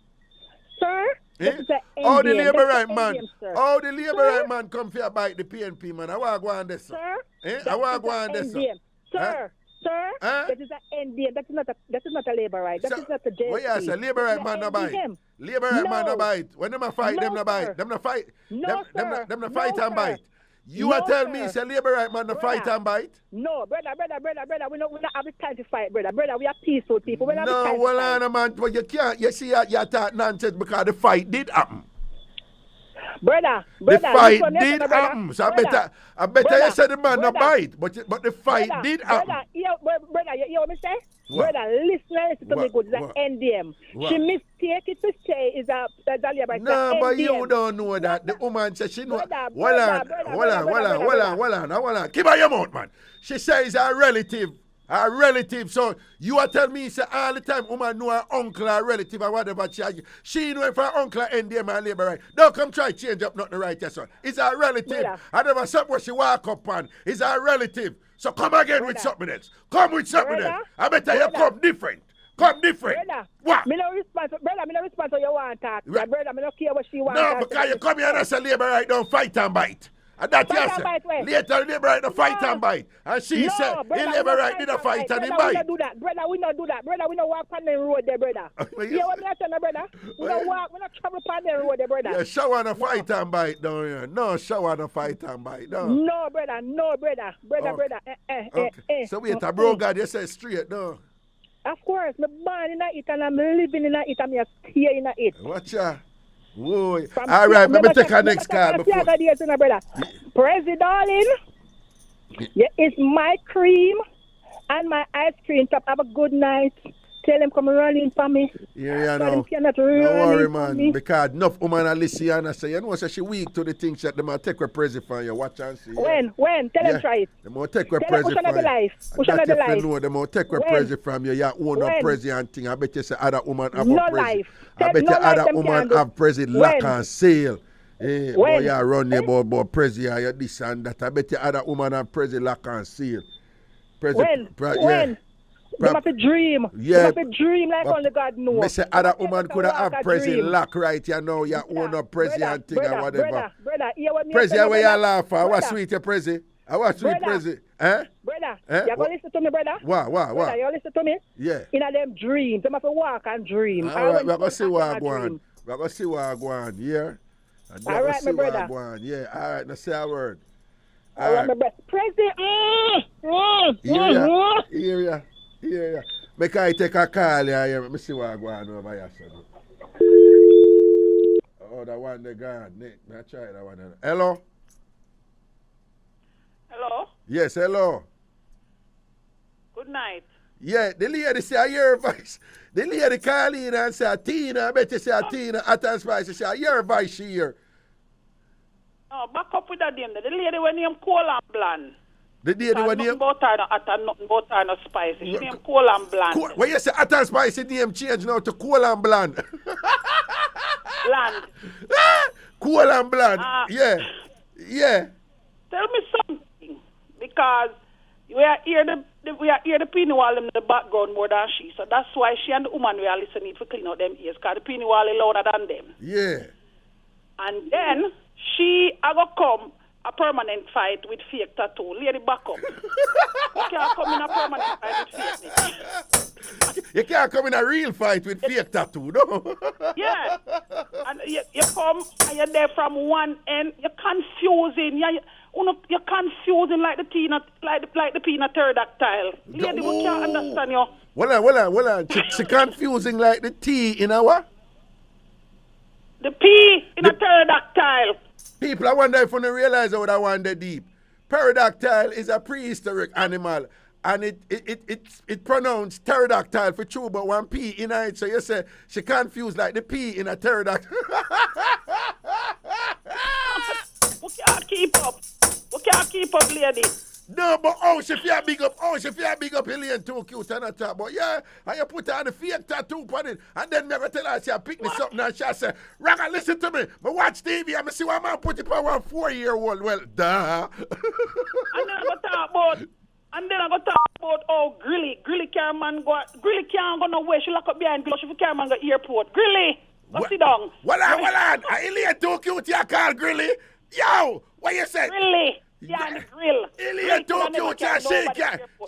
Sir? Eh? This is a How the NDM. labor That's right a man? NDM, sir. How the labor Sir? right man come for bite the PNP man? I want to go on this. Sir? Eh? I That want to is go a on this. NDM. Sir? Sir? Huh? That is an NDM. That is not a labor right. That is not a JSP. What you say? Labor right man no bite. NDM. Labor right man no No. bite. When them a fight, No, them no sir. bite. Them no fight. No, sir. Them no No, fight and sir. bite. You No, are tell me sir. say labor right man no fight Brother. and bite? No, brother. We not have the time to fight, brother. Brother, we are peaceful people. We don't have the No, time to well fight. on man, but you can't. You see, you talk nonsense because the fight did happen. Brother, The fight listen, did listen, brother. happen. So I Brother, better you brother, say the man no brother. bite, but the fight Brother, did happen. Brother, you hear what me say? What? Brother, listen to me What? good. It's an What? NDM. What? She mistake it to say is a labor. It's No, a but NDM. you don't know that. The woman says she know. Brother, Hold on. brother. Hold on. Keep out your mouth, man. She says her relative. Her relative. So you are telling me say all the time woman know her uncle or relative or whatever she know if her uncle or NDM or labor right. Don't come try change up nothing right here, son. It's her relative. Brother. I never something where she walk up on. It's her relative. So come again with Brother. something else. Come with something Brother. else. I better you Brother. come different. Come different. Brother, What? Me no response. Brother, me no response to your want talk. Right. Brother, me no care what she want. No, talk. because you come here and say labor right now, fight and bite. And that Fight yes, and bite where? later labor right now, fight No. and bite. And she No, said, brother, he we labor no right did a fight and he brother, we bite. not do that. Brother, we not do that. Brother, we not walk on the road there, brother. What You you what me tell you, brother? We What not you- walk, we not travel on the road there, brother. Yeah, show and a fight and bite down here. No, show and a fight and bite. No. No, brother, brother. Okay. So wait, a bro God, you say straight, no. Of course, me born in it and I'm living in it and I'm here in it. Watch ya. Whoa. From All right, let me take a remember next call before. brother. President, darling, yeah, it's my cream and my ice cream top. Have a good night. Tell him come running for me. Yeah, But no. him cannot Don't run worry, in for man. me. Because enough woman are listening and say, you know, so she weak to the things that they might take her present for you. Watch and see. When? Tell him try it. They might take her Tell him present push from another you. life. Push That another if you life. know, they might take her When? present from you. You own When? a present and thing. I bet you say other woman have No a present. life. I Tell bet no you life other them woman can't do. have present lock When? and sale. Eh, boy, When? you run there about present, you this and that. I bet you other woman have present lock and sale. Present, When? Them have to dream. Yeah. Them have to dream like only God knows. Me say other woman could have president lock right, you know, your own up president thing or whatever. Brother, hear what me President, where you laugh for? What Brother. sweet your president? What sweet president? Eh? Brother, Eh? you gonna listen to me, brother? What? Brother, you listen to me? Yeah. In a them dreams, them have to walk and dream. All right, we're going to see what I go on. We're going to see what I go on, yeah? All right, my brother. Yeah, all right, now say a word. All right, my brother. President, Here. Make I take a call here. Let me see what I go on over here. Oh, that one they gone. Nick, I try that one. Hello? Hello? Yes, hello. Good night. Yeah, the lady say I hear her voice. The lady call in and say, Tina, I bet you say Tina, at and spice. She say, I hear her voice she hear. Oh, back up with that name. The lady when name Cole and Bland. The lady when name... Nothing about her, nothing about her, no spicy. She name Cole and Bland. When you say at and spice, the name change now to Cole and Bland. Bland. Cole and Bland. Yeah. Tell me something. Because we are here the Piniwal in the background more than she. So that's why she and the woman we are listening to clean out them ears. Because the Piniwal is louder than them. Yeah. And then she a go come a permanent fight with fake tattoo. Lady back up. You can't come in a permanent fight with fake. You can't come in a real fight with fake tattoo, no? Yeah. And you come and you're there from one end. You're confusing. You're confusing like the peanut, like the peanut pterodactyl. Lady, we can't understand you. Hold on. She confusing like the T in our... The P in a pterodactyl. People, I wonder if you don't realize how that one deep. Pterodactyl is a prehistoric animal. And it pronounced pterodactyl for true, but one P in it. So you say she confused like the P in a pterodactyl. We can't keep up, lady. No, but she feel big up. Alien too cute and that. But yeah, and you put her on the fake tattoo on it. And then me go tell her, she pick me something and she say, Raga, listen to me. Me watch TV and me see what man put it on one 4-year-old. Well, duh. And then I go talk about Grilly can't go nowhere. She lock up behind Grilly. She can't man go airport. Grilly, go sit down. Hold on. Alien too cute, you call Grilly. Yo, what you say? Grilly. Yeah, the grill. Alien too cute,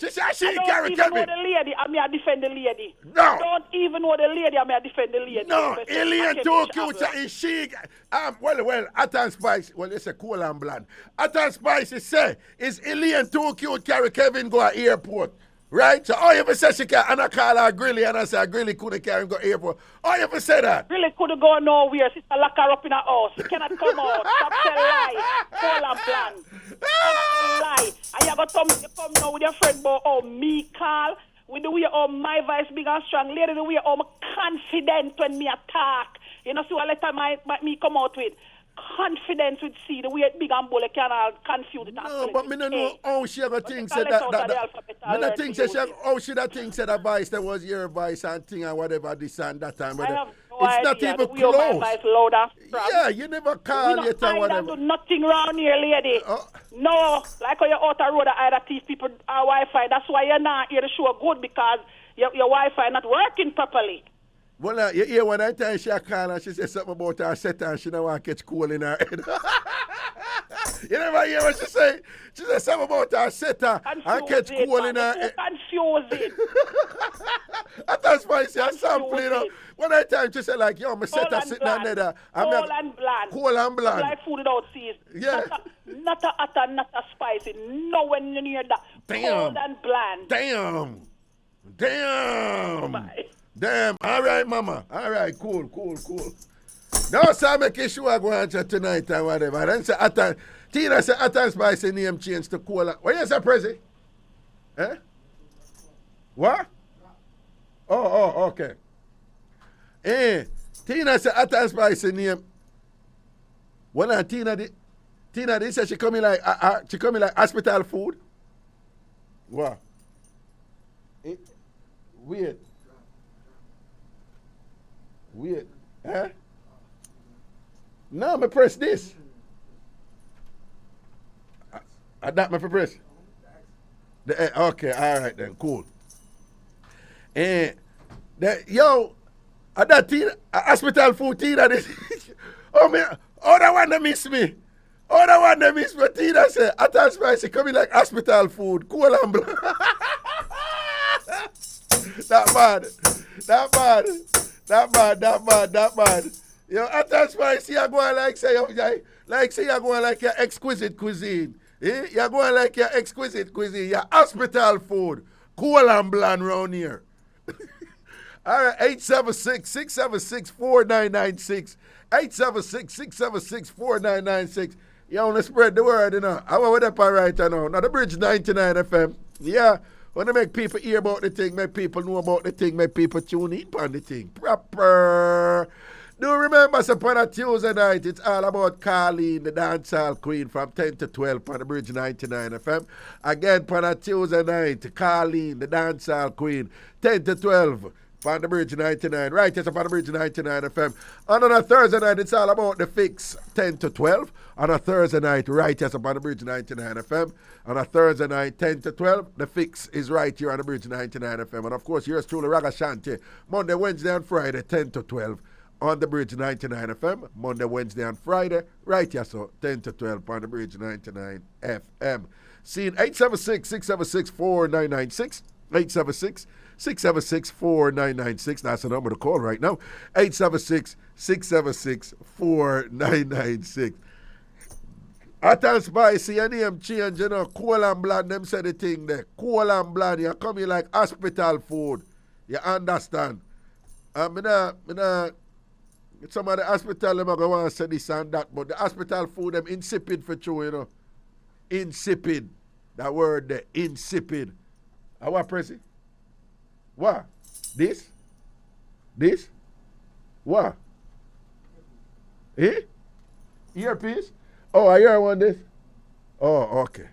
she said she carry Kevin. I don't even know the lady, I may defend the lady. No. I don't even know the lady, I may defend the lady. No, Alien too cute, is she... well, Atan Spice, well, it's a Cool and Bland. Atan Spice is Alien too cute carry Kevin go to airport. Right? So all you ever say she can, and I call her Grilly, and I say Grilly couldn't carry him go airport. All you ever say that? Grilly couldn't go nowhere. Sister lock her up in her house. She cannot come out. Stop telling lie. Call and Plan. Stop telling lie. And you come now with your friend about me call. With the way my voice big and strong. Later the way I'm confident when me attack. You know, see what letter me come out with. Confidence with see the way big and bold can confuse it. No, but me no know how she ever think said that. Me no think say how she that think said that voice that was your voice and thing and whatever this and that time. It's not even close. Yeah, you never call it or whatever. We don't do nothing around here, lady. No, like how you're out the road, either thief people our Wi-Fi. That's why you're not here to show good because your Wi-Fi not working properly. Well, you hear when I tell she a call and she said something about her set and she don't want to catch cool in her head. You never hear what she say? She said something about her set and catch cool in her head. Confusing. That's why she a sample, you know. When I tell she said like, yo, my set her sitting on there. Cool and bland. Cool and bland. Like food without season. Yeah. Not a hot, not a spicy. Nowhere near that. Cold and bland. Damn. Bye. Damn, all right, mama. All right, cool. Now, so I make a show I go on tonight and whatever. Then say, Tina said, Atan Spice name change to Cola. What you say, Prezi? Eh? What? Oh, okay. Tina said, Atan Spice name. Well, Tina did say she coming like hospital food. What? Weird. Huh? No, me press this. I that me press. Okay, all right then, cool. Yo, that teen, hospital food teen, that is. That one that miss me. That one that miss me. Tina say, Atal Spicy coming like hospital food. Cool and blah. That bad. Yo, Atal Spicy, you're going like say you're going like your exquisite cuisine. You're going like your exquisite cuisine. Your hospital food. Cool and bland round here. All right, 876-676-4996. 876-676-4996. You want to spread the word, you know. I want to right now. Now, the Bridge 99 FM. Yeah, want to make people hear about the thing, make people know about the thing, make people tune in on the thing. Proper. Do remember, so on a Tuesday night, it's all about Carleen, the dancehall queen, from 10 to 12 on the Bridge 99 FM. Again, on a Tuesday night, Carleen, the dancehall queen, 10 to 12 on the Bridge 99. Right, it's upon the Bridge 99 FM. And on a Thursday night, it's all about the fix, 10 to 12. On a Thursday night, right, it's upon the Bridge 99 FM. On a Thursday night, 10 to 12, the fix is right here on the Bridge 99 FM. And of course, yours truly, Ragashanti, Monday, Wednesday, and Friday, 10 to 12. On the Bridge 99 FM, Monday, Wednesday, and Friday, right here, so 10 to 12 on the Bridge 99 FM. Scene 876-676-4996, 876-676-4996. That's the number to call right now, 876-676-4996. Atal Spicy, your name change, you know, Cool and Bland, them say the thing there. Cool and Bland, you come here like hospital food. You understand? Some of the hospital, them are going to say this and that, but the hospital food, them insipid for true, you know. Insipid. That word there, insipid. What, Prezi? What? This? What? Earpiece? Oh, I hear one this? Oh, okay.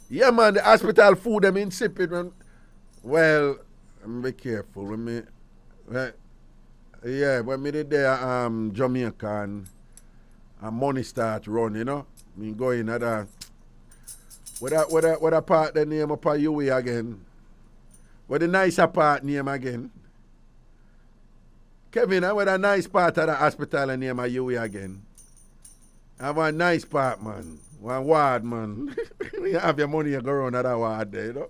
Yeah, man, the hospital food, them insipid, man. Well, be careful when me, when me did there Jamaica and money start run, you know. Me go in at a what a part the name up a you again. What the nicer part name again. Kevin, what a nice part of the hospital name of you again. I have a nice part, man. One ward, man. You have your money, you go around that ward there, you know.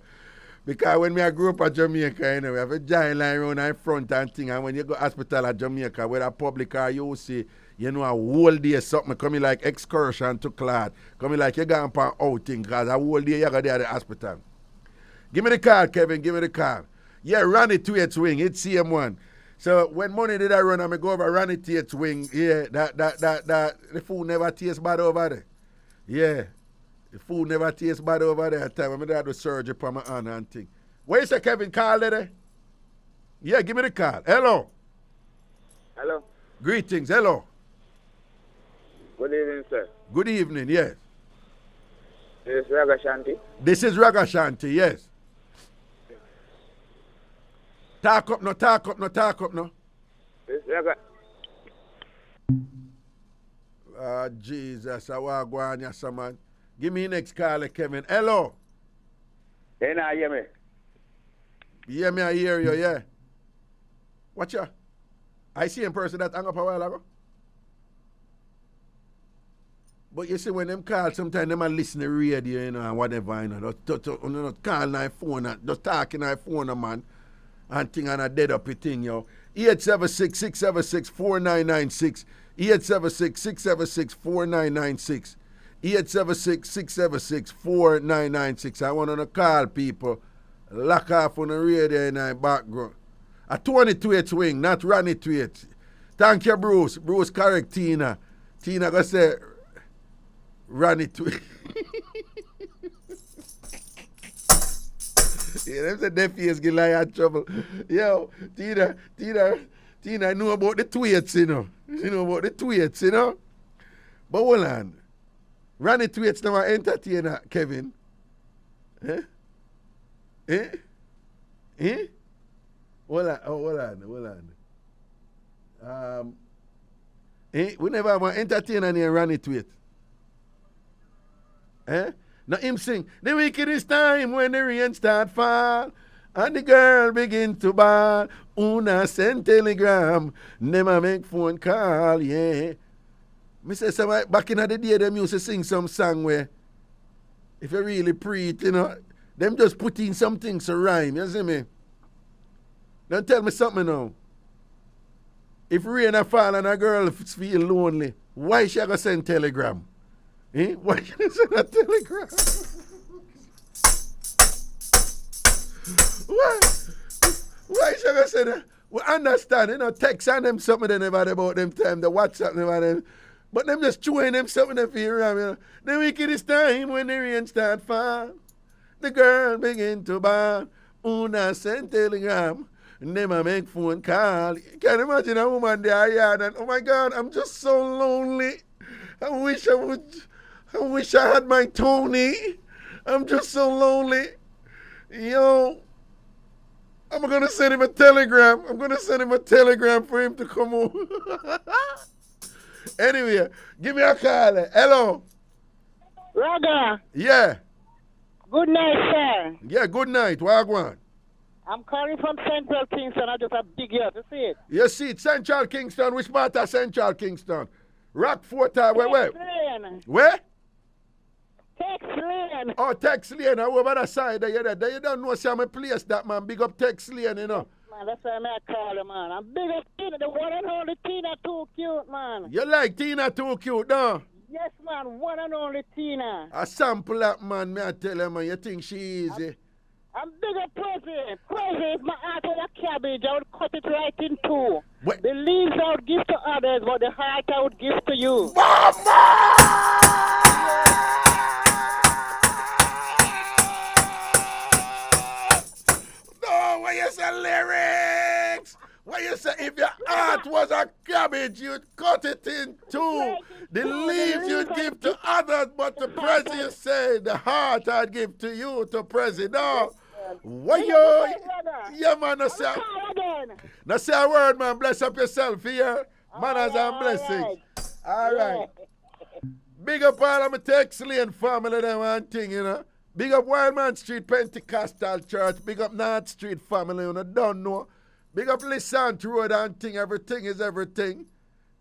Because when I grew up at Jamaica, you know, we have a giant line around in front and thing. And when you go to hospital at Jamaica, whether public or you see, you know, a whole day something coming like excursion to Clad. Coming like you're going for outing because a whole day you go there at the hospital. Give me the card, Kevin. Give me the card. Yeah, run it to its wing. It's CM1. So when money did I run, I go over run it to its wing. Yeah, that the food never tastes bad over there. Yeah. The food never tastes bad over there at time. I'm going to do surgery for my hand and thing. Where is the Kevin call there? Yeah, give me the call. Hello. Hello. Greetings. Hello. Good evening, sir. Good evening, yes. This is Ragashanti. This is Ragashanti, yes. Talk up, no. This is Raga. Jesus, I want to go on here, man. Give me next caller, Kevin. Hello. Hey, now, hear me? Yeah, me, I hear you, yeah. Watch ya. I see a person that hung up a while ago. But you see, when them call, sometimes them listen to radio, you know, and whatever, you know. Just call my phone, just talking on my phone, man. And thing on a dead up thing, yo. 876-676-4996. 876-676-4996. 876-676-4996. I want to call people. Lock off on the radio in the background. A 22 swing, not run it to it. Thank you, Bruce. Bruce, correct Tina. Tina go say, run it to it. Yeah, them say their face get like in trouble. Yo, Tina, I know about the tweets, you know. You know about the tweets, you know. But hold on. Ronnie Tweets now entertainer, Kevin. Hold on. We never have an entertainer named Ronnie Tweet. Now him sing, the wickedest time when the rain start fall, and the girl begin to bawl. Una send telegram, never make phone call, yeah. Me say, so back in the day, them used to sing some song where, if you really preach, you know, them just put in some things to rhyme, you see me? Don't tell me something now. If rain a fall and a girl feel lonely, why she gonna send telegram? Eh? Why she send a telegram? Why she gonna send a... We understand, you know, text and them something they never about them time, the WhatsApp never them. But them just chewing them something they feel around, you know. The wickedest time when the rain start fall, the girl begin to bawl. Una send telegram, never make phone call. You can imagine a woman there, yeah, and oh my God, I'm just so lonely. I wish I had my Tony. I'm just so lonely. Yo, I'm gonna send him a telegram. I'm gonna send him a telegram for him to come home. Anyway, give me a call. Hello. Raga. Yeah. Good night, sir. Yeah, good night. Wagwan. I'm calling from Central Kingston. I just have big ear to see it. You see it, Central Kingston. Which part of Central Kingston? Rockfort, where? Where? Tex Lane. Oh, Tex Lane. Over the side there. You don't know some place that, man. Big up Tex Lane, you know. Man, that's why I call you, man. I'm big up Tina, the one and only Tina, too cute, man. You like Tina too cute, no? Yes, man, one and only Tina. A sample that, man, me I tell you, man. You think she easy? I'm big up Crazy. Crazy, if my heart was a cabbage, I would cut it right in two. What? The leaves I would give to others, but the heart I would give to you. No, what you say lyrics? What you say if your heart was a cabbage, you'd cut it in two. The leaves you'd give to others, but the president you say the heart I'd give to you, to president. No. What you? Yeah, man, no say a word, man. Bless up yourself here. Manners and blessings. All right. Big up all of my Tex Lane family, them and thing, you know. Big up Wildman Street Pentecostal Church. Big up North Street family, you know, don't know. Big up Lissant Road and thing, everything is everything.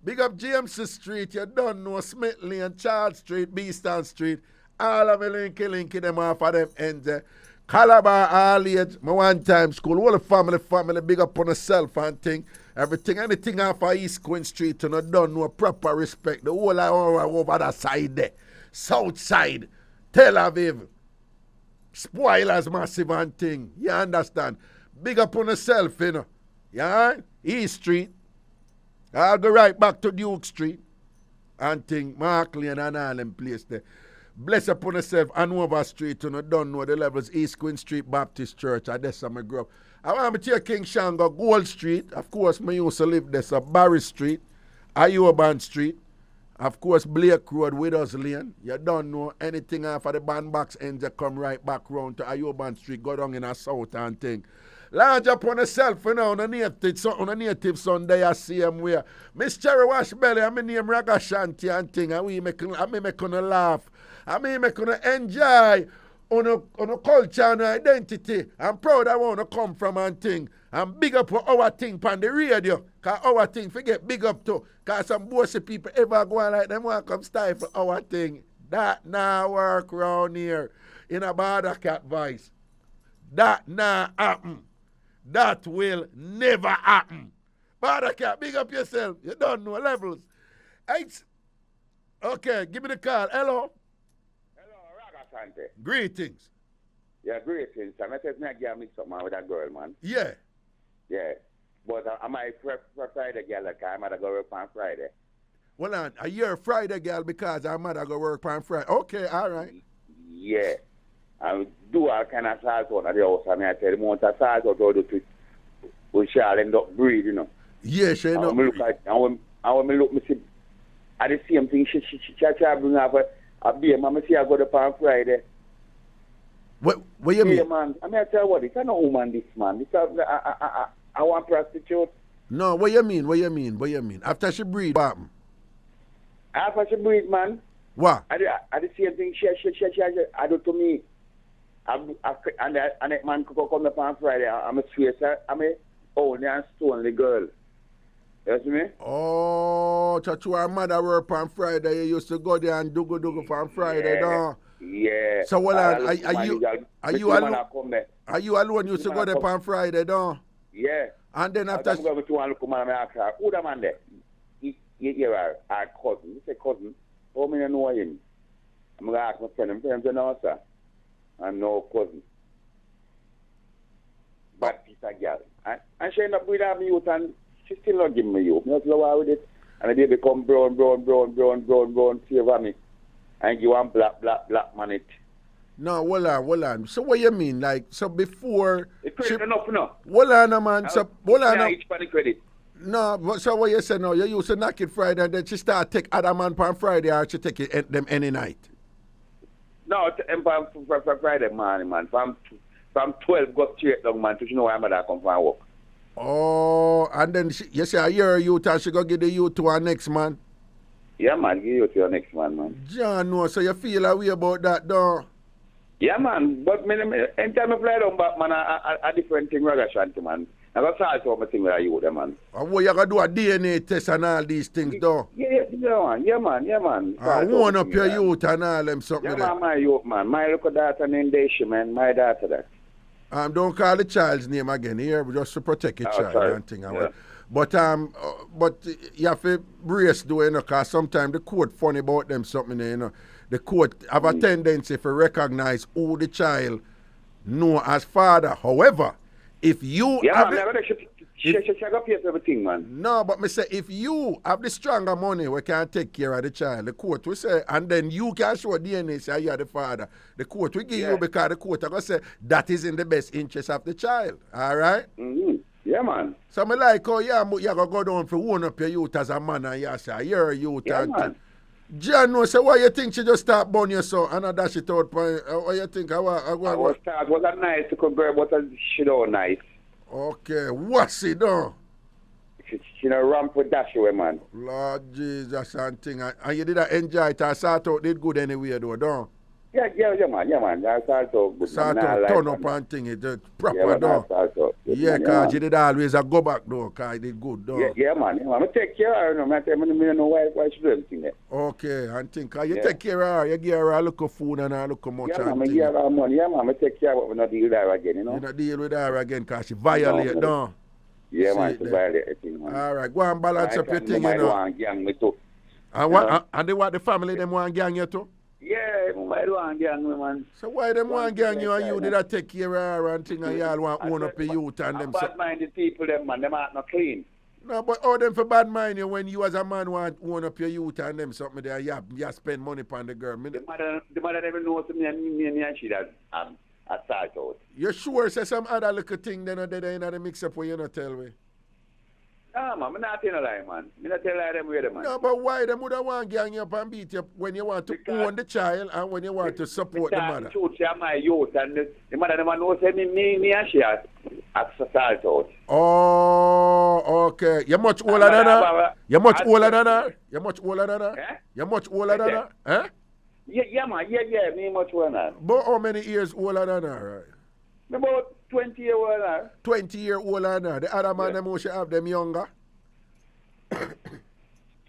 Big up James Street, you don't know, Smith Lane, Charles Street, Beeston Street. All of me linky them off of them ends there. Calabar, all age, my one time school, all the family, big up on yourself and thing. Everything, anything off of East Queen Street, you know, don't know, proper respect. The whole over that side there. South side, Tel Aviv. Spoilers massive and thing. You understand? Big up on yourself, you know. Yeah? East Street. I'll go right back to Duke Street. And thing, Mark Lane and all them place there. Bless upon yourself, Hanover Street, you know, don't know the levels, East Queen Street Baptist Church, that's where I grew up. I want to take Kingston, go Gold Street, of course, I used to live there, so Barry Street, Ayoban Street, of course, Blake Road, Widows Lane. You don't know anything after the bandbox ends, you come right back round to Ayoban Street, go down in a south and thing. Large upon yourself, you know, on a native Sunday, I see him where. Miss Cherry Wash Belly, I'm in name Ragashanti and thing, and we make you laugh. I mean, make you enjoy on a culture and identity. I'm proud I want to come from and thing. And big up for our thing on the radio. Because our thing, forget big up too. Because some bossy people ever go on like them want to come stifle our thing. That now work round here in a border cat voice. That now happen. That will never happen. Border cat, big up yourself. You don't know levels. Okay, give me the call. Hello. Greetings. Yeah, greetings. I'm not saying I get mixed up, man, with that girl, man. Yeah. Yeah. But I might for Friday, girl, like I might go work on Friday. Well, on, you're a Friday girl because I might go work on Friday. Okay, all right. Yeah. I do all kind of salt out of the house. I mean, I tell the amount of salt out of the we shall end up breathe, you know. Yeah, she end up breathe. And when I look, I see, at the same thing, she bring up a beer, man. I see I go to on Friday. What you mean? Man. I mean, I tell you what, it's not a woman, this man. This I want prostitute. No, what you mean? After she breathe, what happened? After she breathe, man, What? I the same thing she I do to me. And that man could come up on Friday. I'm a sweet, I'm a only and stone the girl. You see me? Oh, to our mother work on Friday. You used to go there and do on Friday, don't? Yeah. So well, are you alone? Are you alone? You used to go there on Friday, don't? Yeah. And then after. I'm going to look at my ask her, who the man there? You're our cousin. You say cousin. How many know him? I'm going to ask my friend. I'm saying, no, sir. And no cousin. But piece of girl. And she ended up with her youth and she still not giving me youth. I'm not love with it. And the baby become brown, favor me. And give one black man it. No, hold on. So what you mean? Like, so before... It's credit enough, no? Hold on, man. So, hold on. Each for the credit. No, but so what you say now? You used to knock it Friday and then she start take other man on Friday or she take it them any night? No, for Friday morning, man. From 12 go straight down, man, to you know why mother come from work. Oh, and then you say a year youth and she go give the youth to her next man? Yeah, man, give you to your next man. John, no, so you feel a way about that, though? Yeah, man, but anytime I fly down back, man, a different thing, Ragashanti, man. I got to solve my thing with you, man. What you got to do a DNA test and all these things, though? Yeah, man. I warn up your youth and all them something. Yeah, man, my youth, man. My little daughter named Daisha, man. My daughter, that. Don't call the child's name again here, just to protect your child and thing. Yeah. But you have to brace, though, you know, because sometimes the court funny about them something, you know. The court have a tendency to recognize who the child know as father. However, if you everything, man. No, but me say if you have the stronger money, we can take care of the child. The court will say, and then you can show DNA say you are the father. The court will give you because the court are going to say that is in the best interest of the child. All right? Mm-hmm. Yeah, man. So me like, oh yeah, you gotta go down for one up your youth as a man and you say, you're a youth. Yeah, and man. John, no, so why you think she just start burn you so and I dash it out? What you think? Was that nice to compare, but she don't nice. Okay, what's it though? She no ramp with dash away, man. Lord Jesus and thing. And you did enjoy it and sort out did good anyway though, don't? Yeah, man. That's also good. Sort out, turn up and thing, it proper though. Yeah, because you did always go back though, because it did good though. Yeah, man. I take care of her, I don't know why she do everything there. Okay, and think, you take care of her, you give her a little food and a little much. Yeah, man, I give her money. Yeah, man, I take care of her, but not deal with her again, you know. You not deal with her again because she violate, no? Yeah, man, she violate everything, man. All right, go and balance up your thing, you know. Want gang me too. And they want the family, them want gang you too? Yeah, I want gang me, man. So why them want gang you and you did not take care of her and thing and y'all want own up your youth and them? Bad-minded people, them, man, them are not clean. No, but all them for bad mind you when you as a man want own up your youth and them something there, you spend money upon the girl. The mother never knows me and she that I start out. You sure say some other little thing then they in the mix-up where you not tell me? No, man, I'm not telling a lie, man. I'm not telling them where, man. No, but why them would want gang you up and beat you up when you want to own the child and when you want to support the mother? She are my youth and the mother never knows me and she has assault out. Oh, okay. You much older than her? You much older than her? You much older than her? You much older than her? Eh? Yeah, man. Yeah, me much older than her. But how many years older than her? About 20 years older than her. 20 years older than her. The other man, them should have them younger?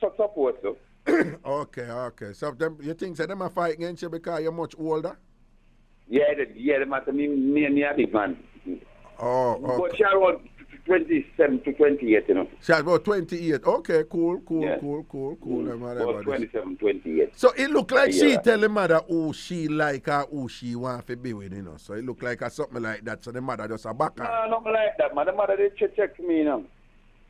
So support, so. Okay. So them, you think that them are fighting against you because you're much older? Yeah, they matter me and a big man. Oh, okay. But she around 27 to 28, you know. She's about 28. Okay, cool. Yeah. Cool. About 27, 28. So it look like she tell the mother who she like or who she want to be with, you know. So it look like something like that. So the mother just a back her. No, nothing like that, man. The mother they check me, you know.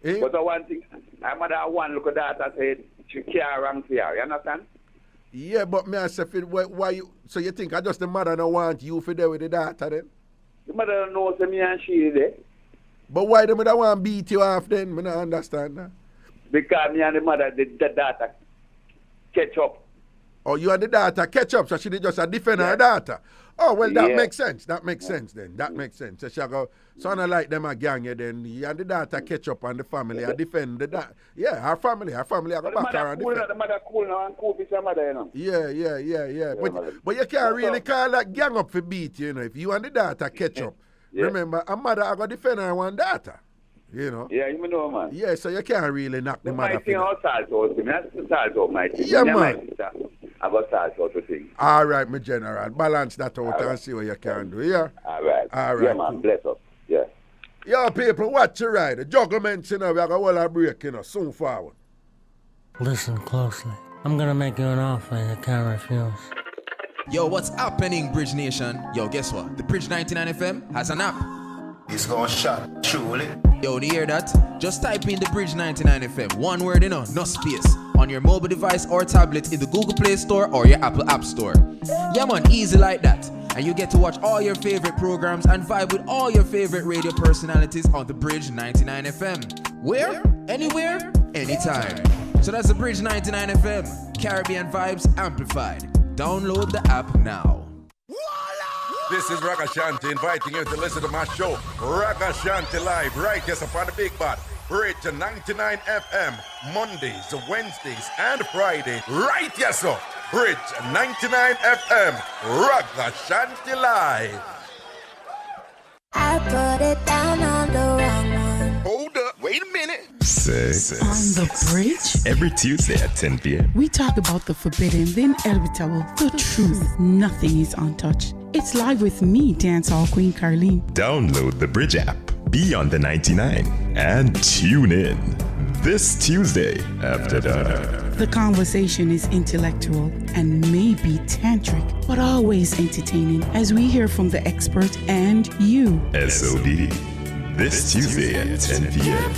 Eh? But the one thing, my mother one look at that and said she care wrong for her. You understand? Yeah, but me I say, why you? So you think I just the mother don't want you for there with the daughter then? The mother knows me and she there. But why the mother want to beat you off then? I don't understand that. Because me and the mother, the daughter catch up. Oh, you and the daughter catch up, so she did just defend her daughter. Oh, well, that Yeah. makes sense. That makes sense then. That makes sense. So she go, son of like them a gang, yeah, then he and the daughter catch up and the family and defend the dad. Yeah, her family I go But the back her mother and cool, defend. the mother cool now and cool with her mother, you know. Yeah. But you can't really call that gang up for beat, you know. If you and the daughter catch up, remember, a mother I go defend her one daughter. You know? Yeah, you know, man. Yeah, so you can't really knock the mother. My thing out salt out, man. That's salt out, my thing. Yeah, man. I got salt out to thing. All right, my general. Balance that out and see what you can do, yeah? All right. All right. Yeah, man. Bless up. Yeah. Yo, people, watch your ride. The jugglements, you know, we have a whole break, you know, soon forward. Listen closely. I'm gonna make you an offer you can't refuse. Yo, what's happening, Bridge Nation? Yo, guess what? The Bridge 99 FM has an app. It's gonna shot, truly. Yo, do you hear that? Just type in the Bridge 99 FM. One word, you know, no space. On your mobile device or tablet in the Google Play Store or your Apple App Store. Yeah, man, easy like that. And you get to watch all your favorite programs and vibe with all your favorite radio personalities on the Bridge 99 FM. Where? Anywhere? Anytime. So that's the Bridge 99 FM. Caribbean vibes amplified. Download the app now. This is Ragashanti inviting you to listen to my show, Ragashanti Live, right here upon the Big Bad, Bridge 99 FM, Mondays, Wednesdays, and Friday, right here, so Bridge 99 FM, Ragashanti Live. I put it down on the wrong one. Hold up, wait a minute. Sex. On the bridge, Every Tuesday at 10 p.m. we talk about the forbidden, the inevitable, the truth. Nothing is untouched. It's live with me, Dancehall Queen Carlene. Download the Bridge app, be on the 99, and tune in this Tuesday after dark. The conversation is intellectual and maybe tantric, but always entertaining as we hear from the expert and you. SOD, this Tuesday at 10 p.m.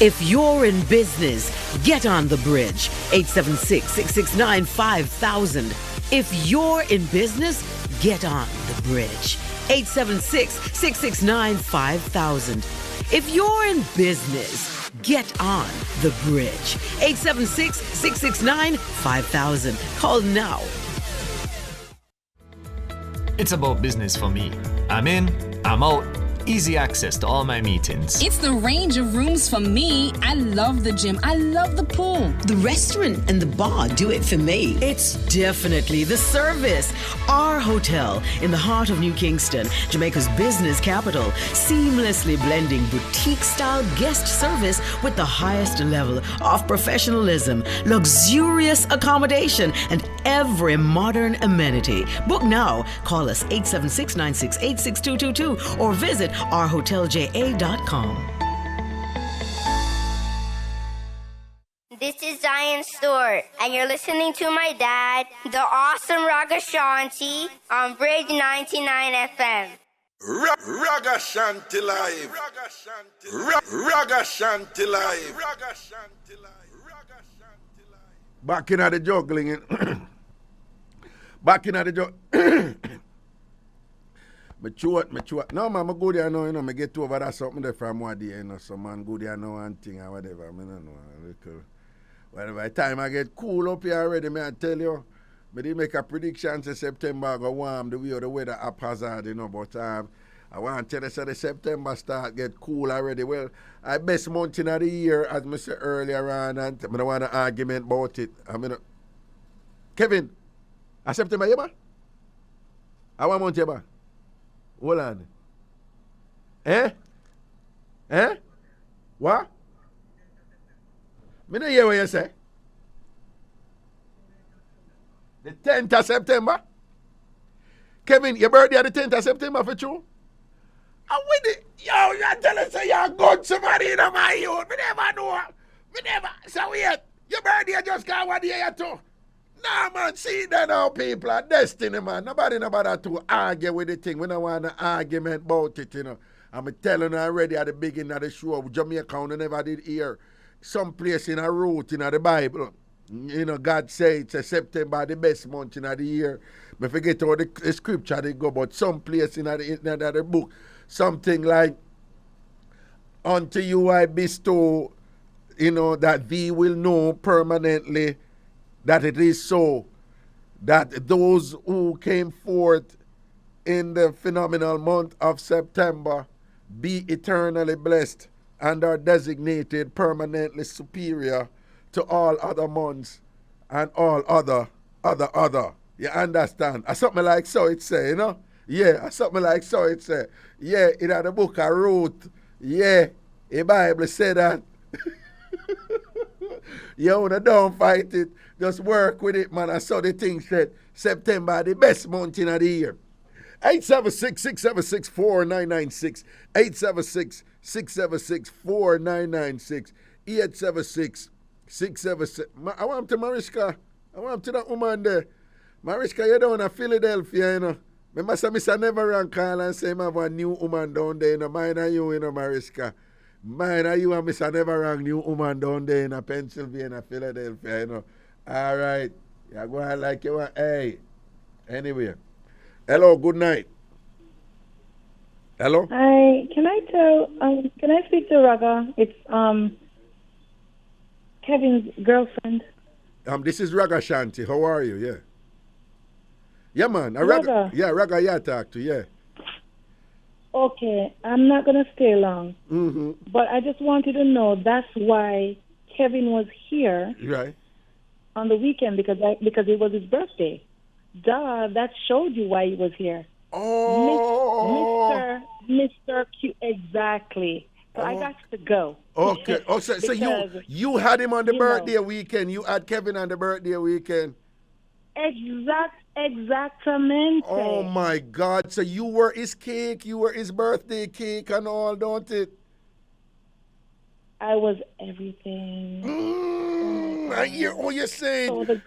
If you're in business, get on the bridge. 876-669-5000. If you're in business, get on the bridge. 876-669-5000. If you're in business, get on the bridge. 876-669-5000. Call now. It's about business for me. I'm in, I'm out. Easy access to all my meetings. It's the range of rooms for me. I love the gym. I love the pool. The restaurant and the bar do it for me. It's definitely the service. Our hotel in the heart of New Kingston, Jamaica's business capital, seamlessly blending boutique-style guest service with the highest level of professionalism, luxurious accommodation, and every modern amenity. Book now. Call us 876-968-6222 or visit ourhotelja.com. This is Zion Stewart, and you're listening to my dad, the awesome Ragashanti, on Bridge 99 FM. Ragashanti Live. Ragashanti Live. Back in the juggling. Back in the juggling. Me chewat. No, man, I go there now, you know, I get over that something there from one day, you know, so man go there now and thing or whatever, I don't know, well, by the time I get cool up here already, I tell you, but they make a prediction say September go warm the way of the weather haphazard, you know, but I want to tell you that the September start get cool already. Well, I best month in the year, as I said earlier on, and I don't want an argument about it. I mean, Kevin, a September, yeah, man? I want month, yeah, man? Hold on. Eh? What? Me don't hear what you say. The 10th of September? Kevin, your birthday on the 10th of September for true? And with it, yo, you tell us say you're good somebody in my youth. Me never know. So wait, your birthday just got 1 year or two. Nah, man, see that now, people are destiny, man. Nobody to argue with the thing. We don't want an argument about it, you know. I'm telling you already at the beginning of the show, Jamaica never did hear some place in a route in the Bible. You know, God said it's September the best month in the year. I forget how the scripture they go, but some place in the book, something like, unto you I bestow, you know, that thee will know permanently that it is so. that those who came forth in the phenomenal month of September be eternally blessed and are designated permanently superior to all other months and all other. You understand? Something like so it say, you know? Yeah, something like so it say. Yeah, in the book I wrote, yeah, the Bible said that. You don't fight it. Just work with it, man. I saw the thing said September, the best month in the year. 876-676-4996. 876-676-4996. 876-676. I want to Mariska. I want to that woman there. Mariska, you down in Philadelphia, you know. Remember, Missa never ran call and say I have a new woman down there, you know. Mine and you, you know, Mariska. Mine and you and Missa never rang new woman down there in Pennsylvania, Philadelphia, you know. All right. You're going like you want. Hey. Anyway. Hello, good night. Hello? Hi, can I speak to Raga? It's Kevin's girlfriend. This is Ragashanti. How are you? Yeah. Yeah, man. Raga. Raga, yeah, talk to, yeah. Okay, I'm not going to stay long. Mm-hmm. But I just wanted to know that's why Kevin was here right on the weekend because it was his birthday. Duh, that showed you why he was here. Oh, Mr. Q, exactly. So I got to go. Okay. Oh, so you had him on the birthday weekend. You had Kevin on the birthday weekend. Exactamente. Oh my God! So you were his cake. You were his birthday cake and all, don't it? I was everything. I hear what you're saying. So the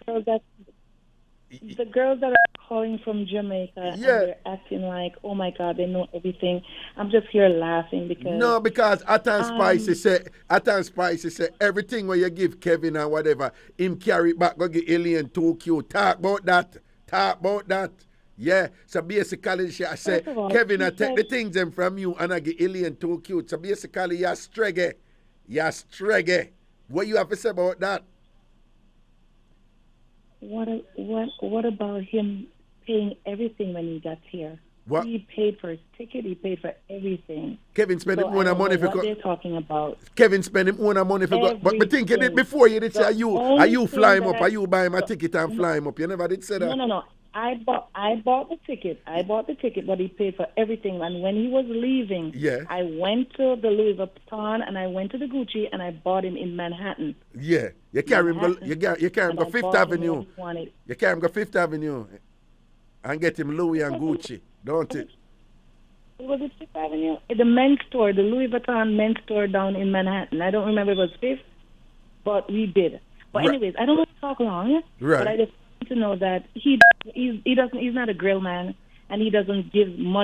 girls that are calling from Jamaica, and they're acting like, oh my God, they know everything. I'm just here laughing because Spicy say everything when you give Kevin and whatever, him carry it back, go get Alien too cute. Talk about that. Yeah. So basically, I say Kevin, I take the things them from you and I get Alien too cute. So basically, you're streggy. What you have to say about that? What about him paying everything when he got here? What? He paid for his ticket. He paid for everything. Kevin spent his own money for. What they're talking about? Kevin spent his own money for. But me thinking it before you did say, are you fly him up? Are you buy him a ticket and fly him up? You never did say that. No. I bought the ticket. But he paid for everything. And when he was leaving, I went to the Louis Vuitton and I went to the Gucci and I bought him in Manhattan. Yeah, you carry him go Fifth Avenue. You carry him go Fifth Avenue and get him Louis and Gucci, don't it? Was it Fifth Avenue? The men's store, the Louis Vuitton men's store down in Manhattan. I don't remember if it was Fifth, but we did. But anyways, I don't want to talk long. Right. But I just want to know that he's not a grill man, and he doesn't give my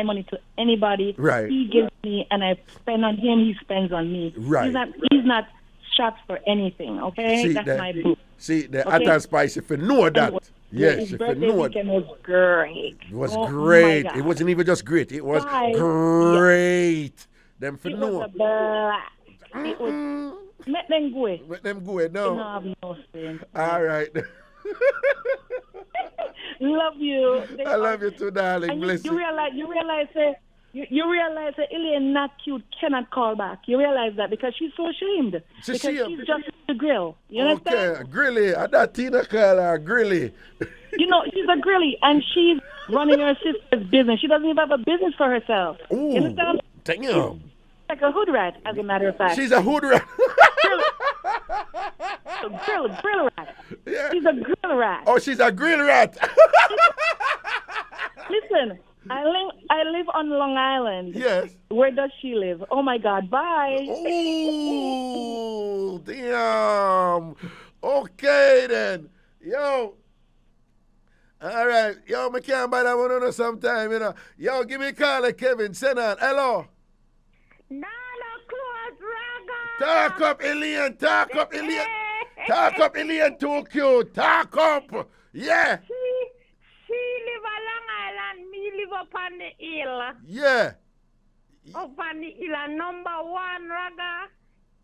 money to anybody. Right. He gives me, and I spend on him. He spends on me. Right. He's not shots for anything. Okay, that's my boo. See, the An Spicy if you know that. Yes, his birthday weekend was great. It was great. It wasn't even just great. It was great. Them for know. It was let them go. Let them go now. Have no sense. All right. Love you. I love you too, darling. And bless you. You realize that Alien not cute cannot call back. You realize that because she's so ashamed. She's just the grill. You understand? Okay, grilly. I thought Tina call her grilly. You know, she's a grilly and she's running her sister's business. She doesn't even have a business for herself. Ooh, you understand? Damn. Like a hood rat, as a matter of fact. She's a hood rat. grill rat. Yeah. She's a grill rat. Oh, she's a grill rat. Listen, I live on Long Island. Yes. Where does she live? Oh my God! Bye. Oh, damn. Okay then, yo. All right, yo, I can't buy that one sometime, you know. Yo, give me a call, Kevin. Send on. Hello. Talk up, Alien. Talk up, Alien. Talk up, Alien. Too cute. Talk up. Yeah. She live on Long Island. Me live up on the hill. Yeah. Up on the hill. Number one, Raga.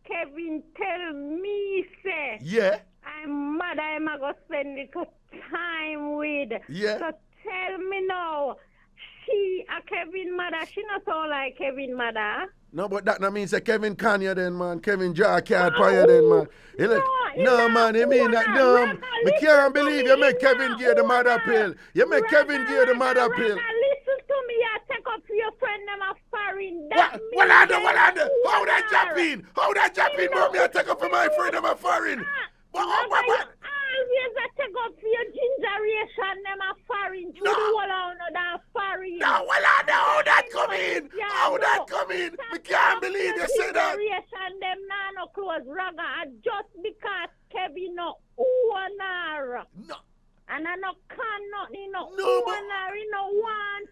Kevin tell me, say. Yeah. my mother am I going to spend little time with. Yeah. So tell me now, she a Kevin mother, she not so like Kevin mother. No, but that no means Kevin Kanye then, man. Kevin Jar can't fire then, man. No, man, you mean that? No, we can't believe you make Kevin give the mother pill. You make Kevin give the mother pill. Listen to me, I take up for your friend them a foreign. What I do? How that jumping? How that jumping? But me I take up for my friend them a foreign. What? Always I take up for your gingeration them a foreign. You the one on that foreign. No, well I know how that come in. How that come in? We can't believe you say that. Gingeration them now no close Raga just because Kevin no owner. No. And I no cannot, owner, want.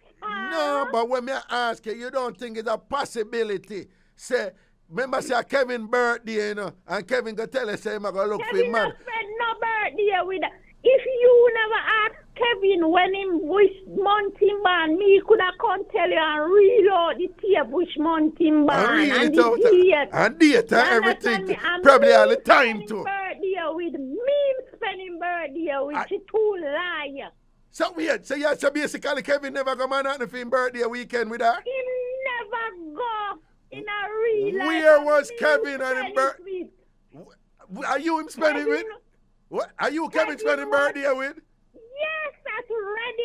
No, but when me ask you, you don't think it's a possibility? Say, remember say Kevin birthday, and Kevin go tell us say I'm gonna look for him, man. Kevin spend no birthday with. If you never ask Kevin when him which month him born, me could have come tell you and reload the tape which month him born and the date. And date and everything. Probably all the time too. Birthday with me spending birthday with you two liar. So weird. So basically Kevin never go man out for him birthday weekend with her? He never go in a real life. Where was Kevin and him birthday? Are you him spending with? What? Are you Kevin spending birthday with? Yes, at Red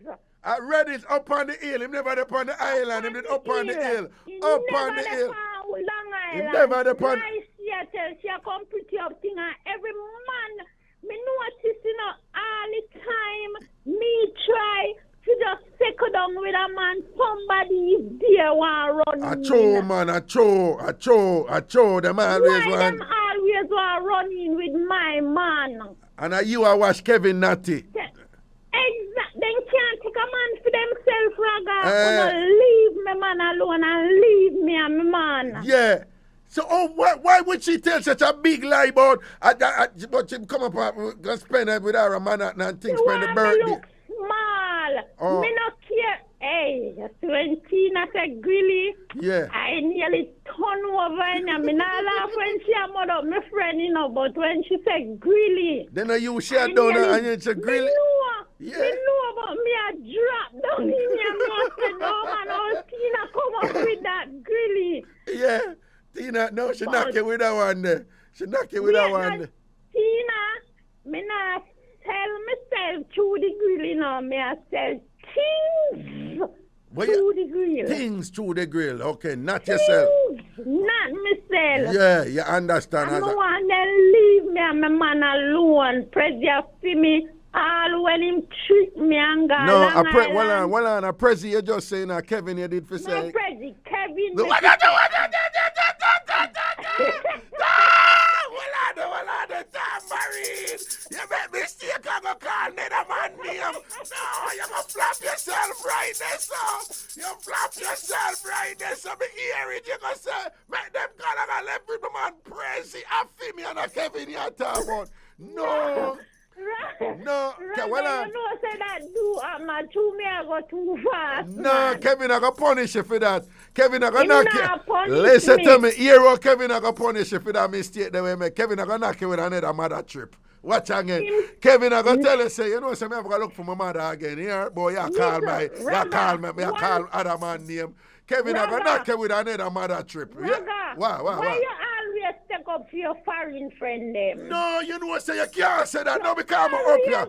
Hills. At Red Hills, up on the hill. Him never up on the island. Him did up on the hill. Up on the hill. Long Island. Him never up on... Nice Seattle. She a come pretty up thing. And every man, me notice, all the time, me try to just second down with a man. Somebody is there want run. A cho, man. A cho. Them always want... Them always want running with my man. And you are watch Kevin Natty. Exactly. They can't take a man for themselves, Raga. Leave me man alone and leave me and my man. Yeah. So why would she tell such a big lie about but she come up and go spend it with her man and things spend the birthday? Look small. Me not care. Hey, when Tina said grilly, yeah. I nearly turn over and I mean I laugh when she mother up my friend, but when she said grilly. Then you shut down and you said grilly. Yeah. Me know about me I drop down in your mouth and no man, oh Tina come up with that grilly. Yeah. Tina, no, she knock you with that one there. She knock you with that one there. Tina, me not sell myself through the grill, me I sell things through the grill. Things through the grill, okay, not yourself. Not myself. Yeah, you understand. I don't want them leave me and my man alone. Pressure see me all when him treat me and go. No, hold on, a Prezi, you just saying Kevin you did for say. No, Prezi, Kevin. Tambourine. You make mistake and go call Neva man name. No, you go flap yourself right there, so. You flap yourself right there, so me hear it. You go say, make them call and let me man Prezi. I feel me and a Kevin you talk about. No. No, well, you know, say that do me I go too fast. No, man. Kevin, I go punish you for that. Kevin, I go knock you. Listen to me, hero, Kevin, I go punish you for that mistake that we make. Kevin, I go knock you with another mother trip. Watch again. Kevin, I go tell you, say, you know, say, I'm going to look for my mother again. Here, boy, you call call other man name. Kevin, I go knock you with another mother trip. Yeah? Why you always take up for your foreign friend them? No, you know what say you can't say that. No, because I'm up here.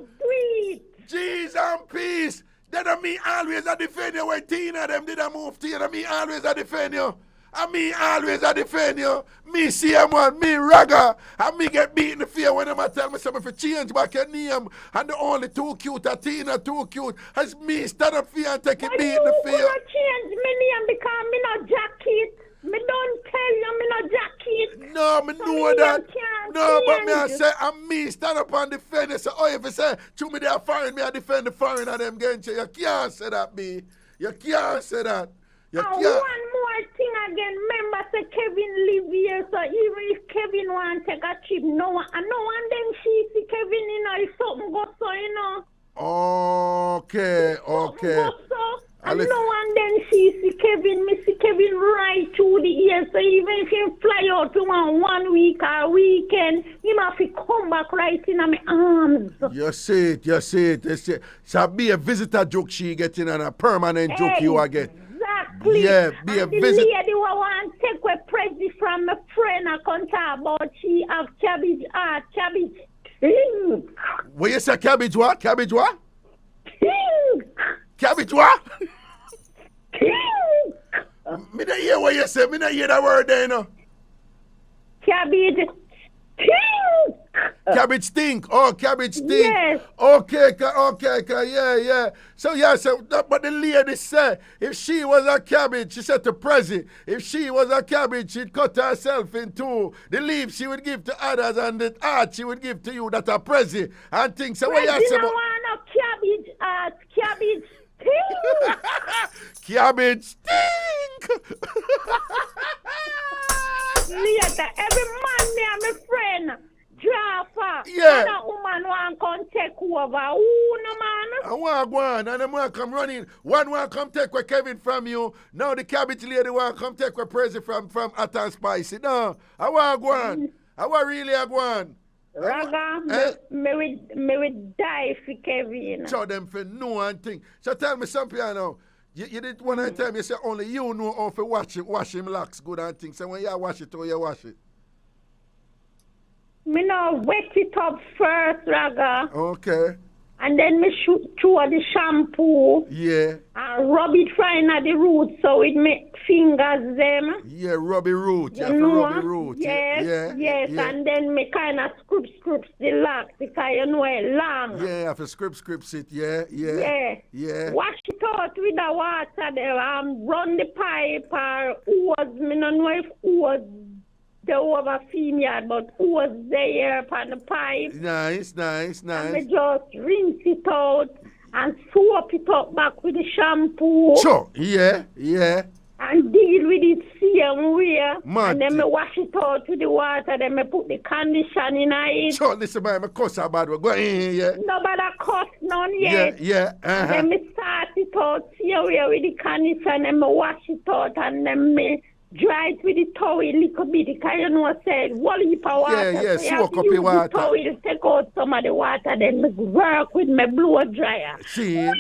Jeez and peace. That don't mean always I defend you when Tina them did a move to you. That mean always I defend you. I mean always I defend you. Me CM1, me Raga. And me get beat in the fear when them tell me something for change back your name. And the only too cute, a Tina too cute. As me stand up for you and take it beat in the fear. You change me name because me no jacket. Me don't tell you me no jacket. No, me know that. No, but me I say, and me stand up and defend you. So, if you say, to me they are foreign, me I defend the foreign and them against you. You can't say that, me. You can't say that. You can't. One more thing again. Remember, say Kevin live here, so even if Kevin want to take a trip, no one them she see Kevin, if something goes so, Okay. And no one then see Kevin, Missy Kevin right through the year. So even if you fly out to one week or weekend, you have to come back right in my arms. You see it. So be a visitor joke she getting and a permanent joke you are getting. Exactly. Yeah, be a visitor. The lady who want to take a present from a friend I can talk about she have cabbage, pink. What you say, cabbage what? Cabbage what? Pink. Cabbage what? Pink. Me not hear what you say. Me not hear that word there, you know. Cabbage stink. Cabbage stink. Oh, cabbage stink. Yes. Okay, yeah. So but the lady said if she was a cabbage, she said to Prezi, if she was a cabbage, she'd cut herself in two. The leaves she would give to others and the heart she would give to you. That a Prezi. And things. So what you say about cabbage stink. Cabbage stink. Later, every Monday, I'm a friend. Drafter. Yeah. And a woman want to come take over. Ooh, no man. I want to go on, and them want come running. One want come take away Kevin from you. Now the cabbage lady want come take away Prezi from Hot and Spicy. No, I want to go on. I want really go on. Raga, me would die for Kevin. Show them for no one thing. So tell me something now. You did one time you say only you know how to wash him locks good and things. So when you wash it, how you wash it? Me know wet it up first, Raga. Okay. And then me shoot through the shampoo. Yeah. And rub it right at the root so it make fingers them. Yeah, rub the root. You have to rub the root. Yes, yeah. And then me kind of scrub the locks because you know it's long. Yeah, you have to scrub it. Yeah. Wash it out with the water there. Run the pipe or hose. Me don't know if hose the over female, but hose there upon the pipe. Nice. And me just rinse it out and soap it up back with the shampoo. Sure, yeah. And deal with it same way. Mad. And then me wash it out with the water, then me put the condition in it. Sure, listen, my cuss a bad one. Go in here, yeah. Nobody cuss none yet. Yeah. And then me start it out same way with the condition, and me wash it out, and then me dry it with the towel a little bit, because you know I said, one heap of water. Yeah, so soak up your water. The towel, take out some of the water, then me work with my blow dryer. See? Bye!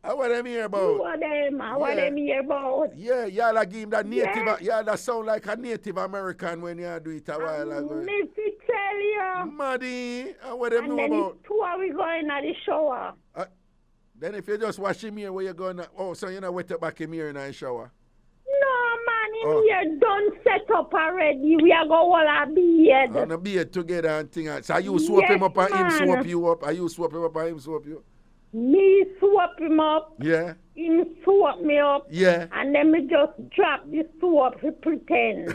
How are them here about? How are them here about? Yeah, y'all give him that native, y'all that sound like a Native American when you do it a while ago. Me to tell you. Maddy, how are them and know then about? Two are we going at the shower. Then if you just wash him here, where you going? Oh, so you know wet up back him here in the shower? No, man, in here done set up already. We are going all our beard. On a beard together and thing. So you swap him up and him swap you up? Are you swap him up and him swap you? Me swap him up. Yeah. Him swap me up. Yeah. And then me just drop the swap to pretend.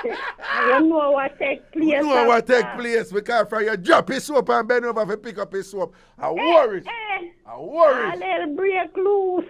You know what take place. You know what take place because from you drop his soap and bend over to pick up his soap. I worry. I worry. A little break loose.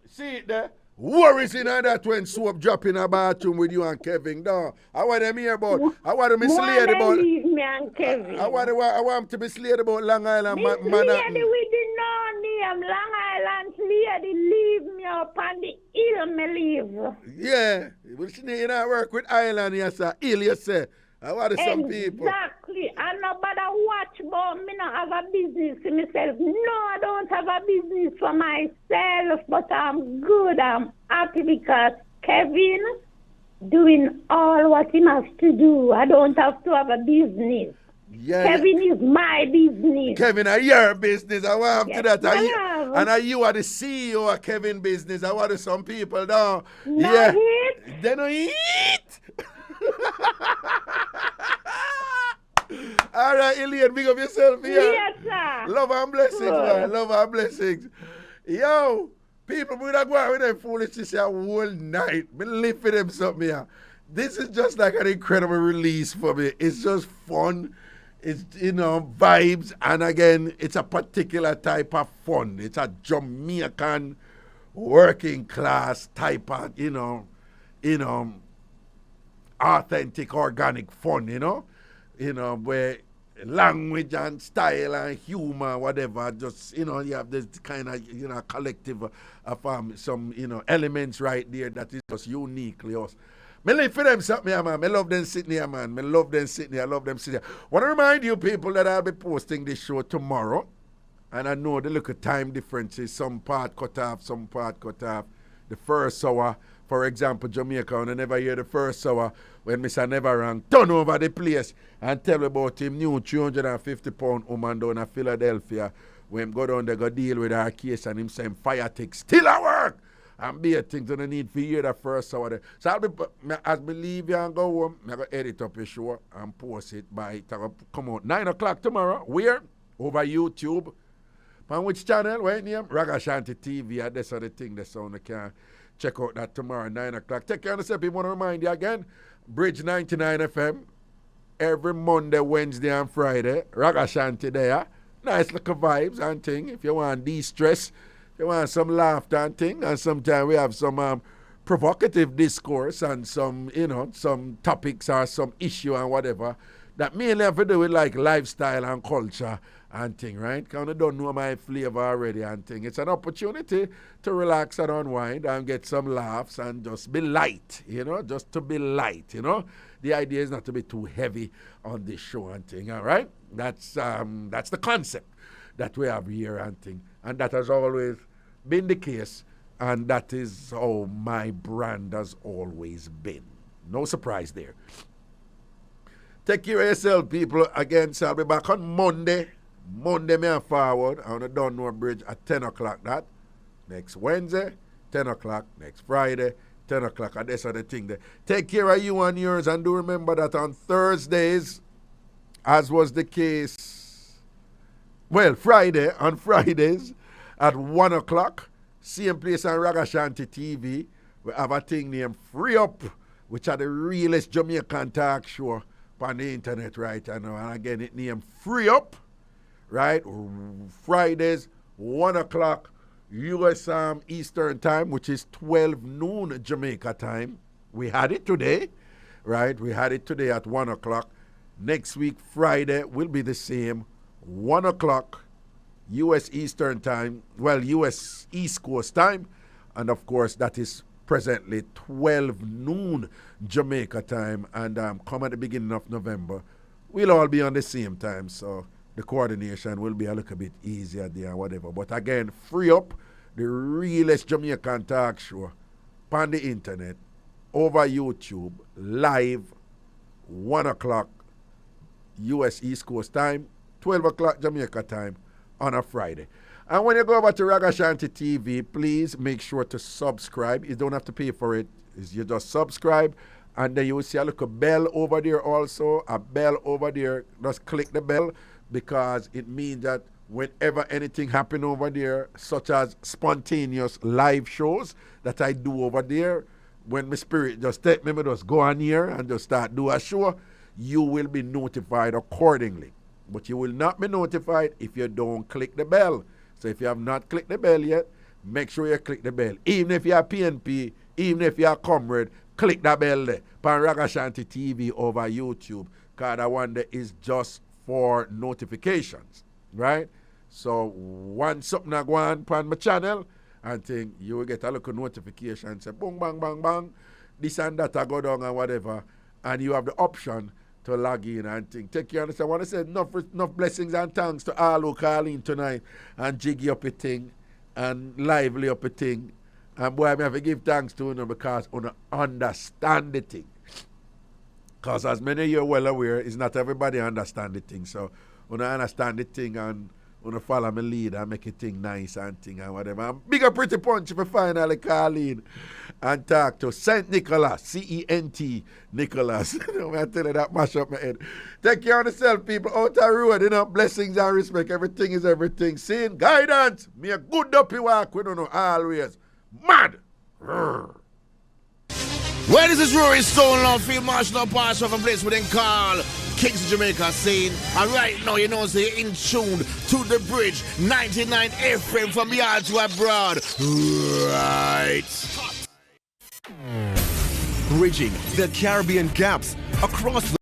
See it there? Worries in that when soap drop in a bathroom with you and Kevin. No. I want them here about. I want to be slayed about. Leave me and Kevin. I want to be slayed about Long Island. Lady with the no name, Long Island lady, leave me up on the hill, me leave. Yeah. But she need to work with Island, yes, sir. Hill, you say. I want some people. Exactly. And nobody watch about me not have a business for myself. No, I don't have a business for myself, but I'm good. I'm happy because Kevin doing all what he has to do. I don't have to have a business. Yeah. Kevin is my business. Kevin, are your business? I want yes, to that. And you are the CEO of Kevin business. I want some people down. No yeah. Eat. They don't eat. All right, Ilian, big up yourself here. Yes, sir. Love and blessings, man. Love and blessings. Yo, people, we don't go out with them foolishness here whole night. Me live for them something here. This is just like an incredible release for me. It's just fun. It's, vibes. And again, it's a particular type of fun. It's a Jamaican working class type of, authentic, organic fun, where language and style and humor, whatever. Just, you have this kind of, collective of some, elements right there that is just uniquely us. Me live for them something here, man. Me love them sitting here, man. Me love them sitting here. I love them sitting here. Want to remind you people that I'll be posting this show tomorrow. And I know the little time differences. Some part cut off, some part cut off. The first hour, for example, Jamaica, and I never hear the first hour when Mr. Neva rang, turn over the place and tell about him new 350-pound woman down in Philadelphia. When him go down there, go deal with our case and him saying fire takes still at work. And be a thing to the need for hear the first hour there. So I'll be, as me leave you and go home, I'm going to edit up your show and post it by, it will come out 9 o'clock tomorrow. Where? Over YouTube. On which channel? What name? Ragashanti TV. And that's the thing that's on the can. Check out that tomorrow, 9 o'clock. Take care of yourself. People want to remind you again, Bridge 99 FM, every Monday, Wednesday, and Friday. Ragashanti there. Nice little vibes and thing. If you want de-stress, you want some laughter and thing, and sometimes we have some provocative discourse and some, some topics or some issue and whatever that mainly have to do with like lifestyle and culture and thing, right? Because I don't know my flavor already and thing. It's an opportunity to relax and unwind and get some laughs and just be light, just to be light, The idea is not to be too heavy on this show and thing, all right? That's the concept that we have here and thing. And that has always been the case, and that is how my brand has always been. No surprise there. Take care of yourself, people. Again, so I'll be back on Monday. Monday, me and forward on the Dunmore Bridge at 10 o'clock. That next Wednesday, 10 o'clock. Next Friday, 10 o'clock. And that's the thing there. Take care of you and yours, and do remember that on Thursdays, as was the case, on Fridays at 1 o'clock, same place on Ragashanti TV, we have a thing named Free Up, which are the realest Jamaican talk show on the internet right now. And again, it named Free Up, right? Fridays, 1 o'clock, U.S. Eastern time, which is 12 noon Jamaica time. We had it today, right? We had it today at 1 o'clock. Next week, Friday, will be the same, 1 o'clock, U.S. Eastern time, U.S. East Coast time, and of course that is presently 12 noon Jamaica time, and come at the beginning of November, we'll all be on the same time, so the coordination will be a little bit easier there and whatever. But again, Free Up, the realest Jamaican talk show on the internet, over YouTube, live, 1 o'clock U.S. East Coast time, 12 o'clock Jamaica time on a Friday. And when you go over to Ragashanti TV, please make sure to subscribe. You don't have to pay for it. You just subscribe, and then you will see a little bell over there also, a bell over there. Just click the bell, because it means that whenever anything happens over there, such as spontaneous live shows that I do over there, when my spirit just take me, just go on here and just start do a show, you will be notified accordingly. But you will not be notified if you don't click the bell. So if you have not clicked the bell yet, make sure you click the bell. Even if you're PNP, even if you're comrade, click that bell there. Pan Ragashanti TV over YouTube. Because that one there is just for notifications, right? So once something I go on my channel, and think you will get a little notification, say boom, bang, bang, bang, this and that I go down and whatever, and you have the option to log in and think. Take care of this. I want to say enough blessings and thanks to all who call in tonight and jiggy up a thing and lively up a thing. And boy, I have to give thanks to you because you understand the thing. Because as many of you are well aware, it's not everybody understand the thing. So you understand the thing and you follow my lead and make it thing nice and thing and whatever. And big up Pretty Punch if you finally call in and talk to St. Nicholas, C-E-N-T, Nicholas. I tell you that mash up my head. Take care of yourself, people. Out the road, blessings and respect. Everything is everything. Seeing guidance. Me a good dopey walk. We don't know always. Mad. Well, this is Rory Stone, Love Field Marshal up Marshal from a place within call Kingston, Jamaica scene. And right now, so you're in tune to the Bridge 99 FM from yard to abroad. Right. Bridging the Caribbean gaps across